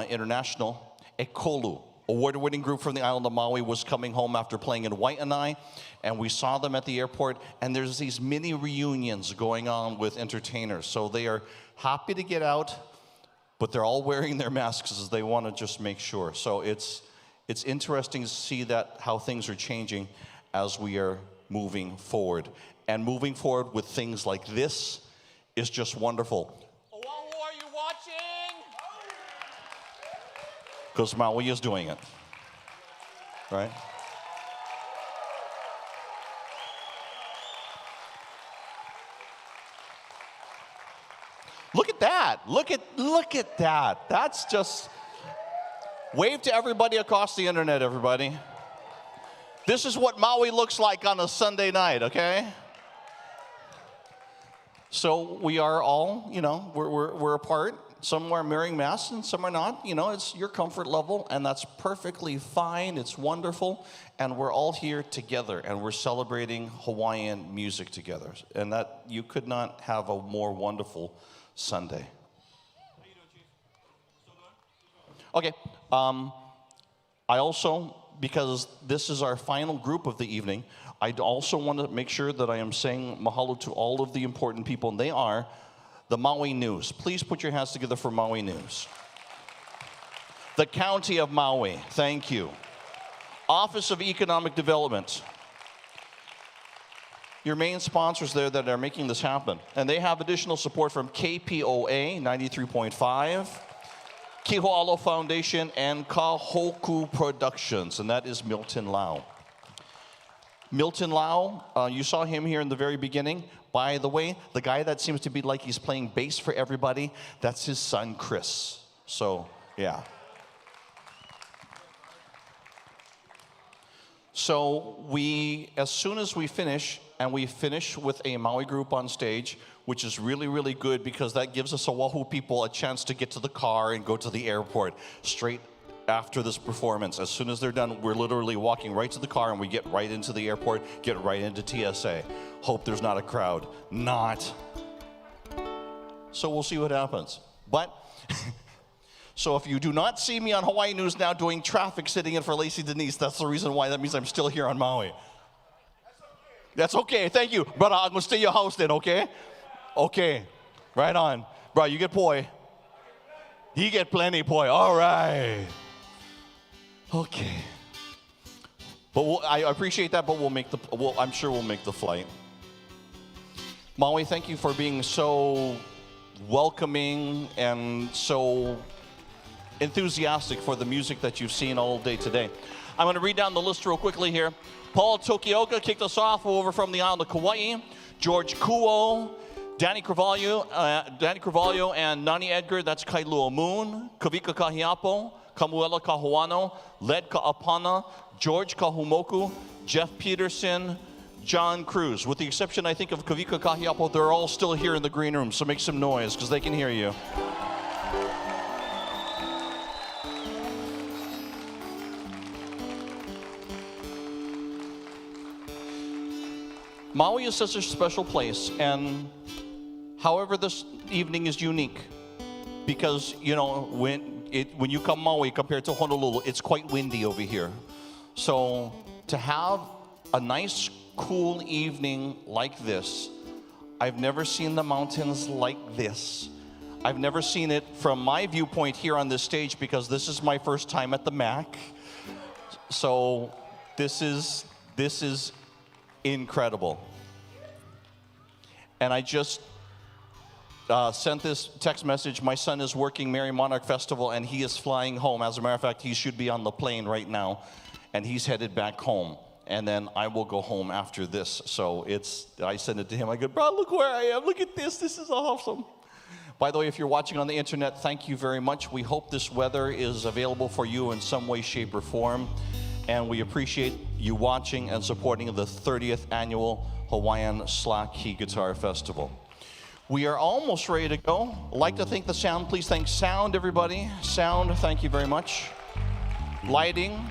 International, Ekolu, award-winning group from the island of Maui, was coming home after playing in Waianae, and we saw them at the airport, and there's these mini reunions going on with entertainers. So they are happy to get out, but they're all wearing their masks as they want to just make sure. So it's interesting to see that how things are changing as we are moving forward. And moving forward with things like this is just wonderful. Oahu, are you watching? Because Maui is doing it, right? Look at that. Look at that. That's just, wave to everybody across the internet, everybody. This is what Maui looks like on a Sunday night, okay? So we are all, you know, we're apart. Some are wearing masks and some are not. You know, it's your comfort level, and that's perfectly fine. It's wonderful. And we're all here together, and we're celebrating Hawaiian music together. And that you could not have a more wonderful Sunday. Okay. I also, because this is our final group of the evening, I also want to make sure that I am saying mahalo to all of the important people, and they are the Maui News. Please put your hands together for Maui News. The County of Maui, thank you. Office of Economic Development. Your main sponsors there that are making this happen. And they have additional support from KPOA 93.5, Kihoalo Foundation, and Kahumoku Productions, and that is Milton Lau. Milton Lau, you saw him here in the very beginning. By the way, the guy that seems to be like he's playing bass for everybody, that's his son, Chris. So, yeah. So as soon as we finish, and we finish with a Maui group on stage, which is really, really good because that gives us Oahu people a chance to get to the car and go to the airport straight after this performance. As soon as they're done, we're literally walking right to the car and we get right into the airport, get right into TSA. Hope there's not a crowd. Not. So we'll see what happens. But, so if you do not see me on Hawaii News Now doing traffic sitting in for Lacey Denise, that's the reason why. That means I'm still here on Maui. That's okay. Thank you. Brother, I'm going to stay at your house then, okay? Okay. Right on. Bro, you get poi. He get plenty poi. All right. Okay. But I appreciate that, but I'm sure we'll make the flight. Maui, thank you for being so welcoming and so enthusiastic for the music that you've seen all day today. I'm going to read down the list real quickly here. Paul Togioka kicked us off over from the island of Kauai. George Kuo, Danny Carvalho and Nani Edgar, that's Kailua Moon. Kawika Kahiapo, Kamuela Kahoano, Ledward Kaʻapana, George Kahumoku, Jeff Peterson, John Cruz. With the exception, I think, of Kawika Kahiapo, they're all still here in the green room, so make some noise because they can hear you. Maui is such a special place, and however, this evening is unique because, you know, when you come Maui compared to Honolulu, it's quite windy over here. So to have a nice, cool evening like this, I've never seen the mountains like this. I've never seen it from my viewpoint here on this stage because this is my first time at the MAC. So this is incredible. And I just sent this text message. My son is working Merry Monarch Festival and he is flying home. As a matter of fact, he should be on the plane right now and he's headed back home. And then I will go home after this. So I sent it to him. I go, bro, look where I am. Look at this. This is awesome. By the way, if you're watching on the internet, thank you very much. We hope this weather is available for you in some way, shape, or form. And we appreciate you watching and supporting the 30th annual Hawaiian Slack Key Guitar Festival. We are almost ready to go. I'd like to thank the sound. Please thank sound, everybody. Sound, thank you very much. Lighting.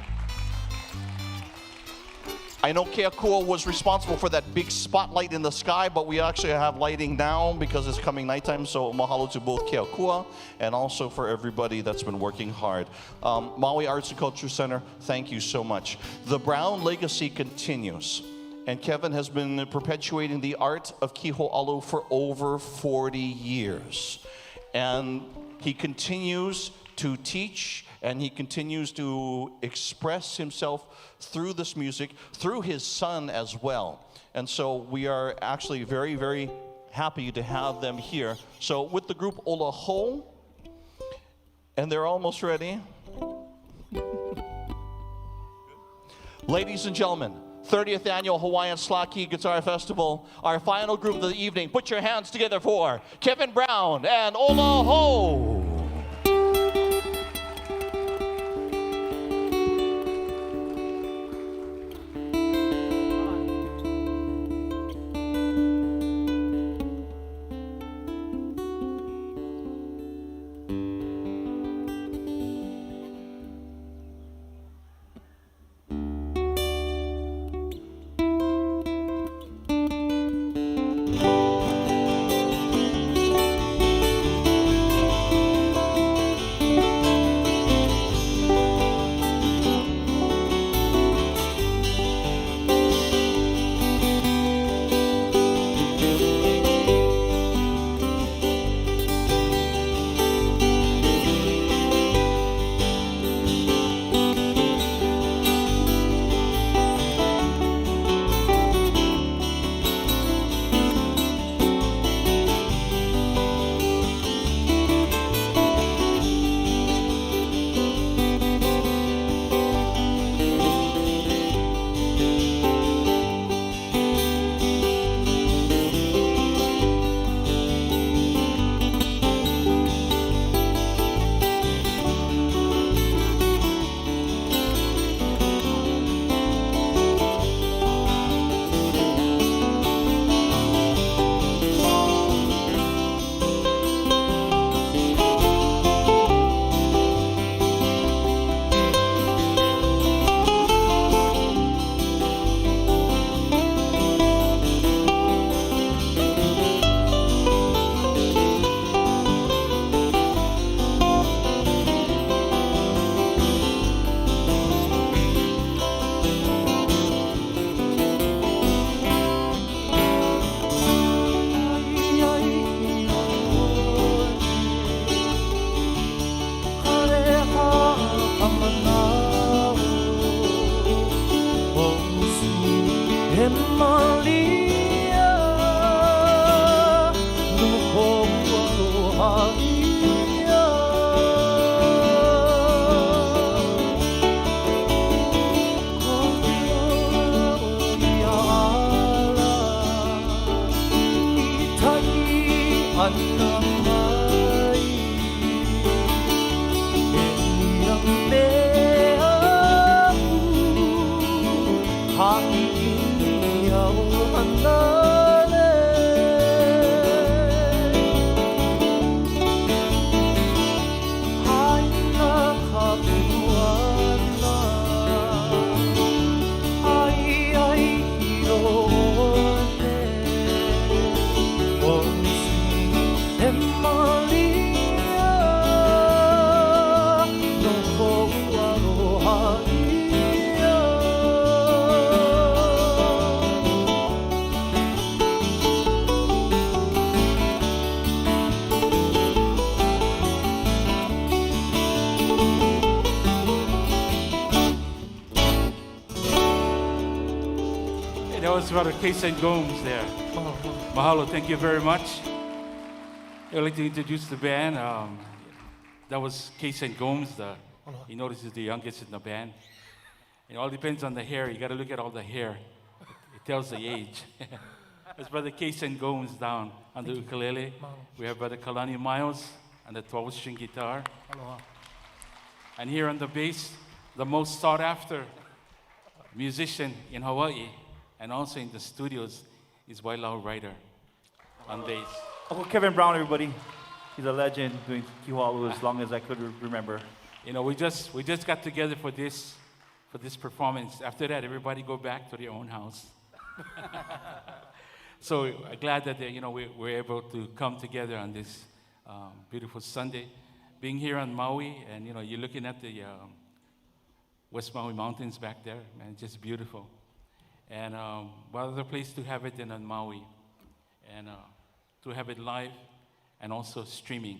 I know Keakua was responsible for that big spotlight in the sky, but we actually have lighting now because it's coming nighttime, so mahalo to both Keakua and also for everybody that's been working hard. Maui Arts and Culture Center, thank you so much. The Brown legacy continues, and Kevin has been perpetuating the art of Kiho'alu for over 40 years. And he continues to teach and he continues to express himself through this music, through his son as well. And so we are actually very, very happy to have them here. So with the group Ola Hou, and they're almost ready. Ladies and gentlemen, 30th Annual Hawaiian Slack Key Guitar Festival, our final group of the evening. Put your hands together for Kevin Brown and Ola Hou. That was Brother Case and Gomes there. Mahalo, thank you very much. I'd like to introduce the band. That was Case and Gomes. You notice he's the youngest in the band. It all depends on the hair. You got to look at all the hair. It tells the age. That's Brother Case and Gomes down on the ukulele. We have Brother Kalani Miles on the 12-string guitar. And here on the bass, the most sought after musician in Hawaii and also in the studios is Wailau Ryder on bass. Uncle Kevin Brown, everybody. He's a legend doing Kihualu as long as I could remember. You know, we just got together for this performance. After that, everybody go back to their own house. So glad that we're able to come together on this beautiful Sunday. Being here on Maui, and you're looking at the West Maui Mountains back there, man, just beautiful. And what other place to have it than on Maui, and to have it live and also streaming.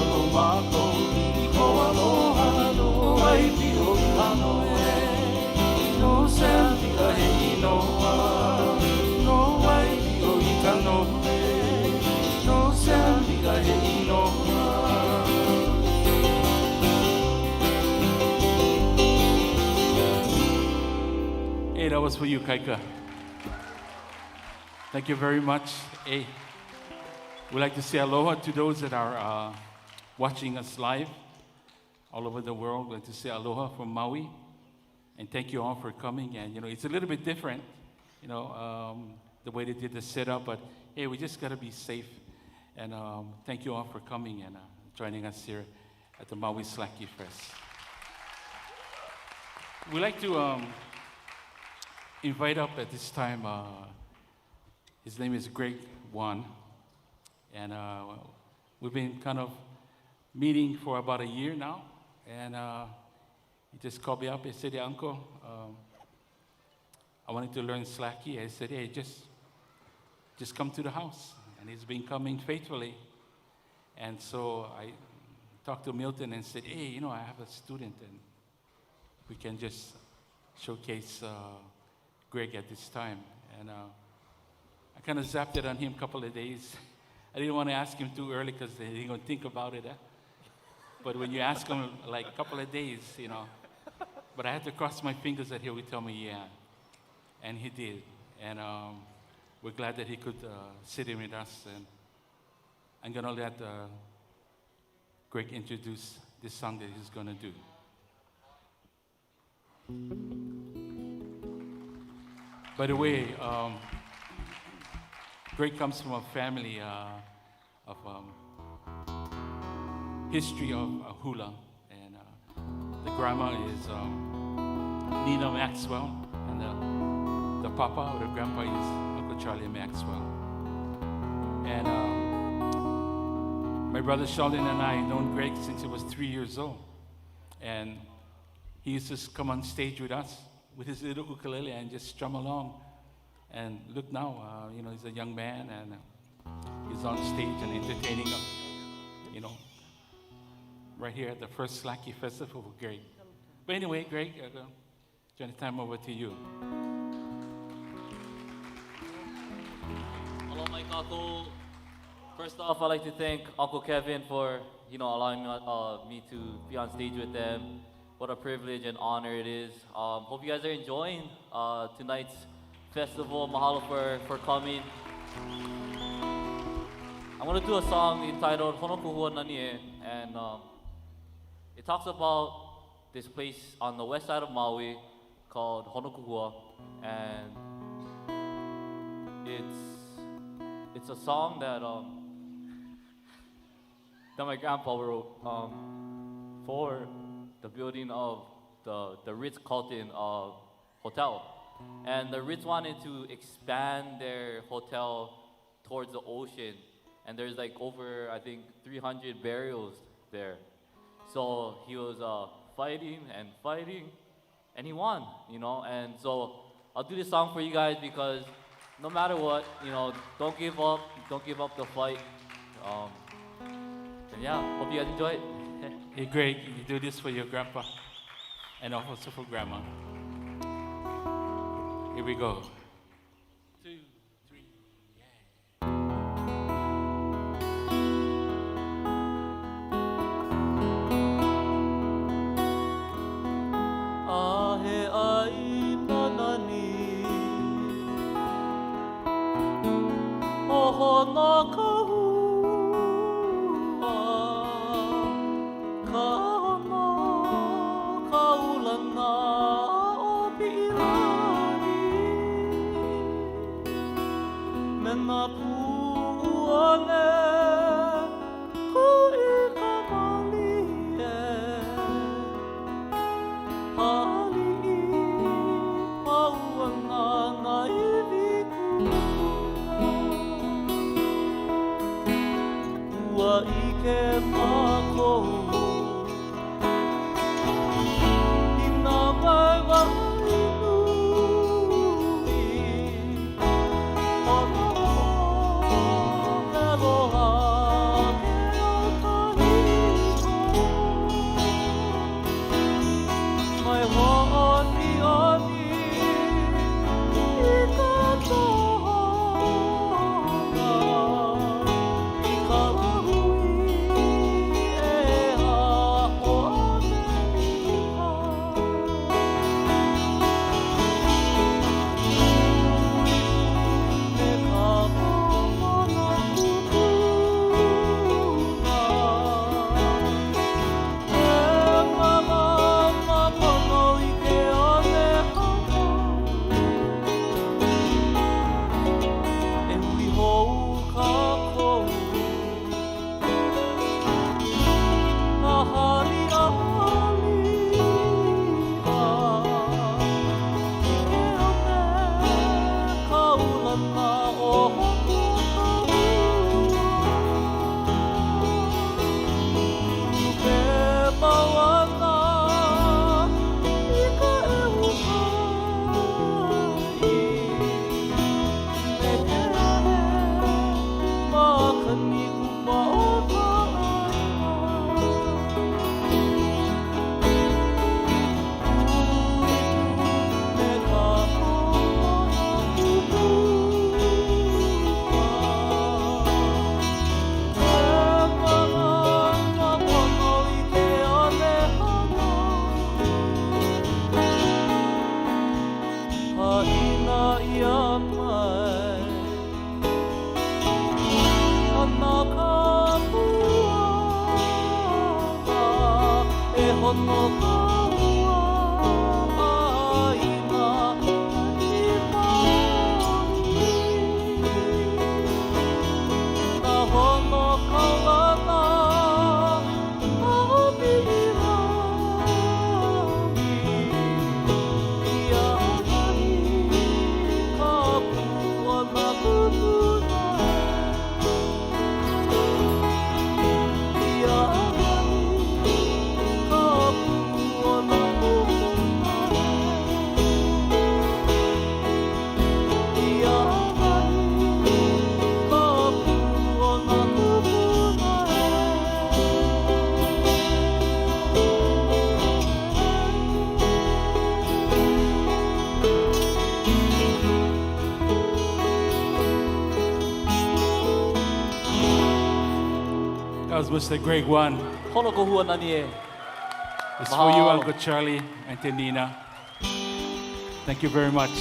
no mātou I ko aloha no waipi o tano e no sambika he inoa no waipi o tano e no sambika he inoa. Hey, that was for you, Kaika. Thank you very much. Hey, we'd like to say aloha to those that are watching us live all over the world. We'd like to say aloha from Maui. And thank you all for coming. And, you know, it's a little bit different, you know, the way they did the setup. But, hey, we just got to be safe. And thank you all for coming and joining us here at the Maui Slacky Fest. We'd like to invite up at this time, his name is Greg Wan, and we've been kind of meeting for about a year now, and he just called me up and said, hey, Uncle, I wanted to learn Slacky. I said, hey, just come to the house, and he's been coming faithfully, and so I talked to Milton and said, hey, you know, I have a student, and we can just showcase Greg at this time. And I kind of zapped it on him a couple of days. I didn't want to ask him too early because he's going to think about it. But when you ask him like a couple of days, you know, but I had to cross my fingers that he would tell me yeah. And he did. And we're glad that he could sit in with us. And I'm going to let Greg introduce this song that he's going to do. By the way, Greg comes from a family of history of hula, and the grandma is Nina Maxwell, and the papa or the grandpa is Uncle Charlie Maxwell. And my brother Sheldon and I known Greg since he was 3 years old, and he used to come on stage with us with his little ukulele and just strum along. And look now, you know, he's a young man and he's on stage and entertaining, you know, right here at the first Slacky Festival with Greg. But anyway, Greg, I'm going to turn the time over to you. Hello, my kako. First off, I'd like to thank Uncle Kevin for, you know, allowing me to be on stage with them. What a privilege and honor it is. Hope you guys are enjoying tonight's festival. Mahalo for coming. I want to do a song entitled Honokuhua Nanie, and it talks about this place on the west side of Maui called Honokuhua, and it's a song that that my grandpa wrote for the building of the Ritz-Carlton hotel. And the Ritz wanted to expand their hotel towards the ocean. And there's like over, I think, 300 burials there. So he was fighting, and he won, you know. And so I'll do this song for you guys because no matter what, you know, don't give up the fight. And yeah, hope you guys enjoy it. Hey, Greg, you do this for your grandpa and also for grandma. Here we go. 2, 3, Ahe ai manani Ohana kahu Aloha, ke o kahi That was Mr. Greg One. Honoko hua nani e. It's for you, Uncle Charlie and Tenina. Thank you very much.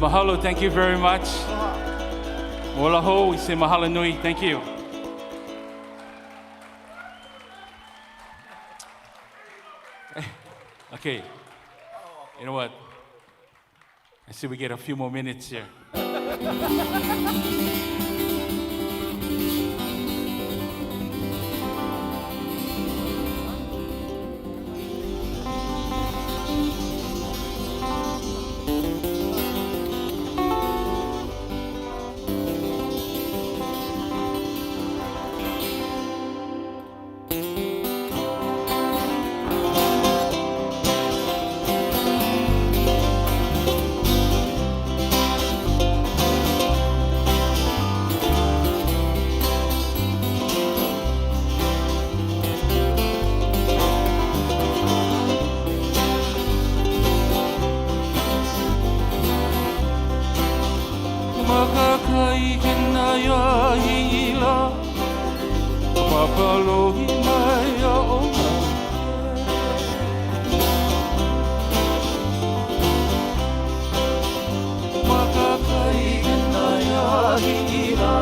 Mahalo, thank you very much. Ola Hou, we say mahalo nui, thank you. Okay, you know what? I see we get a few more minutes here. ya hila Papalohi mai a ona Makakai na ya hila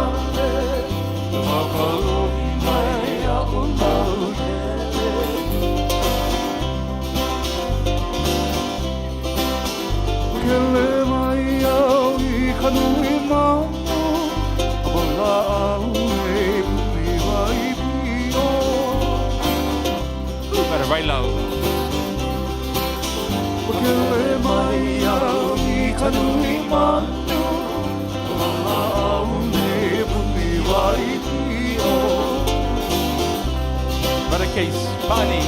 Papalohi mai a ona Kele mai au I kanui mau Abala au e pui wai pio Better right low Kele mai au I kanui mau Abala au e pui wai pio Better case, Bonnie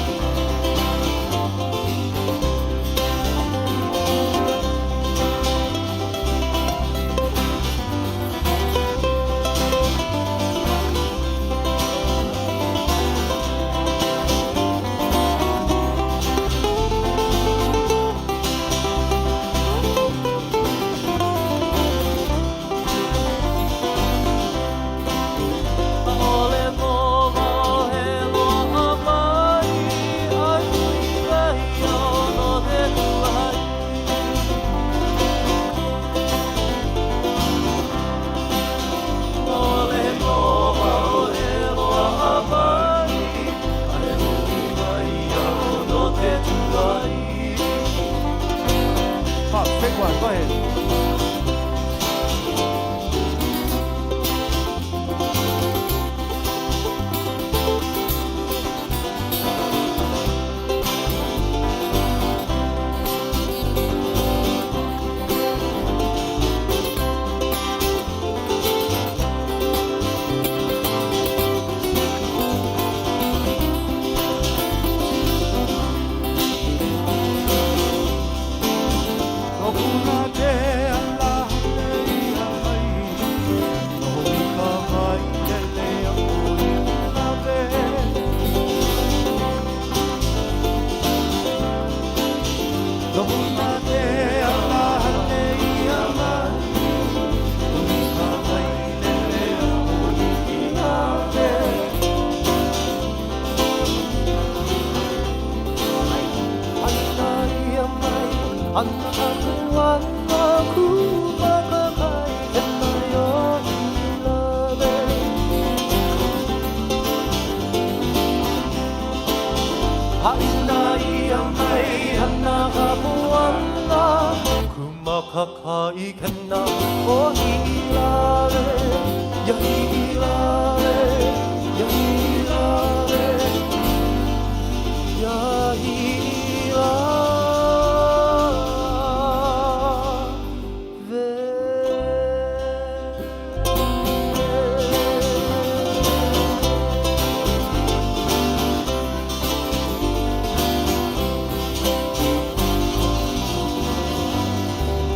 Go ahead.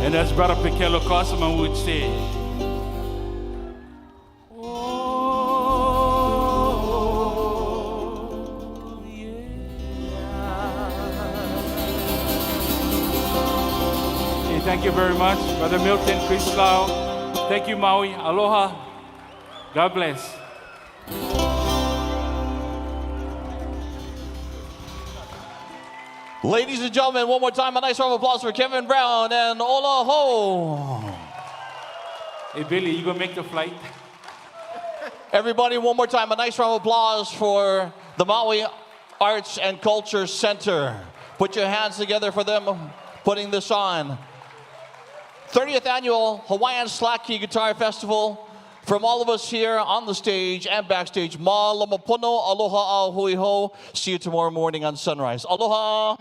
And as Brother Pekelo Kosman would say, hey, thank you very much, Brother Milton, Chris Lau. Thank you, Maui. Aloha. God bless. Ladies and gentlemen, one more time, a nice round of applause for Kevin Brown and Ola Hou. Hey, Billy, you gonna make the flight? Everybody, one more time, a nice round of applause for the Maui Arts and Culture Center. Put your hands together for them putting this on. 30th Annual Hawaiian Slack Key Guitar Festival. From all of us here on the stage and backstage, ma lama pono, aloha a hui ho. See you tomorrow morning on sunrise. Aloha.